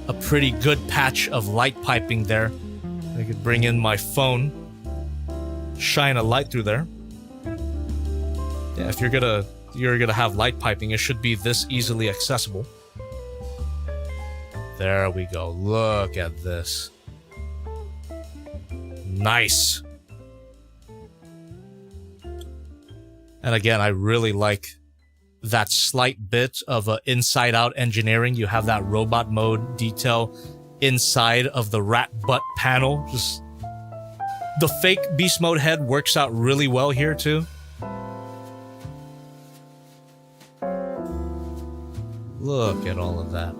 a pretty good patch of light piping there. I could bring in my phone, shine a light through there. Yeah, if you're gonna have light piping, it should be this easily accessible. There we go. Look at this. Nice. And again, I really like that slight bit of inside-out engineering. You have that robot mode detail inside of the rat butt panel. Just the fake beast mode head works out really well here too. Look at all of that.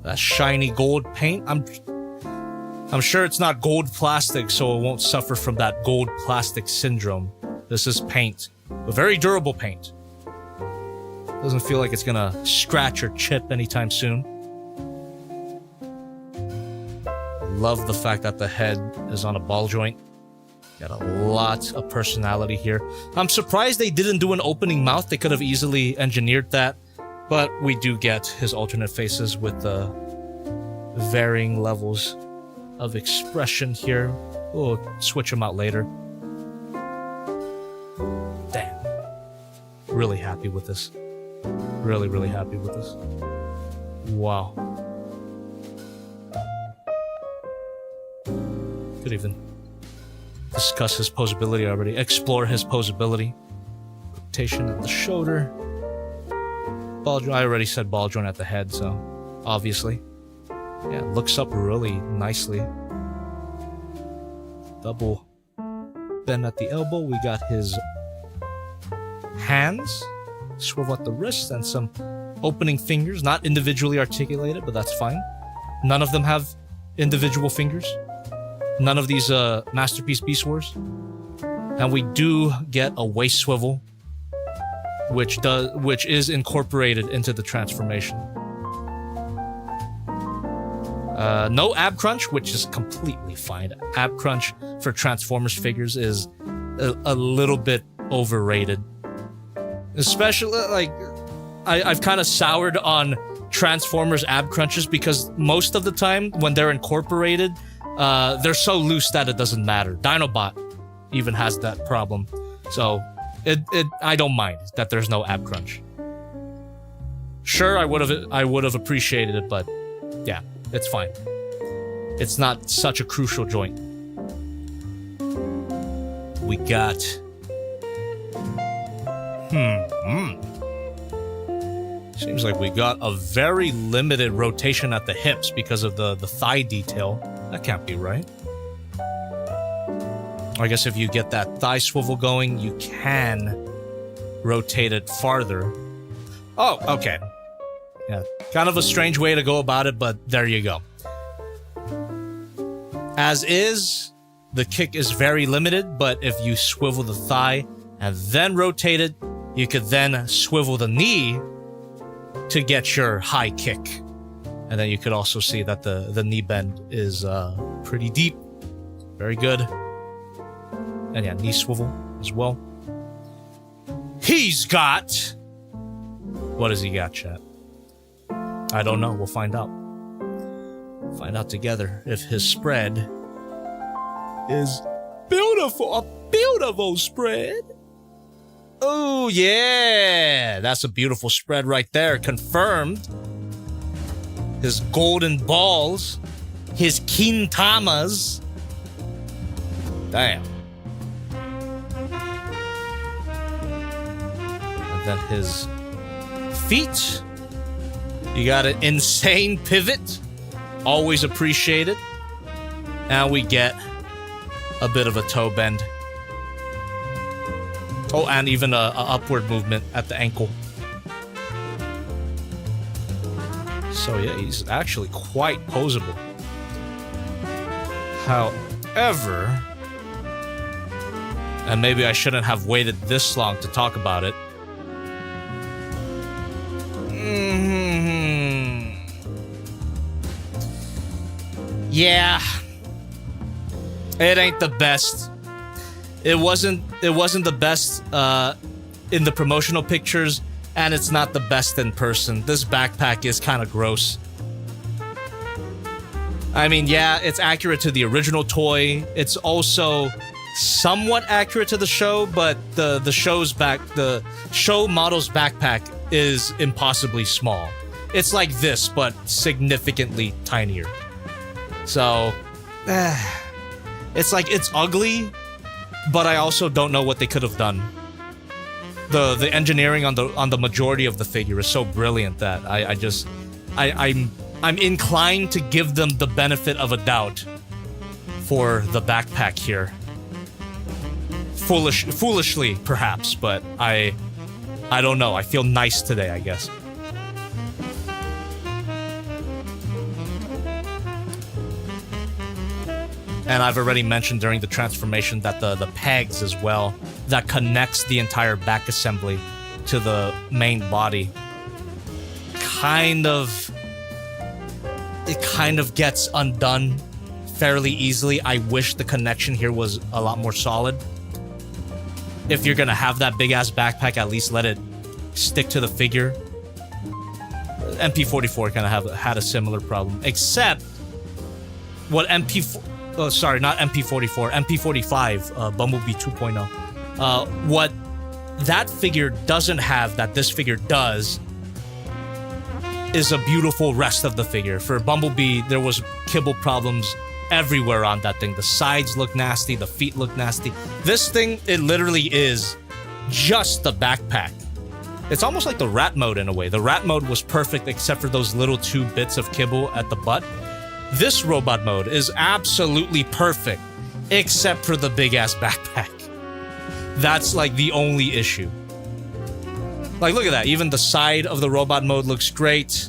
That shiny gold paint. I'm sure it's not gold plastic, so it won't suffer from that gold plastic syndrome. This is paint, but very durable paint. Doesn't feel like it's gonna scratch or chip anytime soon. Love the fact that the head is on a ball joint. Got a lot of personality here. I'm surprised they didn't do an opening mouth. They could have easily engineered that. But we do get his alternate faces with the varying levels of expression here. We'll switch them out later. Damn. Really happy with this. Really, really happy with this. Wow. Could even discuss his posability already. Explore his posability. Rotation at the shoulder. Ball joint. I already said ball joint at the head, so obviously. Yeah, looks up really nicely. Double bend at the elbow. We got his hands. Swivel at the wrist and some opening fingers. Not individually articulated, but that's fine. None of them have individual fingers. None of these Masterpiece Beast Wars. And we do get a waist swivel, which is incorporated into the transformation. No ab crunch, which is completely fine. Ab crunch for Transformers figures is a little bit overrated. Especially, like, I've kind of soured on Transformers ab crunches because most of the time when they're incorporated, they're so loose that it doesn't matter. Dinobot even has that problem. So I don't mind that there's no ab crunch. Sure, I would have appreciated it, but yeah, it's fine. It's not such a crucial joint. We got seems like we got a very limited rotation at the hips because of the thigh detail. That can't be right. I guess if you get that thigh swivel going, you can rotate it farther. Oh, okay. Yeah, kind of a strange way to go about it, but there you go. As is, the kick is very limited, but if you swivel the thigh and then rotate it, you could then swivel the knee to get your high kick. And then you could also see that the knee bend is pretty deep. Very good. And yeah, knee swivel as well. He's got... What has he got, chat? I don't know. We'll find out. Find out together if his spread is beautiful. A beautiful spread. Oh, yeah. That's a beautiful spread right there. Confirmed. His golden balls. His kintamas. Damn. And then his feet. You got an insane pivot. Always appreciated. Now we get a bit of a toe bend. Oh, and even a upward movement at the ankle. So yeah, he's actually quite posable. However, and maybe I shouldn't have waited this long to talk about it. Yeah. It ain't the best. It wasn't the best in the promotional pictures, and it's not the best in person. This backpack is kind of gross. I mean, yeah, it's accurate to the original toy. It's also somewhat accurate to the show, but the show model's backpack is impossibly small. It's like this, but significantly tinier. So, it's like, it's ugly, but I also don't know what they could have done. The engineering on the majority of the figure is so brilliant that I'm inclined to give them the benefit of a doubt for the backpack here. Foolishly, perhaps, but I don't know. I feel nice today, I guess. And I've already mentioned during the transformation that the pegs as well, that connects the entire back assembly to the main body, it kind of gets undone fairly easily. I wish the connection here was a lot more solid. If you're gonna have that big ass backpack, at least let it stick to the figure. MP44 kind of had a similar problem, except what not MP44, MP45, Bumblebee 2.0. What that figure doesn't have that this figure does is a beautiful rest of the figure. For Bumblebee, there was kibble problems everywhere on that thing. The sides look nasty, the feet look nasty. This thing, it literally is just the backpack. It's almost like the rat mode in a way. The rat mode was perfect except for those little 2 bits of kibble at the butt. This robot mode is absolutely perfect, except for the big-ass backpack. That's, like, the only issue. Like, look at that. Even the side of the robot mode looks great.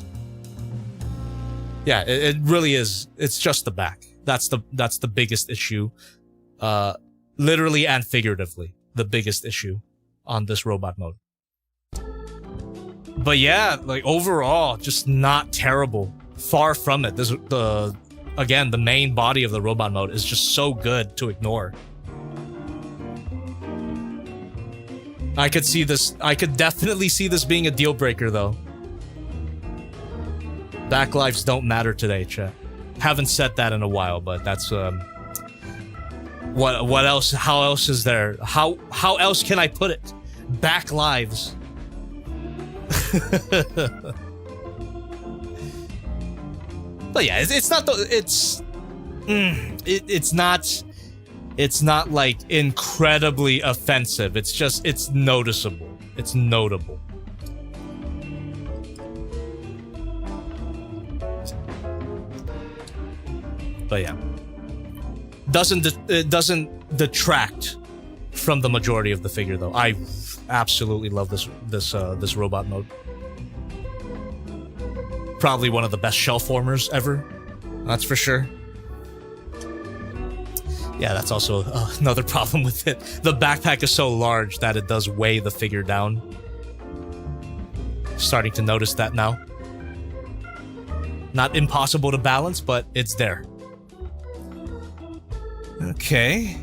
Yeah, it really is. It's just the back. That's the biggest issue. Literally and figuratively, the biggest issue on this robot mode. But yeah, like, overall, just not terrible. Far from it. Again, the main body of the robot mode is just so good to ignore. I could definitely see this being a deal breaker though. Back lives don't matter today, chat. Haven't said that in a while, but that's what else? How else is there? How else can I put it? Back lives. But yeah, it's not like incredibly offensive. It's just, it's noticeable. It's notable. But yeah, it doesn't detract from the majority of the figure though. I absolutely love this robot mode. Probably one of the best shell formers ever. That's for sure. Yeah, that's also another problem with it. The backpack is so large that it does weigh the figure down. Starting to notice that now. Not impossible to balance, but it's there. Okay.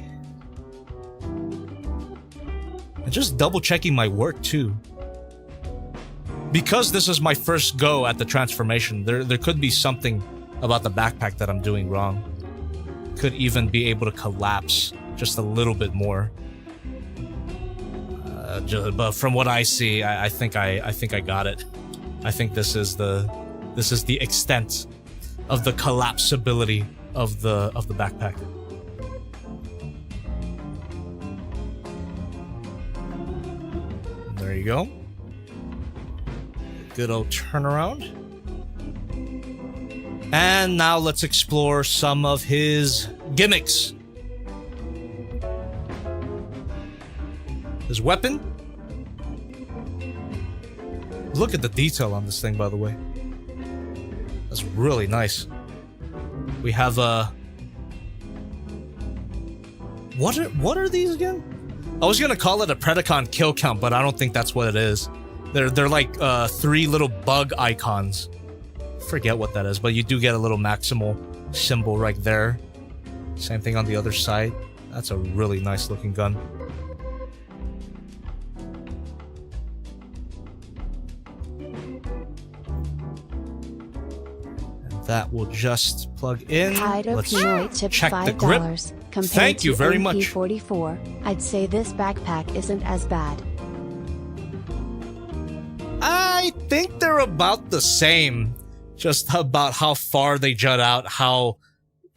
And just double checking my work too. Because this is my first go at the transformation, there could be something about the backpack that I'm doing wrong. Could even be able to collapse just a little bit more. But from what I see, I think I got it. I think this is the extent of the collapsibility of the backpack. There you go. Good old turnaround. And now let's explore some of his gimmicks. His weapon. Look at the detail on this thing, by the way. That's really nice. We have a... What are these again? I was gonna call it a Predacon kill count, but I don't think that's what it is. They're like 3 little bug icons. Forget what that is, but you do get a little maximal symbol right there. Same thing on the other side. That's a really nice looking gun. And that will just plug in. Let's check the grip. Thank you very much. MP44, I'd say this backpack isn't as bad. I think they're about the same. Just about how far they jut out, how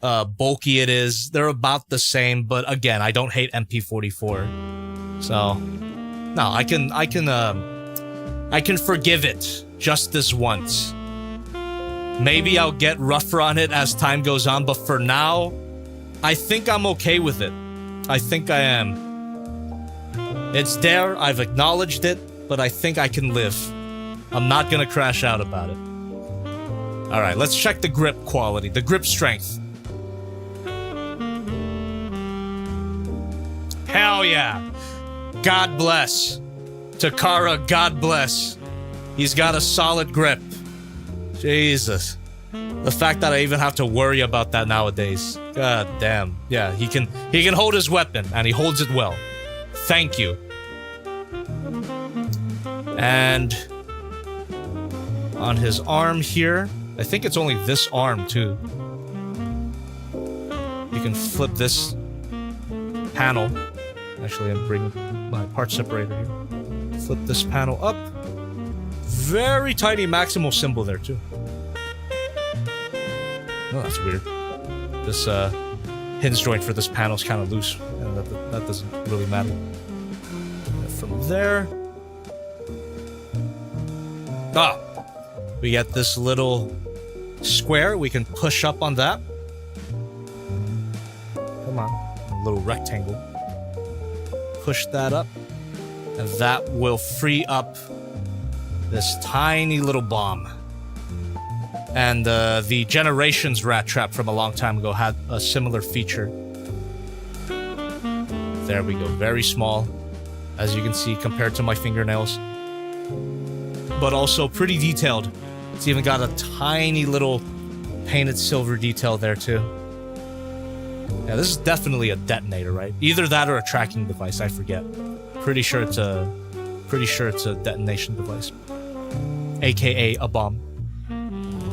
bulky it is. They're about the same, but again, I don't hate MP44. So, no, I can forgive it just this once. Maybe I'll get rougher on it as time goes on, but for now, I think I'm okay with it. I think I am. It's there, I've acknowledged it, but I think I can live. I'm not gonna crash out about it. Alright, let's check the grip quality, the grip strength. Hell yeah! God bless. Takara, God bless. He's got a solid grip. Jesus. The fact that I even have to worry about that nowadays. God damn. Yeah, he can hold his weapon, and he holds it well. Thank you. And on his arm here, I think it's only this arm too. You can flip this panel. Actually, I'm bringing my part separator here. Flip this panel up. Very tiny maximal symbol there too. Oh, that's weird. This hinge joint for this panel is kind of loose, and that doesn't really matter. And from there, we get this little square. We can push up on that. Come on, a little rectangle. Push that up, and that will free up this tiny little bomb. And the Generations Rattrap from a long time ago had a similar feature. There we go, very small, as you can see, compared to my fingernails. But also pretty detailed. It's even got a tiny little painted silver detail there too. Yeah, this is definitely a detonator, right? Either that or a tracking device, I forget. Pretty sure it's a detonation device. AKA a bomb.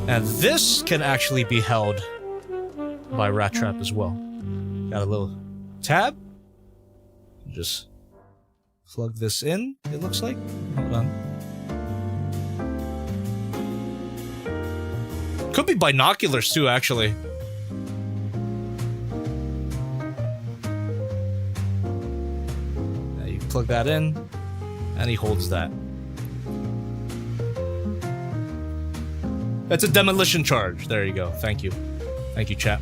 And this can actually be held by Rattrap as well. Got a little tab. Just plug this in, it looks like. Hold on. Could be binoculars too, actually. Now you plug that in, and he holds that. That's a demolition charge. There you go. Thank you. Thank you, chat.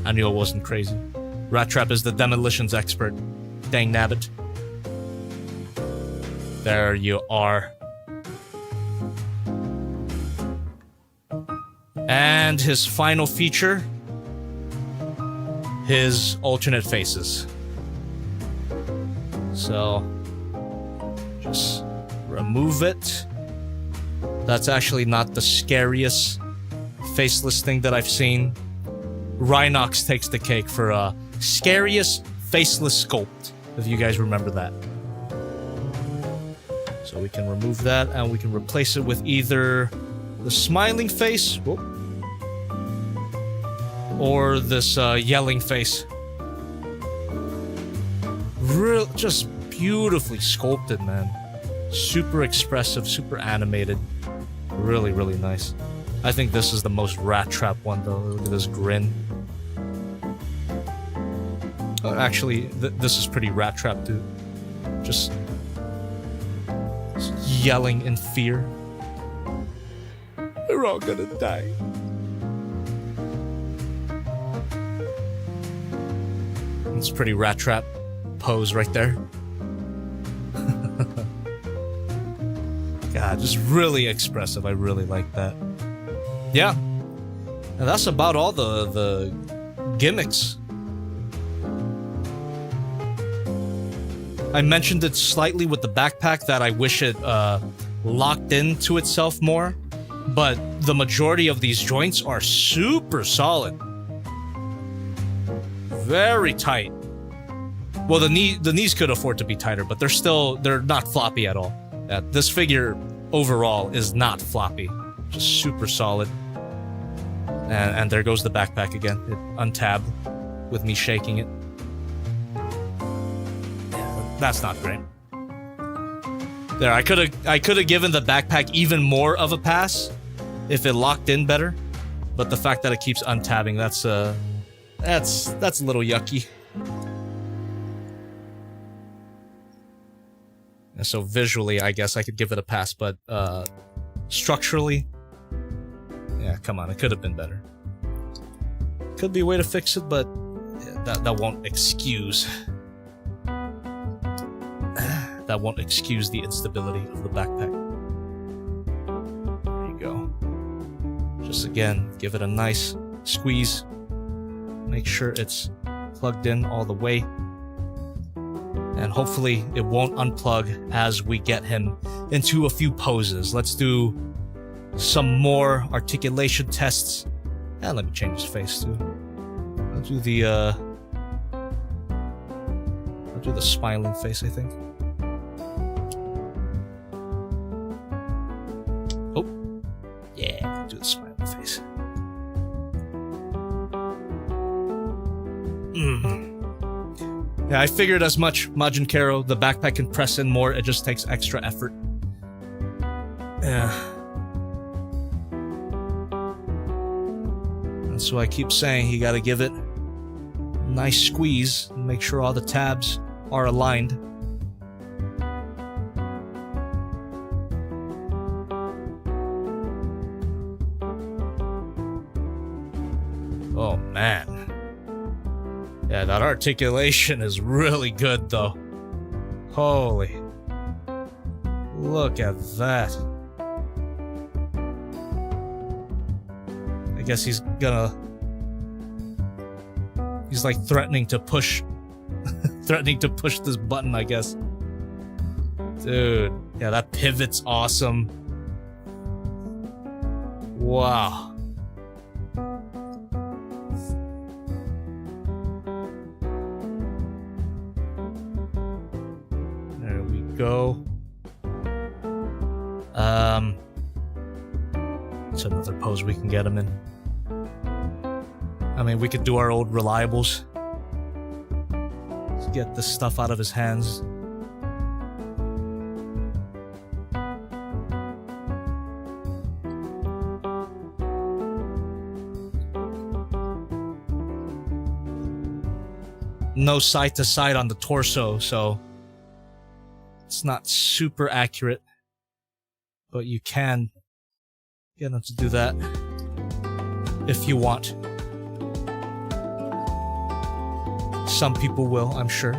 I knew I wasn't crazy. Rattrap is the demolitions expert. Dang nabbit. There you are. And his final feature, his alternate faces. So, just remove it. That's actually not the scariest faceless thing that I've seen. Rhinox takes the cake for scariest faceless sculpt, if you guys remember that. So we can remove that, and we can replace it with either the smiling face, or this yelling face. Just beautifully sculpted, man. Super expressive, super animated. Really, really nice. I think this is the most Rattrap one, though. Look at this grin. Oh, actually, this is pretty Rattrap, too. Just yelling in fear. We're all gonna die. It's pretty Rattrap pose right there. God, just really expressive. I really like that. Yeah. And that's about all the gimmicks. I mentioned it slightly with the backpack that I wish it locked into itself more, but the majority of these joints are super solid. Very tight. Well, the knees could afford to be tighter, but they're not floppy at all. This figure overall is not floppy. Just super solid. And there goes the backpack again. It untabbed with me shaking it. That's not great. There, I could have given the backpack even more of a pass if it locked in better, but the fact that it keeps untabbing, that's a little yucky. And so visually, I guess I could give it a pass, but structurally, yeah, come on, it could have been better. Could be a way to fix it, but yeah, that won't excuse. That won't excuse the instability of the backpack. There you go. Just again, give it a nice squeeze. Make sure it's plugged in all the way. And hopefully it won't unplug as we get him into a few poses. Let's do some more articulation tests. And let me change his face too. I'll do the smiling face, I think. Oh. Yeah, do the smiling face. Yeah, I figured as much, Majin Karo. The backpack can press in more, it just takes extra effort. Yeah. And so I keep saying you gotta give it a nice squeeze and make sure all the tabs are aligned. Oh man. Yeah, that articulation is really good, though. Holy. Look at that. I guess he's like threatening to push... threatening to push this button, I guess. Dude. Yeah, that pivot's awesome. Wow. Go. It's another pose we can get him in. I mean, we could do our old reliables. Let's get this stuff out of his hands. No side to side on the torso, so it's not super accurate, but you can get him to do that if you want. Some people will, I'm sure.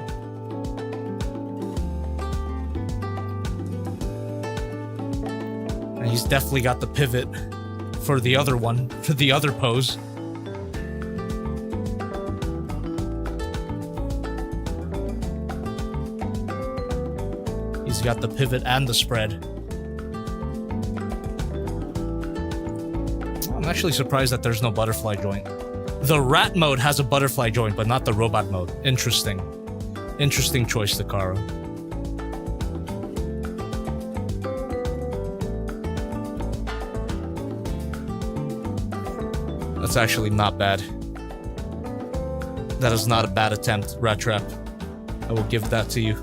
And he's definitely got the pivot for the other one, for the other pose. He's got the pivot and the spread. I'm actually surprised that there's no butterfly joint. The rat mode has a butterfly joint, but not the robot mode. Interesting. Interesting choice, Takaro. That's actually not bad. That is not a bad attempt, Rattrap. I will give that to you.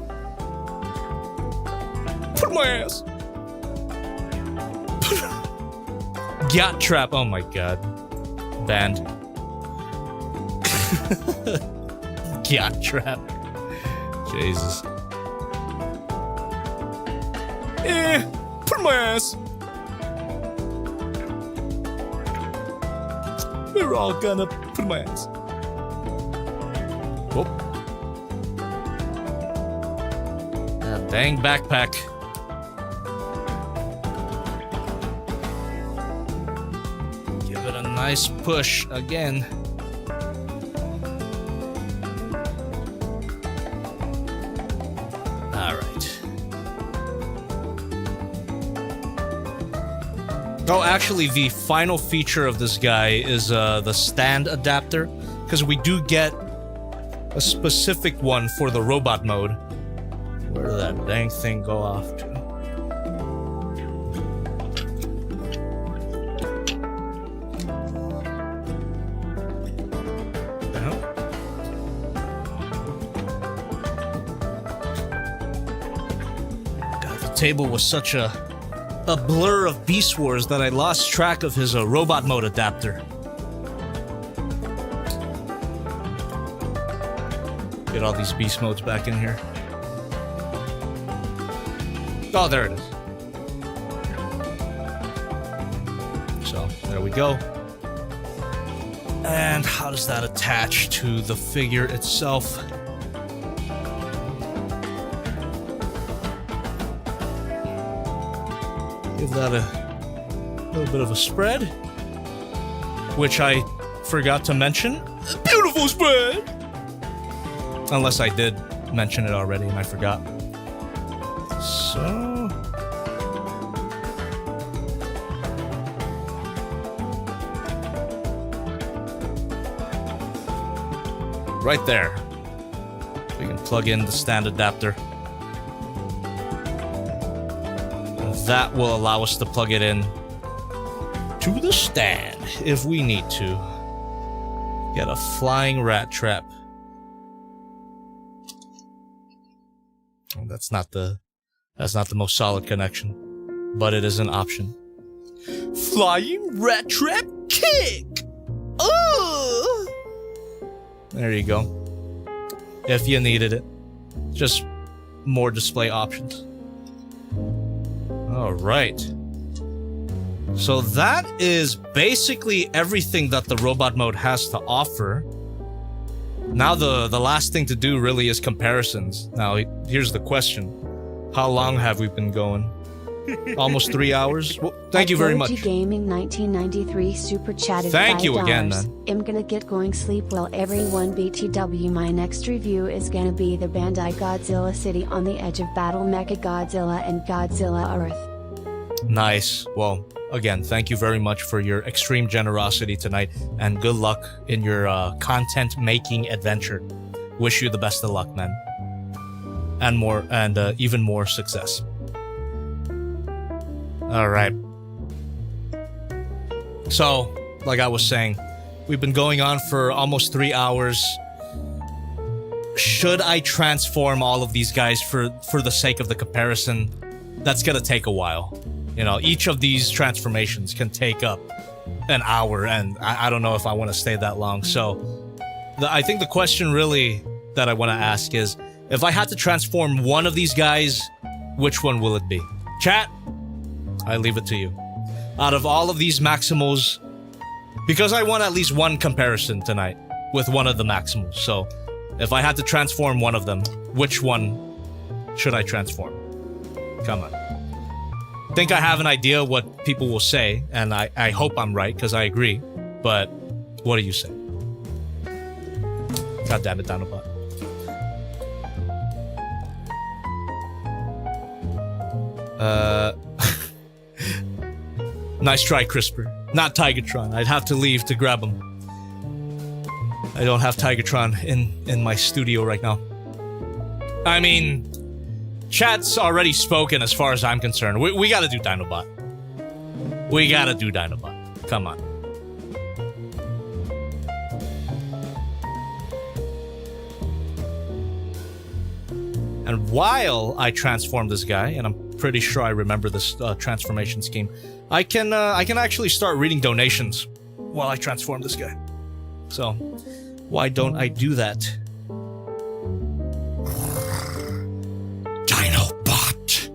Put my ass. Yacht trap. Oh my god. Banned. Yacht trap. Jesus. Put my ass. We're all gonna put my ass. Whoop. That dang backpack. Give it a nice push again. Oh, actually, the final feature of this guy is the stand adapter, because we do get a specific one for the robot mode. Where did that dang thing go off to? God, the table was such a blur of Beast Wars that I lost track of his robot mode adapter. Get all these beast modes back in here. Oh, there it is. So, there we go. And how does that attach to the figure itself? Give that a little bit of a spread, which I forgot to mention. Beautiful spread! Unless I did mention it already and I forgot. So... right there. We can plug in the stand adapter. That will allow us to plug it in to the stand if we need to. Get a flying rat trap. That's not the most solid connection, but it is an option. Flying rat trap kick. Oh! There you go. If you needed it, just more display options. All right. So that is basically everything that the robot mode has to offer. Now the last thing to do really is comparisons. Now here's the question. How long have we been going? Almost 3 hours? Well, thank you very much. Gaming 1993 super chatted. Thank you again, man. I'm gonna get going, sleep well everyone. BTW, my next review is gonna be the Bandai Godzilla City on the Edge of Battle Mecha Godzilla and Godzilla Earth. Nice. Well, again, thank you very much for your extreme generosity tonight, and good luck in your content making adventure. Wish you the best of luck, man. And more, and even more success. Alright. So, like I was saying, we've been going on for almost 3 hours. Should I transform all of these guys for the sake of the comparison? That's gonna take a while. You know, each of these transformations can take up an hour, and I don't know if I want to stay that long. So, I think the question really that I want to ask is, if I had to transform one of these guys, which one will it be? Chat, I leave it to you. Out of all of these Maximals, because I want at least one comparison tonight with one of the Maximals. So, if I had to transform one of them, which one should I transform? Come on. I think I have an idea what people will say, and I hope I'm right, because I agree. But, what do you say? God damn it, Dinobot. Nice try, Crisper. Not Tigatron. I'd have to leave to grab him. I don't have Tigatron in my studio right now. I mean, chat's already spoken as far as I'm concerned. We gotta do Dinobot. We gotta do Dinobot. Come on. And while I transform this guy, and I'm pretty sure I remember this transformation scheme. I can actually start reading donations while I transform this guy. So, why don't I do that? Dinobot,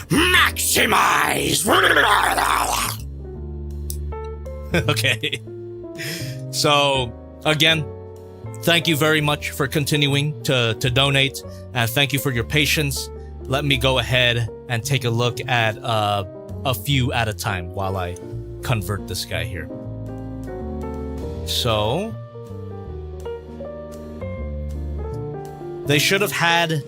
maximize. Okay. So, again, thank you very much for continuing to donate, and thank you for your patience. Let me go ahead and take a look at a few at a time while I convert this guy here. So, they should have had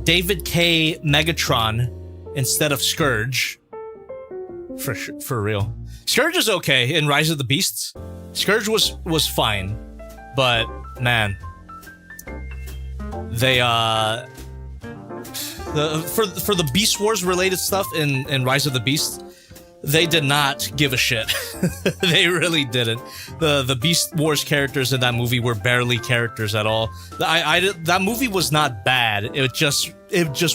David K. Megatron instead of Scourge. For real. Scourge is okay in Rise of the Beasts. Scourge was fine, but man, they for the Beast Wars related stuff in Rise of the Beasts, they did not give a shit. They really didn't. The Beast Wars characters in that movie were barely characters at all. That movie was not bad. It just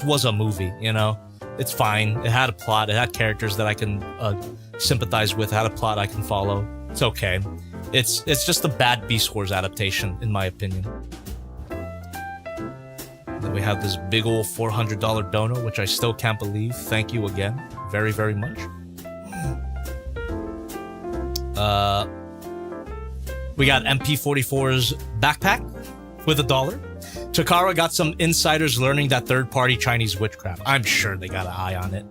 was a movie, you know? It's fine. It had a plot. It had characters that I can sympathize with. It had a plot I can follow. It's okay. It's just a bad Beast Wars adaptation, in my opinion. Then we have this big old $400 dono, which I still can't believe. Thank you again. Very, very much. We got MP44's backpack with $1. Takara got some insiders learning that third-party Chinese witchcraft. I'm sure they got an eye on it.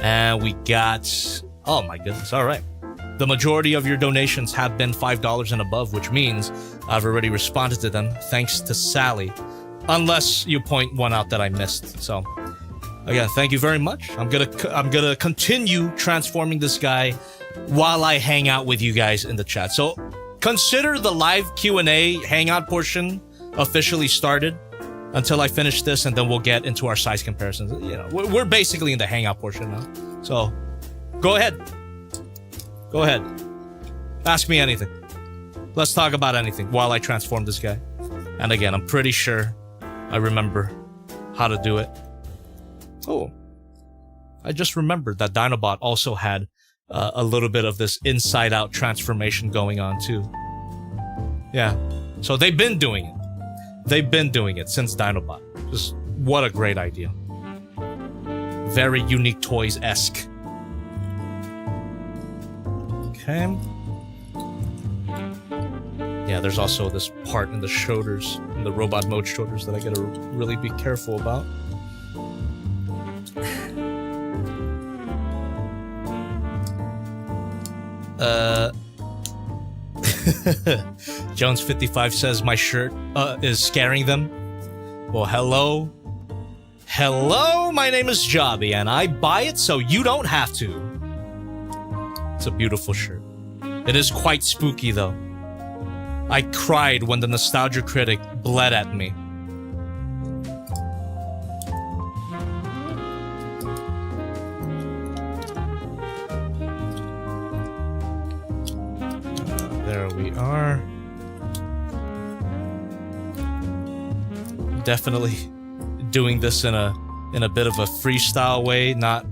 And we got... Oh my goodness, all right. The majority of your donations have been $5 and above, which means I've already responded to them, thanks to Sally. Unless you point one out that I missed. So, again, thank you very much. I'm gonna continue transforming this guy while I hang out with you guys in the chat. So, consider the live Q&A hangout portion officially started until I finish this, and then we'll get into our size comparisons. You know, we're basically in the hangout portion now. So, go ahead. Go ahead. Ask me anything. Let's talk about anything while I transform this guy. And again, I'm pretty sure I remember how to do it. Oh. I just remembered that Dinobot also had a little bit of this inside-out transformation going on, too. Yeah. So they've been doing it. They've been doing it since Dinobot. Just what a great idea. Very Unique Toys-esque. Okay. Yeah, there's also this part in the shoulders, in the robot mode shoulders, that I gotta really be careful about. Jones55 says my shirt is scaring them. Well, hello. Hello, my name is Jobby, and I buy it so you don't have to. It's a beautiful shirt. It is quite spooky, though. I cried when the Nostalgia Critic bled at me. There we are. Definitely doing this in a bit of a freestyle way, not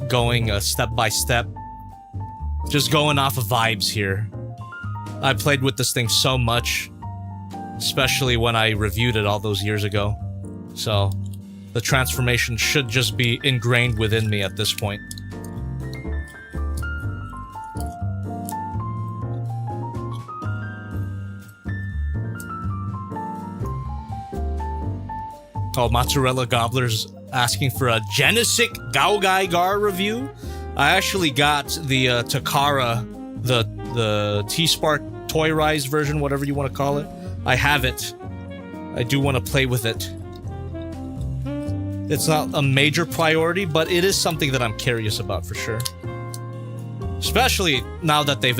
going step by step. Just going off of vibes here. I played with this thing so much, especially when I reviewed it all those years ago. So, the transformation should just be ingrained within me at this point. Oh, Mozzarella Gobbler's asking for a Genesic Gaogai Gar review. I actually got the Takara, the T-Spark Toy-Rise version, whatever you want to call it. I have it. I do want to play with it. It's not a major priority, but it is something that I'm curious about for sure. Especially now that they've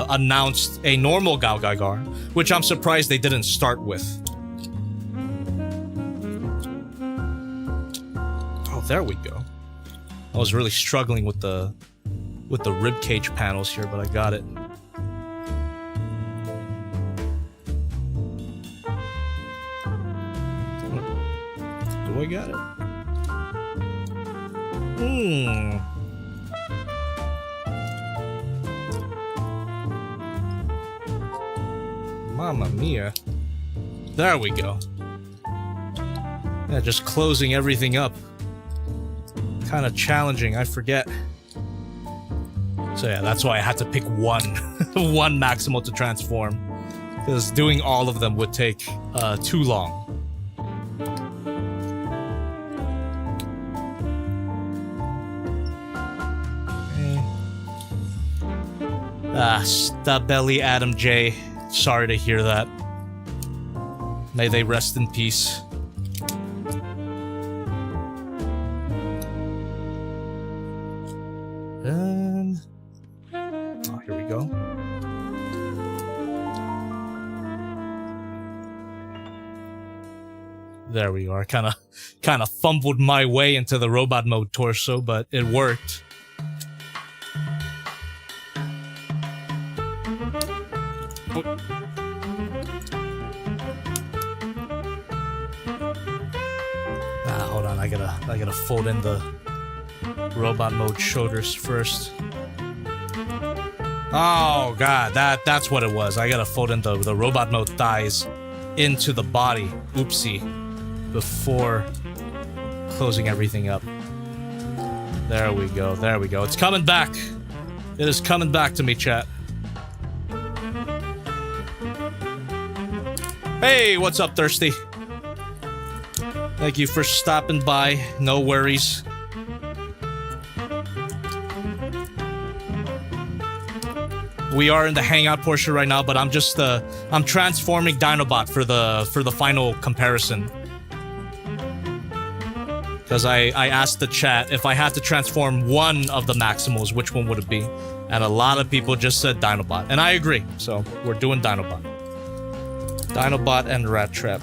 announced a normal Gaogai Gar, which I'm surprised they didn't start with. There we go. I was really struggling with the ribcage panels here, but I got it. Do I got it? Mamma mia. There we go. Yeah, just closing everything up. Kind of challenging, I forget. So yeah, that's why I had to pick one. One Maximal to transform. Because doing all of them would take too long. Stabelly Adam J. Sorry to hear that. May they rest in peace. And oh, here we go. There we are. Kind of fumbled my way into the robot mode torso, but it worked. Hold on. I gotta fold in the robot mode shoulders first. Oh god, that's what it was. I gotta fold in the robot mode thighs into the body. Oopsie. Before closing everything up. There we go. There we go. It's coming back. It is coming back to me, chat. Hey, what's up, Thirsty? Thank you for stopping by. No worries. We are in the Hangout portion right now, but I'm just I'm transforming Dinobot for the final comparison. Because I asked the chat if I had to transform one of the Maximals, which one would it be? And a lot of people just said Dinobot, and I agree. So we're doing Dinobot. Dinobot and Rattrap.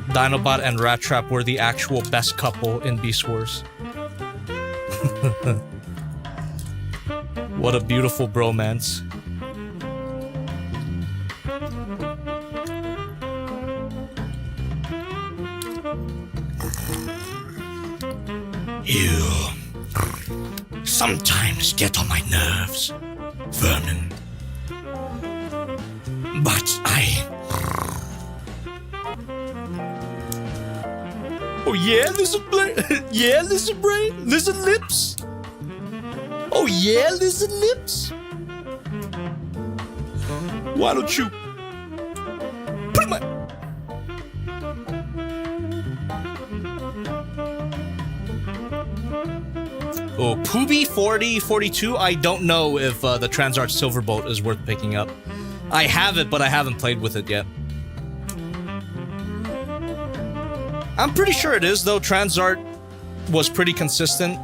Dinobot and Rattrap were the actual best couple in Beast Wars. What a beautiful bromance. You sometimes get on my nerves, Vermin. But Oh yeah, lizard brain. Yeah, lizard brain. Lizard lips. Oh yeah, lizard lips. Why don't you put my Oh, Poobie 4042. I don't know if the Transart Silverbolt is worth picking up. I have it, but I haven't played with it yet. I'm pretty sure it is, though. Transart was pretty consistent.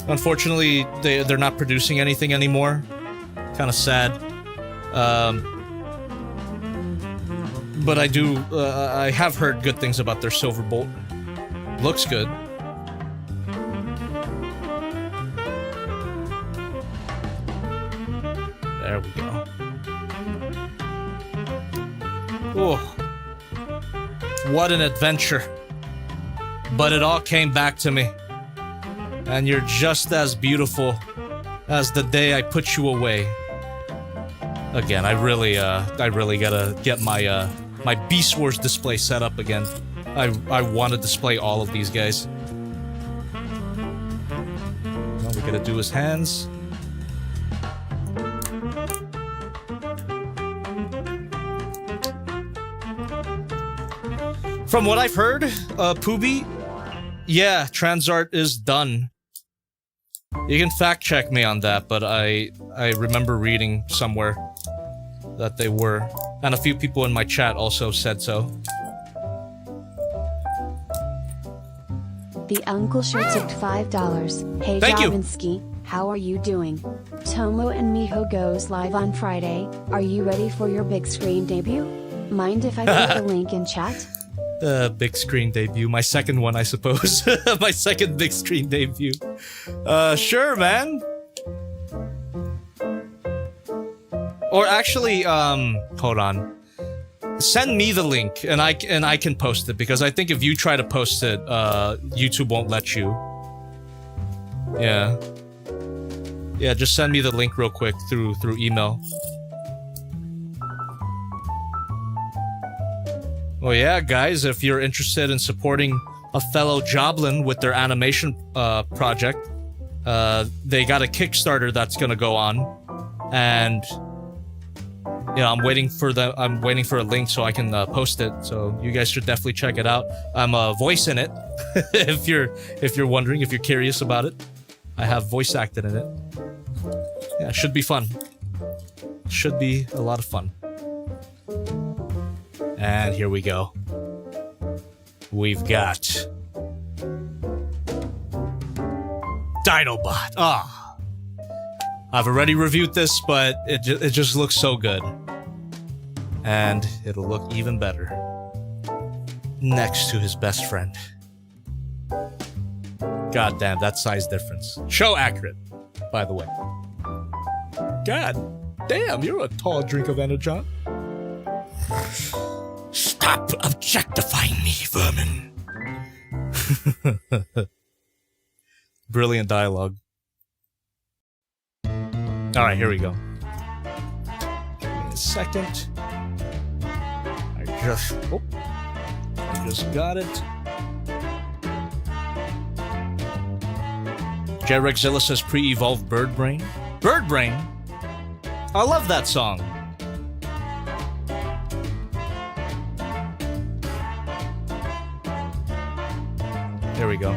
Unfortunately, they're not producing anything anymore. Kind of sad. But I have heard good things about their Silverbolt. Looks good. There we go. Oh, what an adventure. But it all came back to me. And you're just as beautiful as the day I put you away. Again, I really gotta get my my Beast Wars display set up again. I want to display all of these guys. All we gotta do is hands. From what I've heard, Poobie, yeah, Transart is done. You can fact check me on that, but I remember reading somewhere that they were, and a few people in my chat also said so. The Uncle Sure tipped $5. Hey Thank you. Javinsky, how are you doing? Tomo and Miho goes live on Friday. Are you ready for your big screen debut? Mind if I put the link in chat? Big screen debut. My second one, I suppose. My second big screen debut. Sure, man. Or actually, hold on. send me the link and I can post it, because I think if you try to post it, YouTube won't let you. Yeah. Yeah, just send me the link real quick through email. Oh yeah, guys, if you're interested in supporting a fellow Joblin with their animation project, they got a Kickstarter that's gonna go on, and yeah, I'm waiting for a link so I can post it. So you guys should definitely check it out. I'm voicing it. if you're wondering, if you're curious about it, I have voice acted in it. Yeah, it should be fun. Should be a lot of fun. And here we go. We've got Dinobot. Ah, I've already reviewed this, but it just looks so good, and it'll look even better next to his best friend. God damn, that size difference. Show accurate, by the way. God damn, you're a tall drink of energon. Stop objectifying me, vermin. Brilliant dialogue. Alright, here we go. Give me a second. I just got it. Jerexzilla says pre-evolved bird brain. Bird brain? I love that song. There we go.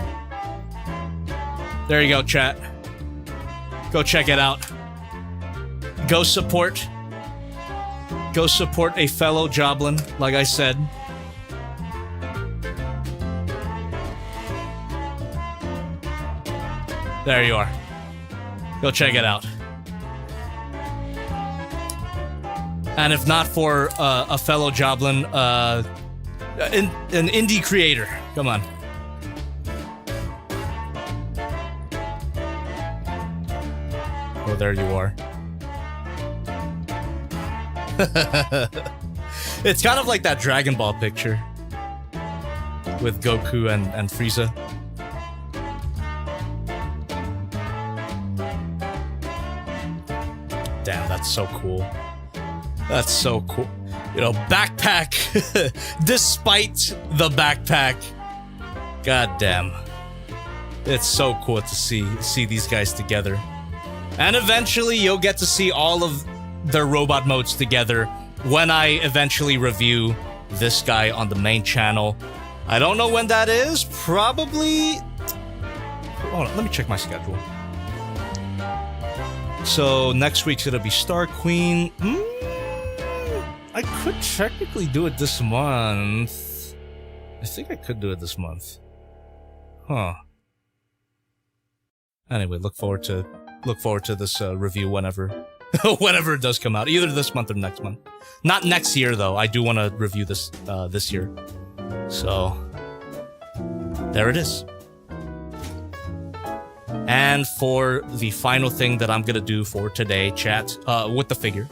There you go, chat. Go check it out. Go support. Go support a fellow Joblin, like I said. There you are. Go check it out. And if not for a fellow Joblin, an indie creator. Come on. Oh, there you are. It's kind of like that Dragon Ball picture with Goku and Frieza. Damn, that's so cool. That's so cool. You know, backpack. Despite the backpack. God damn. It's so cool to see these guys together. And eventually you'll get to see all of their robot modes together when I eventually review this guy on the main channel. I don't know when that is. Probably... Hold on, let me check my schedule. So next week's gonna be Star Queen. I could technically do it this month. I think I could do it this month. Huh. Anyway, look forward to this review whenever whenever it does come out, either this month or next month. Not next year though. I do want to review this this year. So there it is. And for the final thing that I'm gonna do for today, chat, with the figure.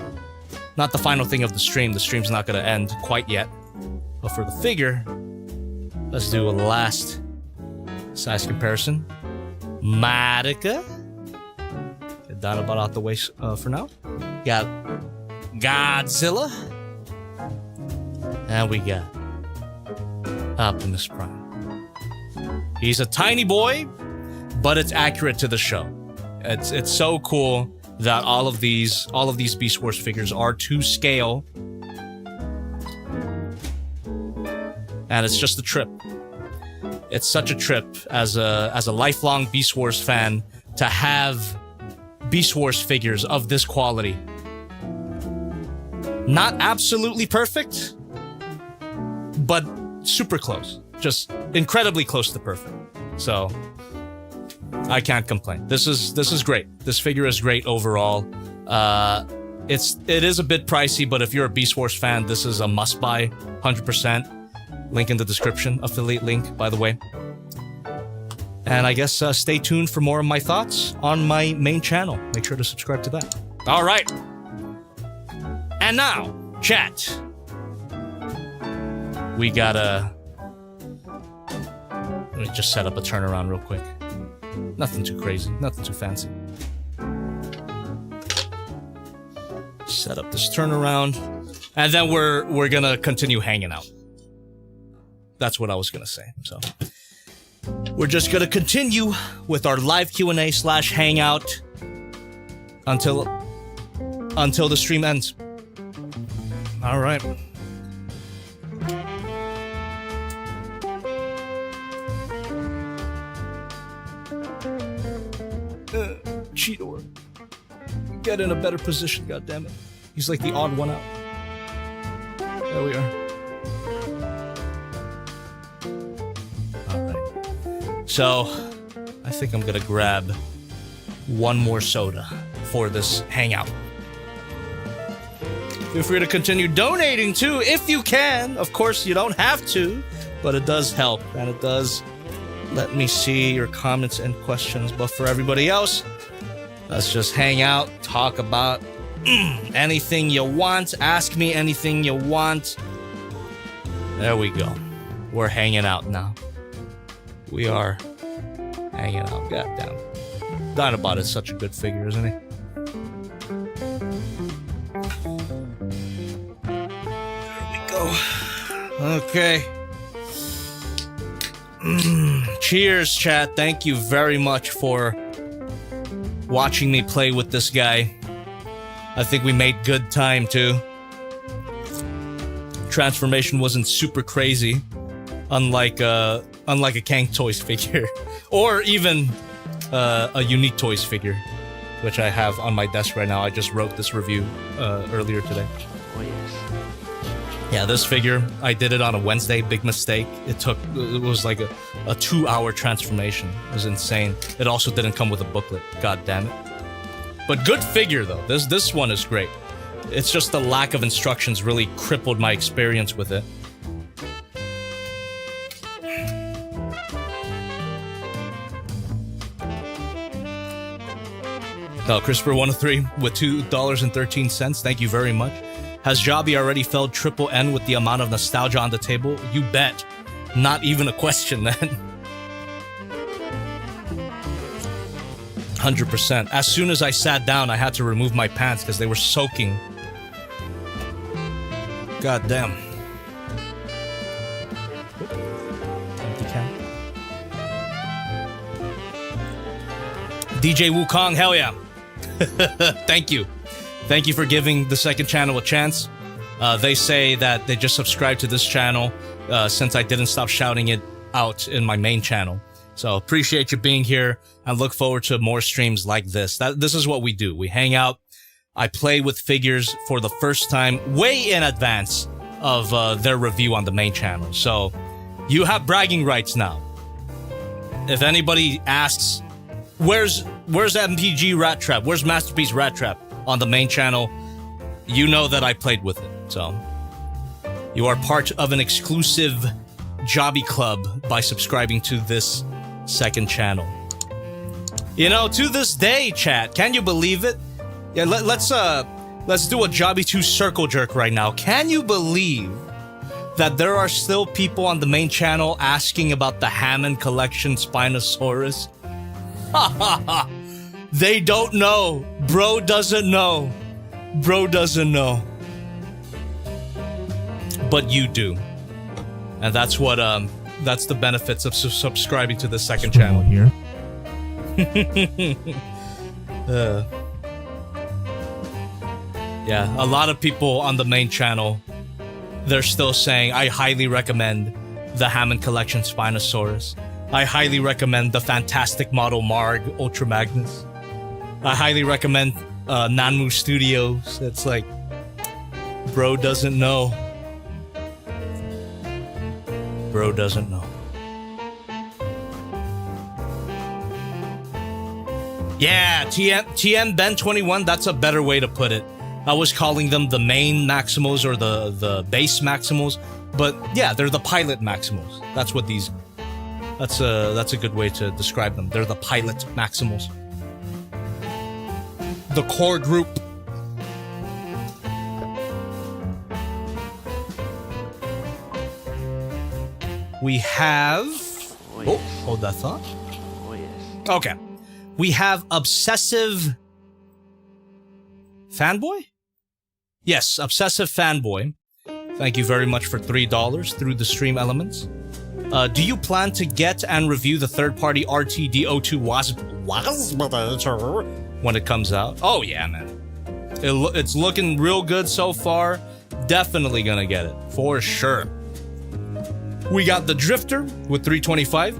Not the final thing of the stream. The stream's not gonna end quite yet. But for the figure, let's do a last size comparison. Marika. Get Dinobot out the way for now. Got Godzilla. And we got Optimus Prime. He's a tiny boy, but it's accurate to the show. It's so cool that all of these Beast Wars figures are to scale. And it's just a trip. It's such a trip as a lifelong Beast Wars fan to have Beast Wars figures of this quality. Not absolutely perfect, but super close. Just incredibly close to perfect. So I can't complain. This is great. This figure is great overall. It is a bit pricey, but if you're a Beast Wars fan, this is a must buy, 100%. Link in the description, affiliate link, by the way. And I guess stay tuned for more of my thoughts on my main channel. Make sure to subscribe to that. All right. And now, chat. we gotta... Let me just set up a turnaround real quick. Nothing too crazy, nothing too fancy. Set up this turnaround, and then we're gonna continue hanging out. That's what I was gonna say. So we're just gonna continue with our live Q&A / hangout until the stream ends. All right. Cheetor. Get in a better position, goddammit. He's like the odd one out. There we are. Alright. So, I think I'm gonna grab one more soda for this hangout. Feel free to continue donating too, if you can. Of course, you don't have to, but it does help, and it does let me see your comments and questions. But for everybody else, let's just hang out, talk about anything you want, ask me anything you want. There we go. We're hanging out now. We are hanging out. Goddamn. Dinobot is such a good figure, isn't he? There we go. Okay. Cheers, chat. Thank you very much for watching me play with this guy. I think we made good time too. Transformation wasn't super crazy, unlike a Kang Toys figure, or even a Unique Toys figure, which I have on my desk right now. I just wrote this review earlier today. Oh yes. Yeah, this figure, I did it on a Wednesday. Big mistake. It was like a 2-hour transformation. It was insane. It also didn't come with a booklet. God damn it. But good figure though. This one is great. It's just the lack of instructions really crippled my experience with it. Oh, Christopher103 with $2.13. Thank you very much. Has Jobby already felled Triple N with the amount of nostalgia on the table? You bet. Not even a question then. 100%. As soon as I sat down, I had to remove my pants because they were soaking. God damn. Empty can. DJ Wukong, hell yeah. Thank you. Thank you for giving the second channel a chance. They say that they just subscribed to this channel since I didn't stop shouting it out in my main channel. So appreciate you being here and look forward to more streams like this. This is what we do. We hang out. I play with figures for the first time way in advance of their review on the main channel. So you have bragging rights now. If anybody asks, where's MPG Rattrap? Where's Masterpiece Rattrap on the main channel? You know that I played with it. So you are part of an exclusive Jobby Club by subscribing to this second channel. You know, to this day, chat, can you believe it? Yeah, let's do a Jobby 2 circle jerk right now. Can you believe that there are still people on the main channel asking about the Hammond Collection Spinosaurus? Ha ha ha! They don't know. Bro doesn't know. Bro doesn't know. But you do. And that's what, that's the benefits of subscribing to the second channel here. Yeah, a lot of people on the main channel, they're still saying, I highly recommend the Hammond Collection Spinosaurus. I highly recommend the Fantastic Model Marg Ultra Magnus. I highly recommend Nanmu Studios. It's like, bro doesn't know. Bro doesn't know. Yeah, TM Ben 21, that's a better way to put it. I was calling them the main Maximals or the base Maximals, but yeah, they're the pilot Maximals. That's what these. That's a good way to describe them. They're the pilot Maximals. The core group. We have... yes. hold that thought. Oh, yes. Okay. We have Obsessive... Fanboy? Yes, Obsessive Fanboy. Thank you very much for $3 through the stream elements. Do you plan to get and review the third-party RTD02 Wasp when it comes out? Oh yeah, man. It's looking real good so far. Definitely gonna get it, for sure. We got the Drifter with 325.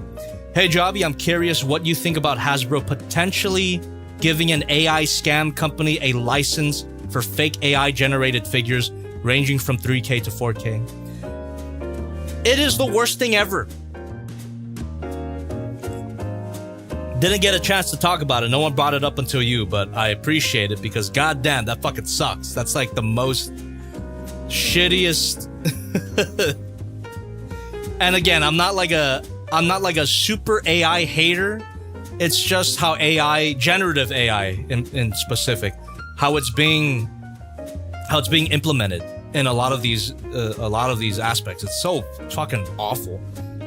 Hey Jobby, I'm curious what you think about Hasbro potentially giving an AI scam company a license for fake AI-generated figures ranging from 3K to 4K. It is the worst thing ever. Didn't get a chance to talk about it. No one brought it up until you, but I appreciate it because goddamn, that fucking sucks. That's like the most shittiest. And again, I'm not like a super AI hater. It's just how AI, generative AI in specific, how it's being implemented in a lot of these aspects. It's so fucking awful.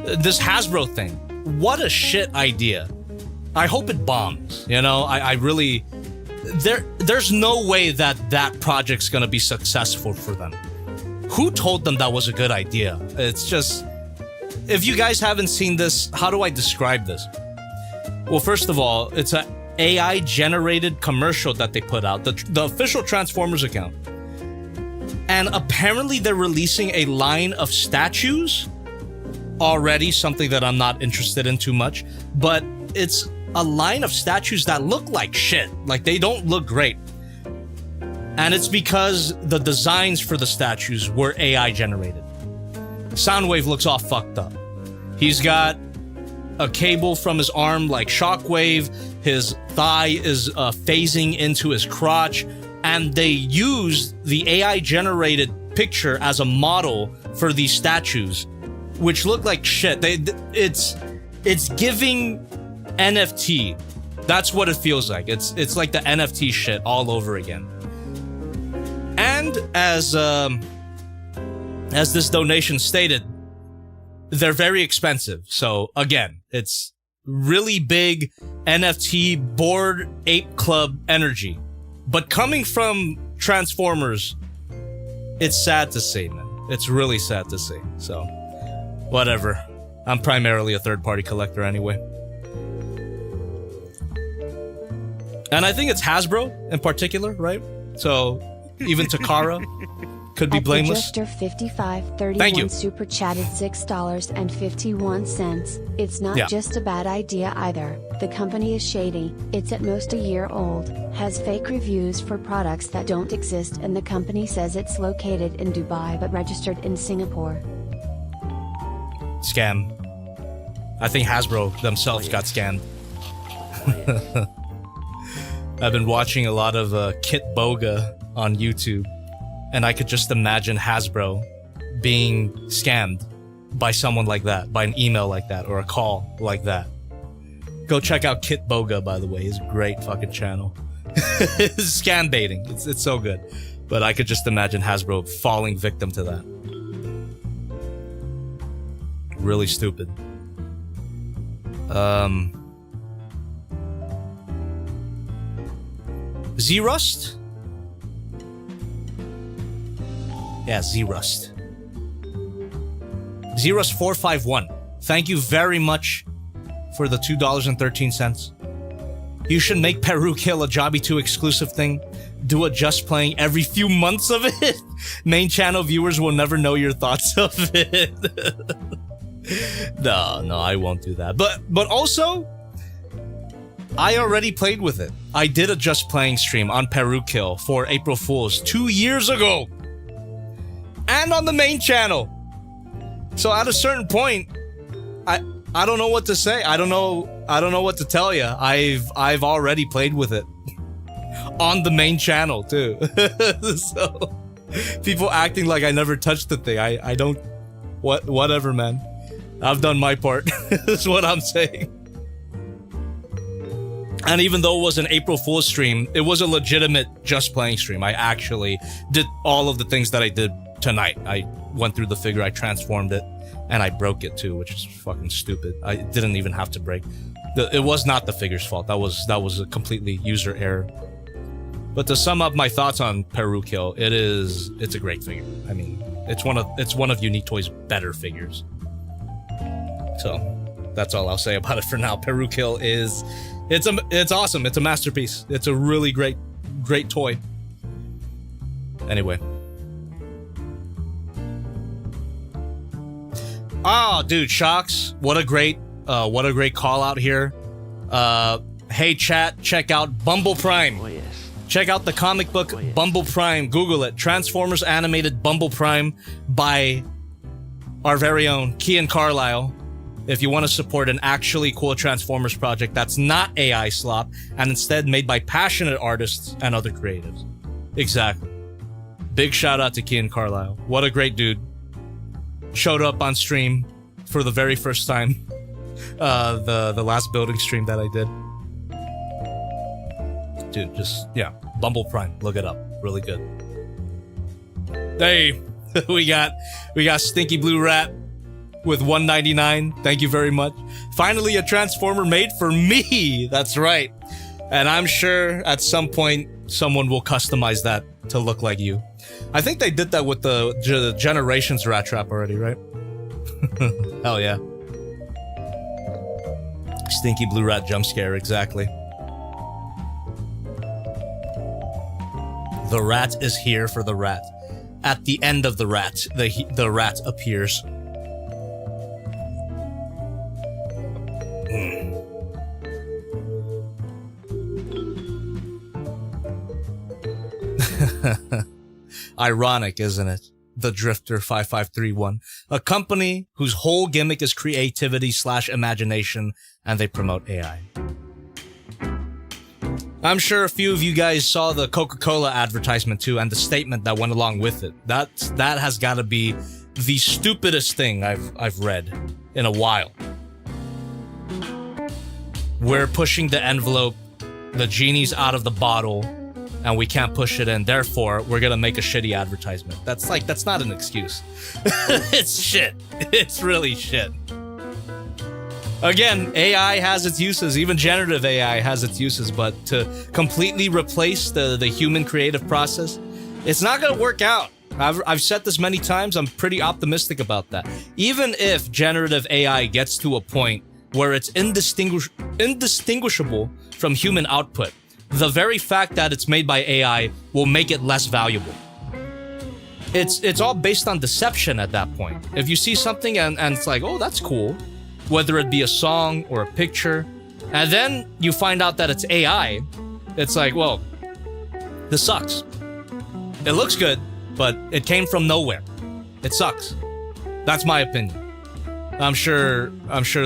This Hasbro thing, what a shit idea. I hope it bombs. You know, I really, there's no way that project's gonna be successful for them. Who told them that was a good idea? It's just, if you guys haven't seen this, how do I describe this? Well, first of all, it's an AI generated commercial that they put out, the official Transformers account. And apparently they're releasing a line of statues already, something that I'm not interested in too much, but it's a line of statues that look like shit. Like, they don't look great. And it's because the designs for the statues were AI generated. Soundwave looks all fucked up. He's got a cable from his arm like Shockwave. His thigh is phasing into his crotch. And they used the AI-generated picture as a model for these statues, which look like shit. It's giving NFT. That's what it feels like. It's like the NFT shit all over again. And as this donation stated, they're very expensive. So again, it's really big NFT Bored Ape Club energy. But coming from Transformers, it's sad to see, man. It's really sad to see. So, whatever. I'm primarily a third-party collector anyway. And I think it's Hasbro in particular, right? So, even Takara could be blameless. Drifter 5531 Thank you. super chatted $6.51. It's not just a bad idea either. The company is shady. It's at most a year old, has fake reviews for products that don't exist, and the company says it's located in Dubai but registered in Singapore. Scam. I think Hasbro themselves got scammed. I've been watching a lot of Kit Boga on YouTube, and I could just imagine Hasbro being scammed by someone like that, by an email like that, or a call like that. Go check out Kit Boga, by the way. He's a great fucking channel. It's scam baiting. It's so good. But I could just imagine Hasbro falling victim to that. Really stupid. Z-Rust? Yeah, Z-Rust. Z-Rust 451. Thank you very much for the $2.13. You should make Peru Kill a Jobby 2 exclusive thing. Do a just playing every few months of it. Main channel viewers will never know your thoughts of it. No, I won't do that. But also, I already played with it. I did a just playing stream on Peru Kill for April Fools 2 years ago. And on the main channel. So at a certain point, I don't know what to say. I don't know what to tell you. I've already played with it on the main channel too. So people acting like I never touched the thing. I don't. Whatever, man. I've done my part. That's what I'm saying. And even though it was an April Fool's stream, it was a legitimate just playing stream. I actually did all of the things that I did tonight. I went through the figure, I transformed it, and I broke it too, which is fucking stupid. I didn't even have to break. It was not the figure's fault. That was a completely user error. But to sum up my thoughts on Perukill, it's a great figure. I mean, it's one of Unique Toys' better figures. So that's all I'll say about it for now. Perukill it's awesome. It's a masterpiece. It's a really great toy. Anyway. Oh, dude, Shocks. What a great call out here. Hey chat, check out Bumble Prime. Oh, yes. Check out the comic book Bumble Prime. Google it. Transformers animated Bumble Prime by our very own Kian Carlisle. If you want to support an actually cool Transformers project that's not AI slop and instead made by passionate artists and other creatives. Exactly. Big shout out to Kian Carlisle. What a great dude. Showed up on stream for the very first time. The last building stream that I did. Dude, just, yeah. Bumble Prime. Look it up. Really good. Hey, we got Stinky Blue Rat with $1.99. Thank you very much. Finally, a Transformer made for me. That's right. And I'm sure at some point someone will customize that to look like you. I think they did that with the Generations Rattrap already, right? Hell yeah. Stinky Blue Rat jump scare, exactly. The rat is here for the rat. At the end of the rat, the rat appears. Ironic, isn't it? The Drifter 5531, a company whose whole gimmick is creativity / imagination, and they promote AI. I'm sure a few of you guys saw the Coca-Cola advertisement too, and the statement that went along with it. That has got to be the stupidest thing I've read in a while. We're pushing the envelope, the genie's out of the bottle, and we can't push it in. Therefore, we're gonna make a shitty advertisement. That's not an excuse. It's shit. It's really shit. Again, AI has its uses. Even generative AI has its uses, but to completely replace the human creative process, it's not gonna work out. I've said this many times. I'm pretty optimistic about that. Even if generative AI gets to a point where it's indistinguishable from human output, the very fact that it's made by AI will make it less valuable. It's all based on deception at that point. If you see something and it's like, oh, that's cool, whether it be a song or a picture, and then you find out that it's AI, it's like, well, this sucks. It looks good, but it came from nowhere. It sucks. That's my opinion. I'm sure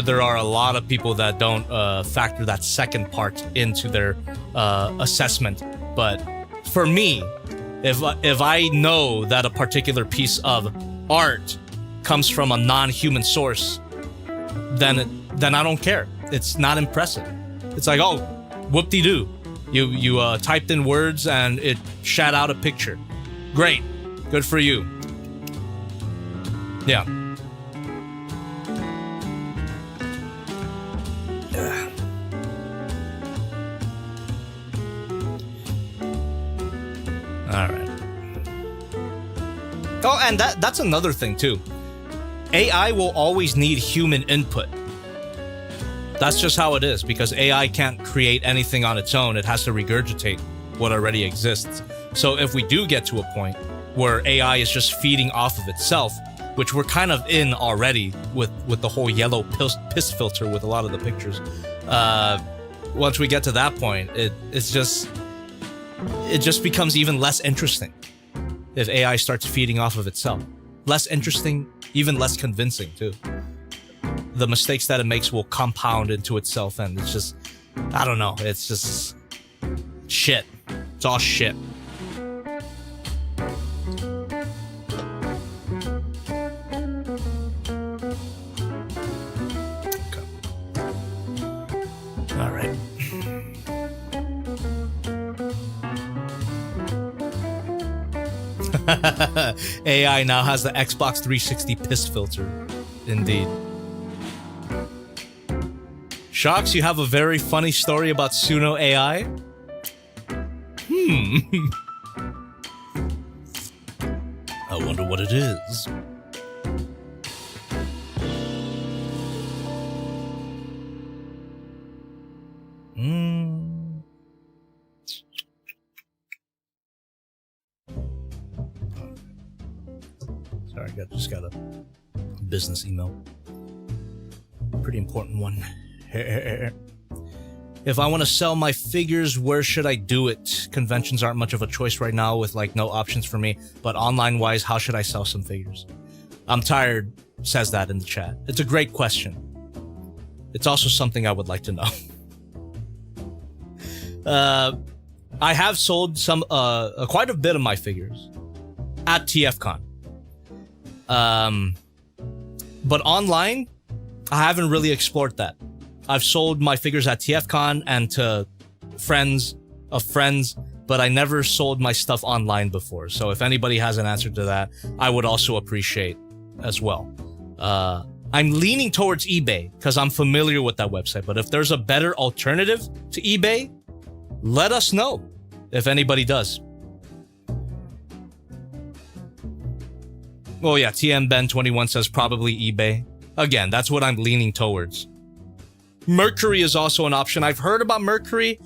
there are a lot of people that don't factor that second part into their assessment. But for me, if I know that a particular piece of art comes from a non-human source, then I don't care. It's not impressive. It's like, oh, whoop-de-doo. You typed in words and it shat out a picture. Great. Good for you. Yeah. All right. Oh, and that's another thing too. AI will always need human input. That's just how it is, because AI can't create anything on its own. It has to regurgitate what already exists. So if we do get to a point where AI is just feeding off of itself, which we're kind of in already with the whole yellow piss filter with a lot of the pictures, once we get to that point, it just becomes even less interesting if AI starts feeding off of itself. Less interesting, even less convincing too. The mistakes that it makes will compound into itself, and it's just, I don't know, it's just shit. It's all shit. Okay. All right. AI now has the Xbox 360 piss filter. Indeed. Shocks, you have a very funny story about Suno AI? I wonder what it is. Sorry, I just got a business email. Pretty important one. If I want to sell my figures, where should I do it? Conventions aren't much of a choice right now with like no options for me, but online wise, how should I sell some figures? I'm tired says that in the chat. It's a great question. It's also something I would like to know. I have sold some quite a bit of my figures at TFCon. But online, I haven't really explored that. I've sold my figures at TFCon and to friends of friends, but I never sold my stuff online before. So if anybody has an answer to that, I would also appreciate as well. I'm leaning towards eBay because I'm familiar with that website, but if there's a better alternative to eBay, let us know if anybody does. Oh yeah, TM Ben 21 says probably eBay. Again, that's what I'm leaning towards. Mercury is also an option. I've heard about Mercury,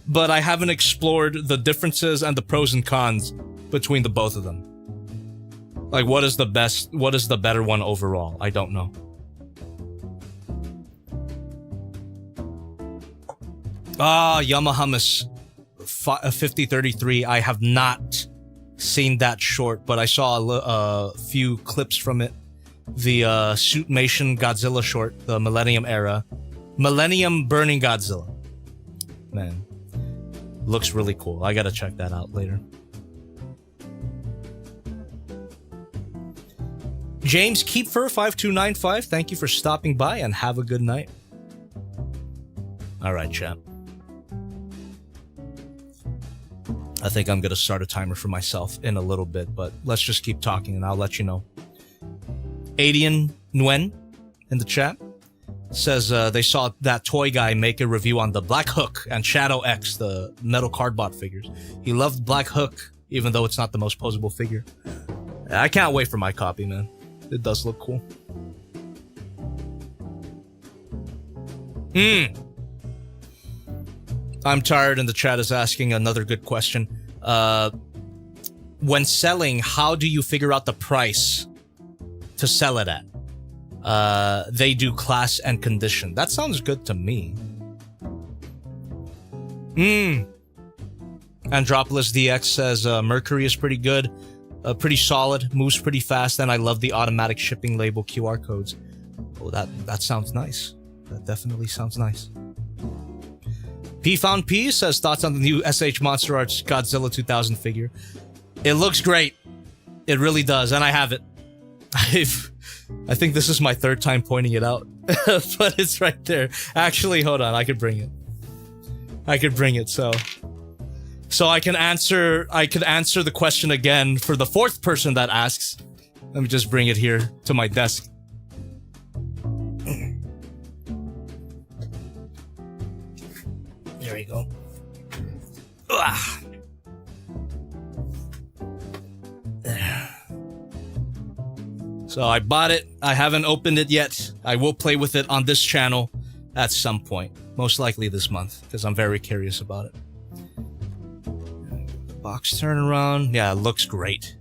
but I haven't explored the differences and the pros and cons between the both of them. Like, what is the better one overall? I don't know. Yamahamas 5033. I have not seen that short, but I saw a few clips from it. The Suitmation Godzilla short, the Millennium era. Millennium Burning Godzilla. Man, looks really cool. I gotta check that out later. James Keepfer 5295, thank you for stopping by and have a good night. Alright, chat. I think I'm gonna start a timer for myself in a little bit, but let's just keep talking and I'll let you know. Adian Nguyen in the chat says they saw that toy guy make a review on the Black Hook and Shadow X, the metal cardbot figures. He loved Black Hook, even though it's not the most posable figure. I can't wait for my copy, man. It does look cool. I'm tired and the chat is asking another good question. When selling, how do you figure out the price to sell it at? They do class and condition. That sounds good to me. Andropolis DX says Mercury is pretty good, pretty solid, moves pretty fast, and I love the automatic shipping label QR codes. Oh, that sounds nice. That definitely sounds nice. P Found P says thoughts on the new SH Monster Arts Godzilla 2000 figure. It looks great. It really does, and I have it. I think this is my third time pointing it out, but it's right there. Actually, hold on, I could bring it. So I can answer. I could answer the question again for the fourth person that asks. Let me just bring it here to my desk. There we go. So I bought it. I haven't opened it yet. I will play with it on this channel at some point. Most likely this month, because I'm very curious about it. Box turnaround. Yeah, it looks great.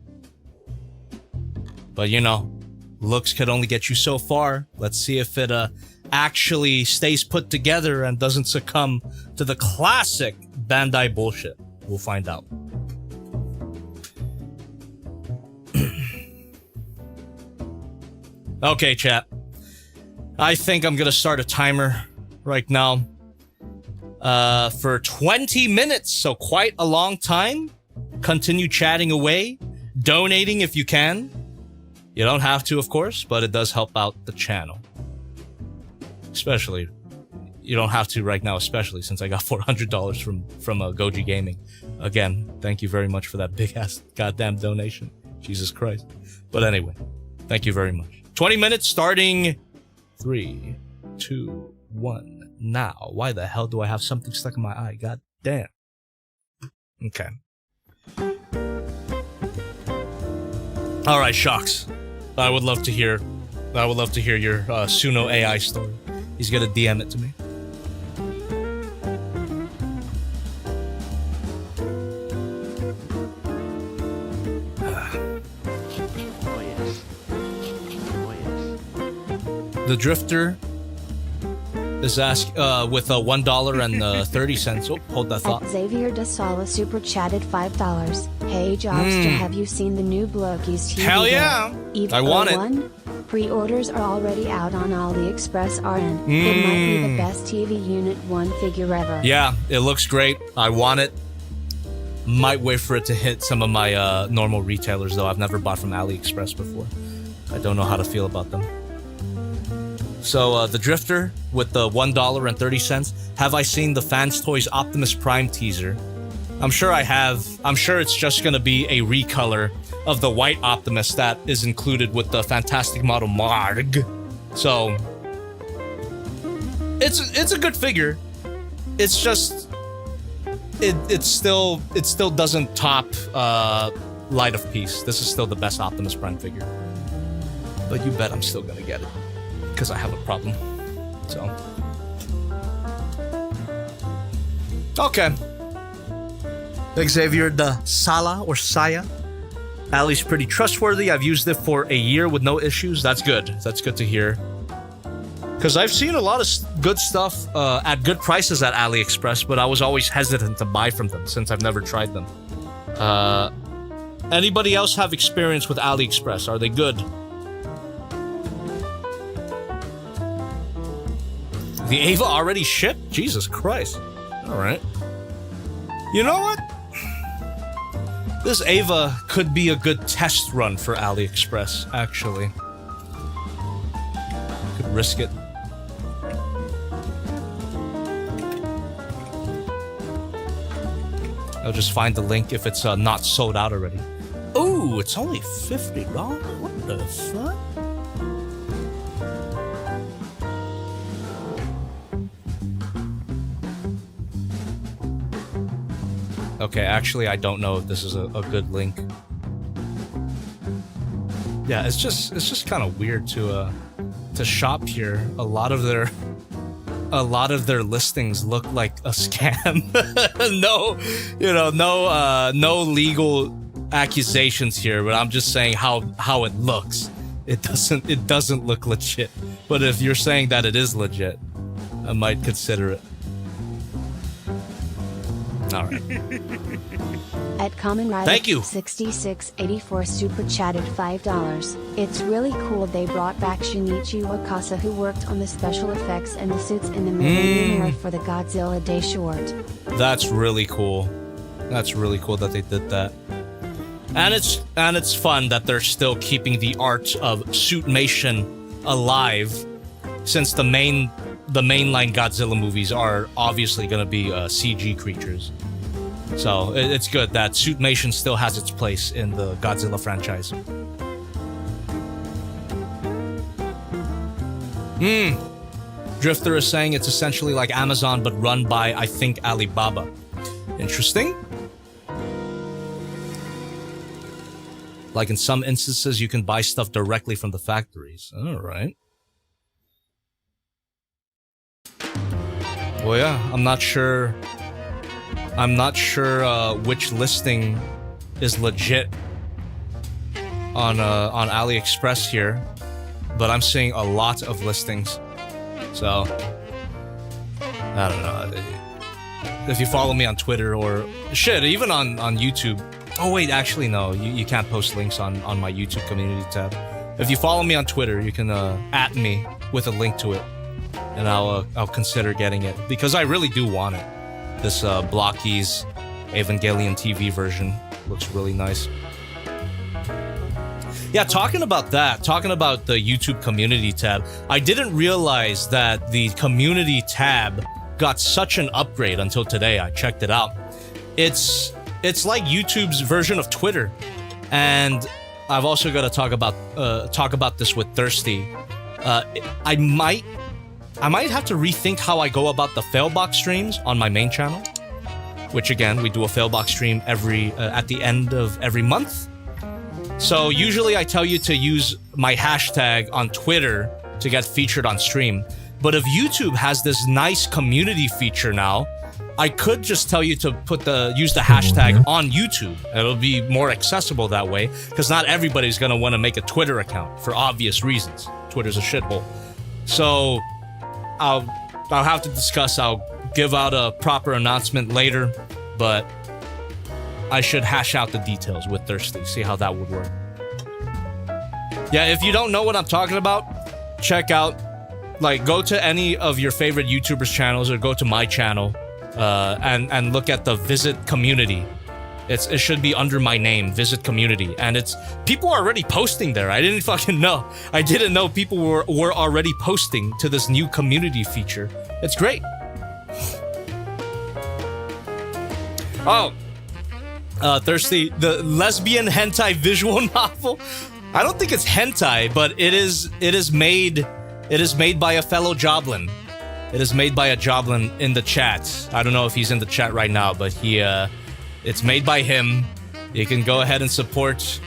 But you know, looks could only get you so far. Let's see if it actually stays put together and doesn't succumb to the classic Bandai bullshit. We'll find out. Okay, chat. I think I'm gonna start a timer right now for 20 minutes, so quite a long time. Continue chatting away, donating if you can. You don't have to, of course, but it does help out the channel. Especially, you don't have to right now, especially since I got $400 from Goji Gaming. Again, thank you very much for that big ass goddamn donation. Jesus Christ. But anyway, thank you very much. 20 minutes starting 3, 2, 1. Now. Why the hell do I have something stuck in my eye? God damn. Okay. Alright, Shocks. I would love to hear your Suno AI story. He's gonna DM it to me. Oh yes. Oh yes. The Drifter is asked with a $1.30. Oh, hold that thought. At Xavier De Sala super chatted $5. Hey Jobster, have you seen the new Blokies TV? Hell yeah! Eve I want it. 01? Pre-orders are already out on AliExpress RN. It might be the best TV Unit 1 figure ever. Yeah, it looks great. I want it. Might wait for it to hit some of my normal retailers, though. I've never bought from AliExpress before. I don't know how to feel about them. So, the Drifter with the $1.30. Have I seen the Fans Toys Optimus Prime teaser? I'm sure I have. I'm sure it's just gonna be a recolor of the white Optimus that is included with the Fantastic Model Marg. So, it's a good figure. It's just it still doesn't top Light of Peace. This is still the best Optimus Prime figure. But you bet I'm still gonna get it. Because I have a problem. So. Okay. Xavier De Sala or Saya. Ali's pretty trustworthy. I've used it for a year with no issues. That's good. That's good to hear. Because I've seen a lot of good stuff at good prices at AliExpress, but I was always hesitant to buy from them since I've never tried them. Anybody else have experience with AliExpress? Are they good? The Ava already shipped? Jesus Christ. Alright. You know what? This Ava could be a good test run for AliExpress, actually. Could risk it. I'll just find the link if it's not sold out already. Ooh, it's only $50. What the fuck? Okay, actually, I don't know if this is a good link. Yeah, it's just kind of weird to shop here. A lot of their listings look like a scam. No legal accusations here, but I'm just saying how it looks. It doesn't look legit. But if you're saying that it is legit, I might consider it. All right. At Common Rider Thank you. 6684 super chatted $5. It's really cool they brought back Shinichi Wakasa, who worked on the special effects and the suits in the Millennium Era for the Godzilla Day short. That's really cool. That's really cool that they did that. And it's fun that they're still keeping the art of Suitmation alive, since the mainline Godzilla movies are obviously going to be CG creatures. So it's good that Suitmation still has its place in the Godzilla franchise. Drifter is saying it's essentially like Amazon but run by, I think, Alibaba. Interesting. Like in some instances, you can buy stuff directly from the factories. All right. Well, yeah, I'm not sure which listing is legit on AliExpress here, but I'm seeing a lot of listings. So I don't know. If you follow me on Twitter or shit, even on YouTube. Oh wait, actually no, you can't post links on my YouTube community tab. If you follow me on Twitter, you can @ me with a link to it, and I'll consider getting it because I really do want it. This Blockies Evangelion TV version looks really nice. Yeah, talking about the YouTube community tab, I didn't realize that the community tab got such an upgrade until today. I checked it out. It's like YouTube's version of Twitter, and I've also got to talk about this with Thirsty. I might have to rethink how I go about the Failbox streams on my main channel, which again, we do a Failbox stream at the end of every month. So usually I tell you to use my hashtag on Twitter to get featured on stream. But if YouTube has this nice community feature now, I could just tell you to use the hashtag on YouTube. It'll be more accessible that way, because not everybody's gonna want to make a Twitter account for obvious reasons. Twitter's a shithole. So I'll have to discuss. I'll give out a proper announcement later, but I should hash out the details with Thirsty, see how that would work. Yeah, if you don't know what I'm talking about, check out, go to any of your favorite YouTubers' channels or go to my channel and look at the Visit Community. It should be under my name, Visit Community, and people are already posting there. I didn't fucking know. I didn't know people were already posting to this new community feature. It's great. Oh, Thirsty, the lesbian hentai visual novel. I don't think it's hentai, but it is made by a fellow Joblin. It is made by a Joblin in the chat. I don't know if he's in the chat right now, but it's made by him. You can go ahead and support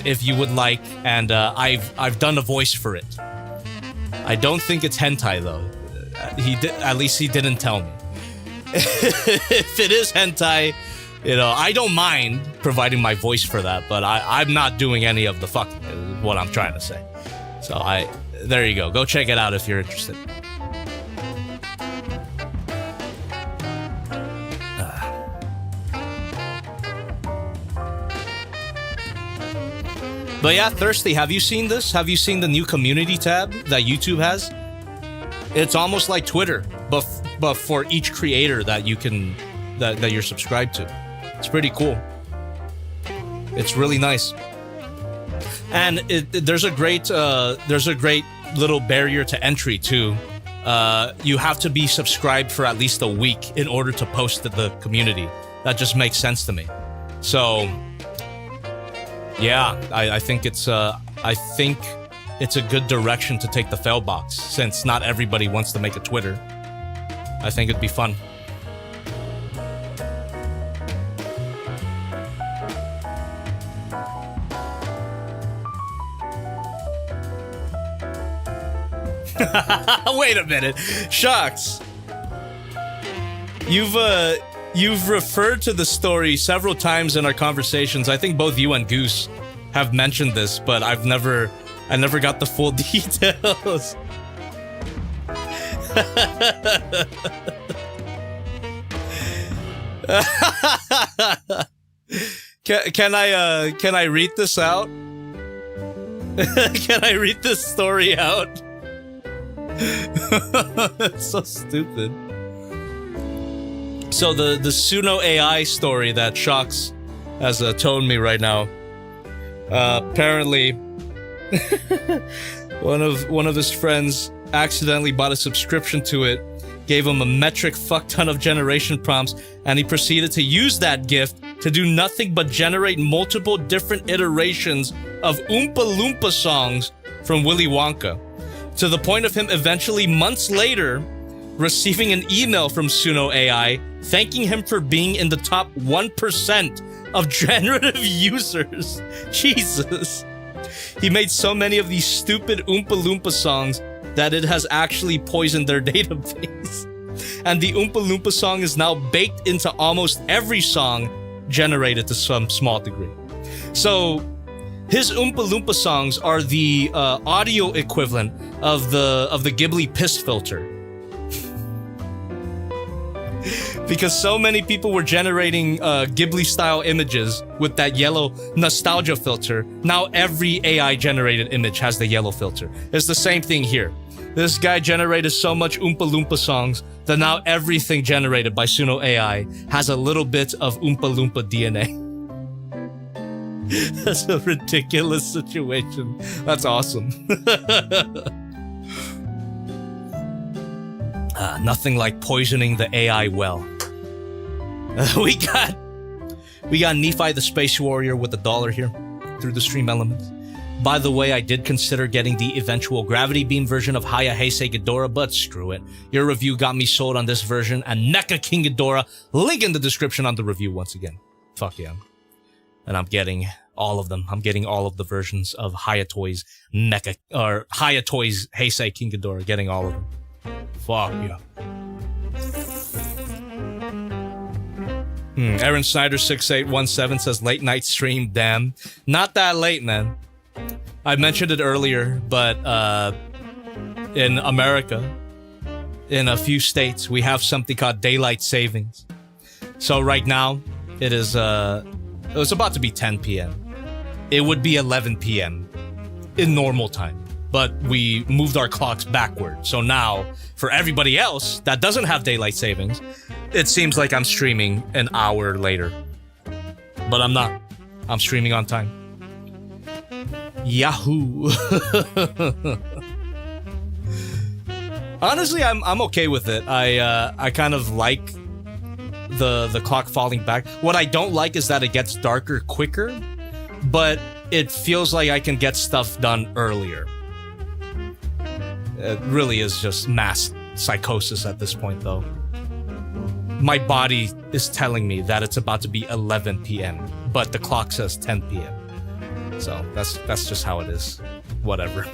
if you would like, and I've done a voice for it. I don't think it's hentai though. At least he didn't tell me. If it is hentai, I don't mind providing my voice for that, but I'm not doing any of the fucking, is what I'm trying to say. So there you go. Go check it out if you're interested. But yeah, Thirsty, have you seen this? Have you seen the new community tab that YouTube has? It's almost like Twitter, but for each creator that you're subscribed to. It's pretty cool. It's really nice. And there's a great little barrier to entry too. You have to be subscribed for at least a week in order to post to the community. That just makes sense to me. So yeah, I think it's a good direction to take the Failbox, since not everybody wants to make a Twitter. I think it'd be fun. Wait a minute, Shucks. You've referred to the story several times in our conversations. I think both you and Goose have mentioned this, but I never got the full details. Can I read this out? Can I read this story out? It's so stupid. So the Suno AI story that Shocks has told me right now. Apparently, one of his friends accidentally bought a subscription to it, gave him a metric fuck ton of generation prompts, and he proceeded to use that gift to do nothing but generate multiple different iterations of Oompa Loompa songs from Willy Wonka, to the point of him eventually, months later, receiving an email from Suno AI thanking him for being in the top 1% of generative users. Jesus. He made so many of these stupid Oompa Loompa songs that it has actually poisoned their database. And the Oompa Loompa song is now baked into almost every song generated to some small degree. So his Oompa Loompa songs are the audio equivalent of the Ghibli piss filter. Because so many people were generating Ghibli-style images with that yellow nostalgia filter, now every AI-generated image has the yellow filter. It's the same thing here. This guy generated so much Oompa Loompa songs that now everything generated by Suno AI has a little bit of Oompa Loompa DNA. That's a ridiculous situation. That's awesome. Nothing like poisoning the AI well. We got Nephi the Space Warrior with $1 here. through the stream elements. By the way, I did consider getting the eventual gravity beam version of Haya Heisei Ghidorah, but screw it. Your review got me sold on this version and NECA King Ghidorah. Link in the description on the review once again. Fuck yeah. And I'm getting all of them. I'm getting all of the versions of Hayatoy's NECA, or Hayatoy's Heisei King Ghidorah. Getting all of them. Fuck yeah. Aaron Snyder 6817 says late night stream. Damn. Not that late, man. I mentioned it earlier, but in America, in a few states, we have something called daylight savings. So right now, it was about to be 10 p.m. It would be 11 p.m. in normal time, but we moved our clocks backward. So now, for everybody else that doesn't have daylight savings, it seems like I'm streaming an hour later. But I'm not. I'm streaming on time. Yahoo! Honestly, I'm okay with it. I kind of like the clock falling back. What I don't like is that it gets darker quicker, but it feels like I can get stuff done earlier. It really is just mass psychosis at this point, though. My body is telling me that it's about to be 11 p.m., but the clock says 10 p.m. So that's just how it is. Whatever.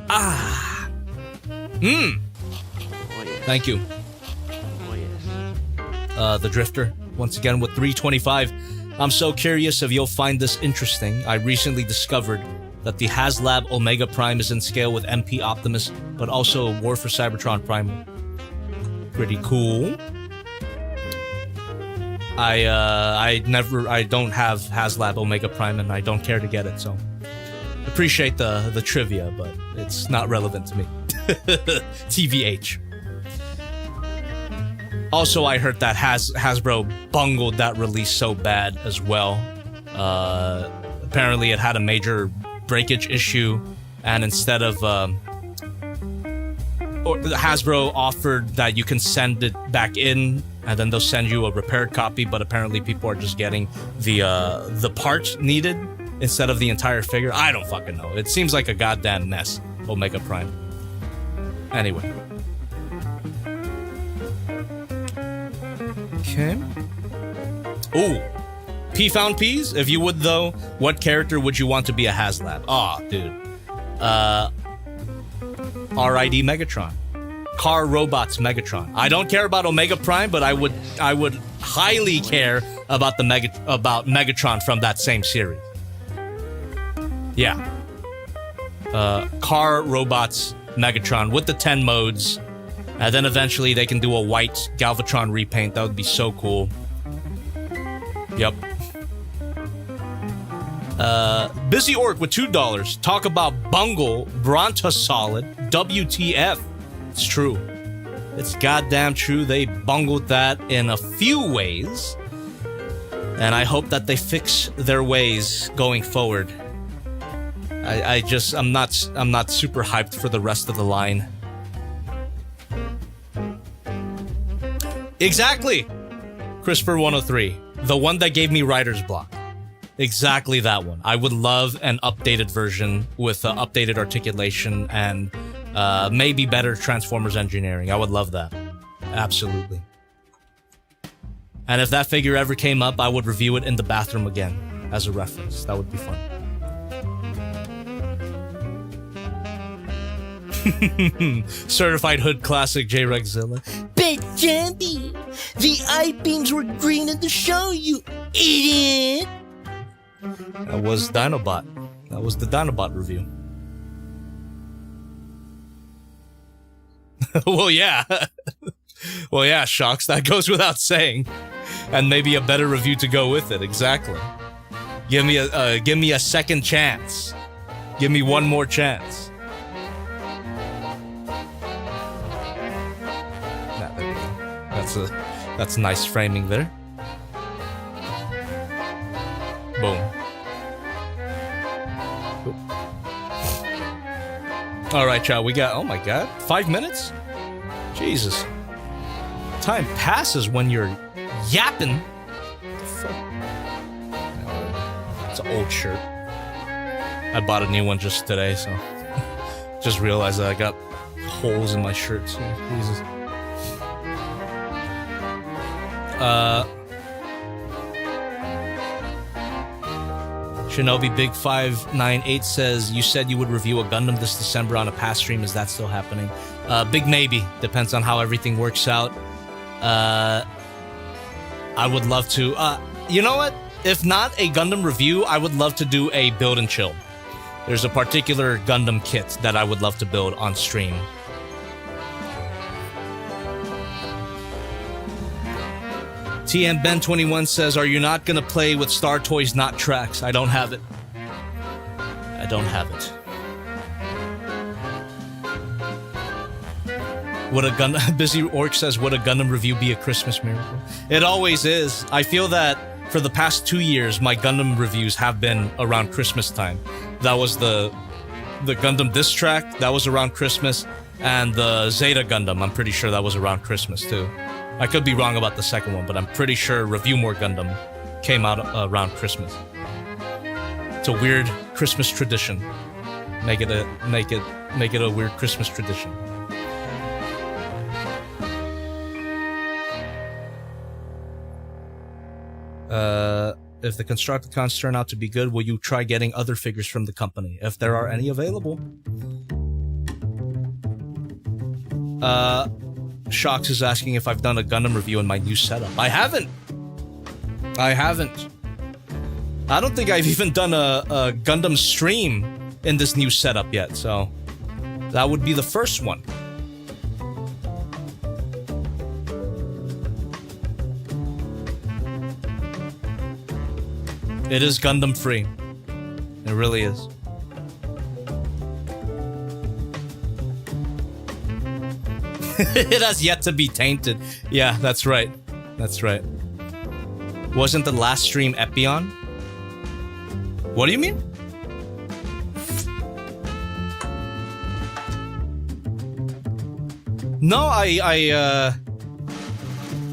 Ah. Oh, yes. Thank you. Oh, yes. The Drifter, once again with 325. I'm so curious if you'll find this interesting. I recently discovered that the HasLab Omega Prime is in scale with MP Optimus, but also War for Cybertron Primal. Pretty cool. I don't have HasLab Omega Prime and I don't care to get it, so appreciate the trivia, but it's not relevant to me. TVH. Also, I heard that Hasbro bungled that release so bad as well. Apparently it had a major breakage issue, and instead of Hasbro offered that you can send it back in and then they'll send you a repaired copy, but apparently people are just getting the parts needed instead of the entire figure. I don't fucking know. It seems like a goddamn mess, Omega Prime. Anyway. Okay. Ooh. P found P's? If you would, though, what character would you want to be a HasLab? Aw, dude. R.I.D. Megatron. Car Robots Megatron. I don't care about Omega Prime, but I would highly care about Megatron from that same series. Yeah. Car Robots Megatron with the 10 modes, and then eventually they can do a white Galvatron repaint. That would be so cool. Yep. Busy Orc with $2. Talk about bungle Bronta Solid. WTF. It's true. It's goddamn true. They bungled that in a few ways, and I hope that they fix their ways going forward. I'm not super hyped for the rest of the line. Exactly. Christopher 103, the one that gave me writer's block. Exactly that one. I would love an updated version with updated articulation and maybe better Transformers engineering. I would love that. Absolutely. And if that figure ever came up, I would review it in the bathroom again as a reference. That would be fun. Certified Hood Classic J-Rexzilla. But Jumpy, the I-beams were green in the show, you idiot! That was Dinobot. That was the Dinobot review. Well, yeah. Well, yeah, Shocks. That goes without saying. And maybe a better review to go with it. Exactly. Give me a second chance. Give me one more chance. That's nice framing there. Boom. All right, y'all. We got, oh my God, 5 minutes? Jesus. Time passes when you're yapping. It's an old shirt. I bought a new one just today, so just realized that I got holes in my shirt. So Jesus. Shinobi Big 598 says, you said you would review a Gundam this December on a past stream. Is that still happening? Big maybe. Depends on how everything works out. I would love to. You know what? If not a Gundam review, I would love to do a build and chill. There's a particular Gundam kit that I would love to build on stream. TM Ben 21 says, are you not gonna play with Star Toys, not tracks? I don't have it. I don't have it. Would a Gundam... Busy Orc says, would a Gundam review be a Christmas miracle? It always is. I feel that for the past 2 years, my Gundam reviews have been around Christmas time. That was the Gundam Diss Track, that was around Christmas, and the Zeta Gundam, I'm pretty sure that was around Christmas too. I could be wrong about the second one, but I'm pretty sure Review More Gundam came out around Christmas. It's a weird Christmas tradition. Make it a weird Christmas tradition. If the Constructicons turn out to be good, will you try getting other figures from the company, if there are any available? Shox is asking if I've done a Gundam review in my new setup. I haven't. I don't think I've even done a Gundam stream in this new setup yet, so that would be the first one. It is Gundam free. It really is. It has yet to be tainted. Yeah, that's right. That's right. Wasn't the last stream Epion? What do you mean? No,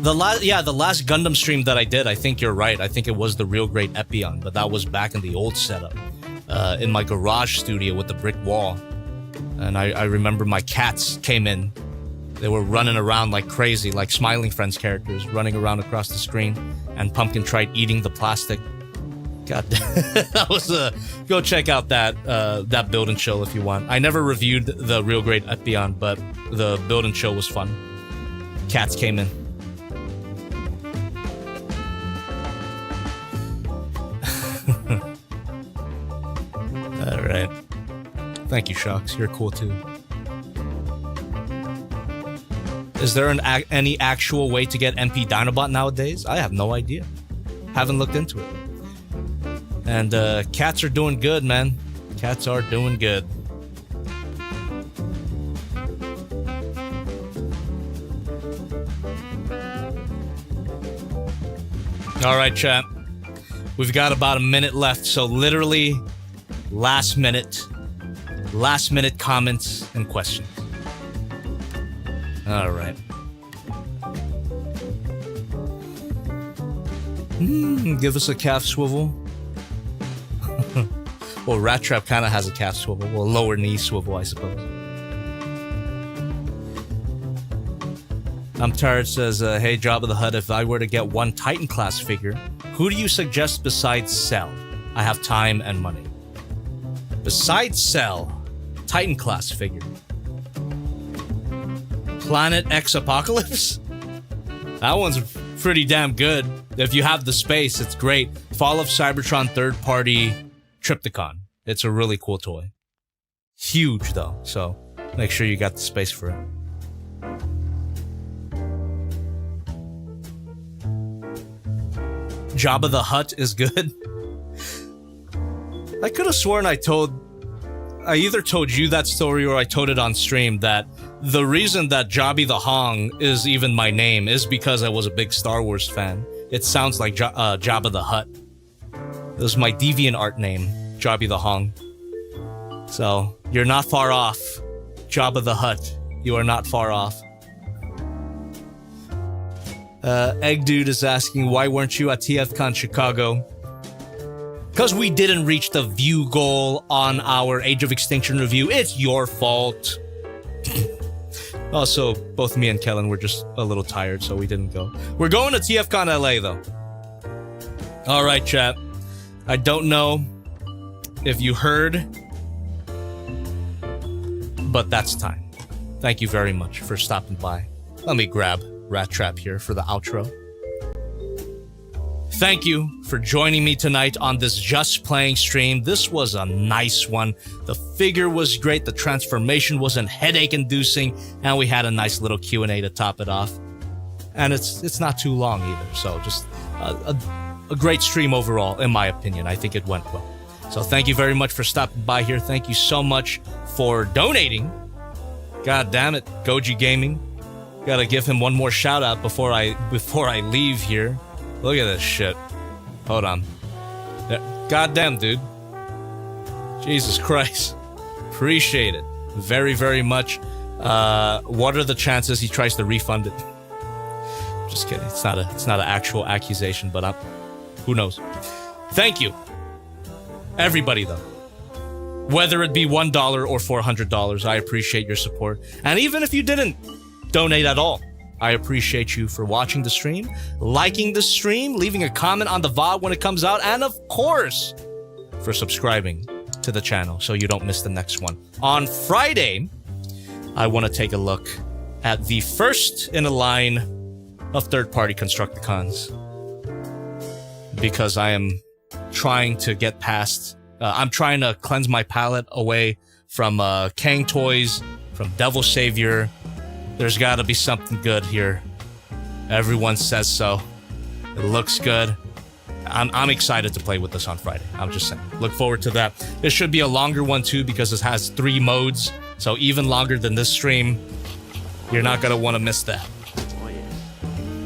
the last Gundam stream that I did, I think you're right. I think it was the real great Epion, but that was back in the old setup. In my garage studio with the brick wall. And I remember my cats came in. They were running around like crazy, like Smiling Friends characters, running around across the screen, and Pumpkin tried eating the plastic. God, that was go check out that build and chill if you want. I never reviewed the real great Epion, but the build and chill was fun. Cats came in. All right. Thank you, Shox. You're cool too. Is there any actual way to get MP Dinobot nowadays? I have no idea. Haven't looked into it. And cats are doing good, man. Cats are doing good. All right, chat. We've got about a minute left, so literally last minute comments and questions. All right. Give us a calf swivel. Well, Rattrap kind of has a calf swivel. Well, lower knee swivel, I suppose. I'm Tired says, hey, Jabba the Hutt, if I were to get one Titan class figure, who do you suggest besides Cell? I have time and money. Besides Cell, Titan class figure. Planet X Apocalypse? That one's pretty damn good. If you have the space, it's great. Fall of Cybertron third-party Triptychon. It's a really cool toy. Huge, though, so make sure you got the space for it. Jabba the Hutt is good. I could have sworn I either told you that story or I told it on stream, that the reason that Jabby the Hong is even my name is because I was a big Star Wars fan. It sounds like Jabba the Hutt. It was my DeviantArt name, Jabby the Hong. So, you're not far off, Jabba the Hutt. You are not far off. Egg Dude is asking, why weren't you at TFCon Chicago? Because we didn't reach the view goal on our Age of Extinction review. It's your fault. Also, both me and Kellen were just a little tired, so we didn't go. We're going to TFCon LA, though. All right, chat. I don't know if you heard, but that's time. Thank you very much for stopping by. Let me grab Rattrap here for the outro. Thank you for joining me tonight on this Just Playing stream. This was a nice one. The figure was great. The transformation wasn't headache-inducing, and we had a nice little Q&A to top it off. And it's not too long either, so just a great stream overall, in my opinion. I think it went well. So thank you very much for stopping by here. Thank you so much for donating. God damn it, Goji Gaming. Gotta give him one more shout out before I leave here. Look at this shit. Hold on. God damn, dude. Jesus Christ. Appreciate it. Very, very much. What are the chances he tries to refund it? Just kidding. It's not an actual accusation, but who knows? Thank you. Everybody, though. Whether it be $1 or $400, I appreciate your support. And even if you didn't donate at all, I appreciate you for watching the stream, liking the stream, leaving a comment on the VOD when it comes out, and of course, for subscribing to the channel so you don't miss the next one. On Friday, I want to take a look at the first in a line of third-party Constructicons, because I am trying to get past... I'm trying to cleanse my palate away from Kang Toys, from Devil Savior. There's got to be something good here. Everyone says so. It looks good. I'm excited to play with this on Friday. I'm just saying. Look forward to that. This should be a longer one too, because it has 3 modes. So even longer than this stream. You're not going to want to miss that.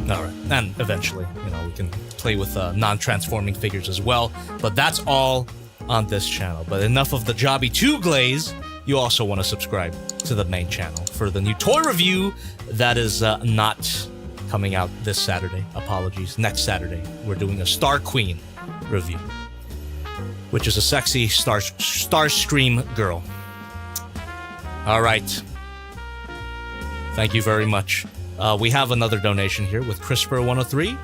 All right. And eventually, we can play with non-transforming figures as well. But that's all on this channel. But enough of the Jobby 2 glaze. You also want to subscribe to the main channel for the new toy review that is not coming out this Saturday. Apologies. Next Saturday, we're doing a Star Queen review, which is a sexy Starscream girl. All right. Thank you very much. We have another donation here with CRISPR103.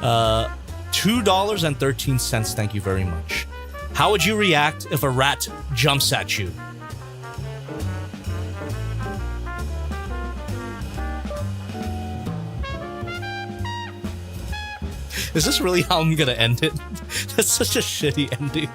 $2.13. Thank you very much. How would you react if a rat jumps at you? Is this really how I'm gonna end it? That's such a shitty ending.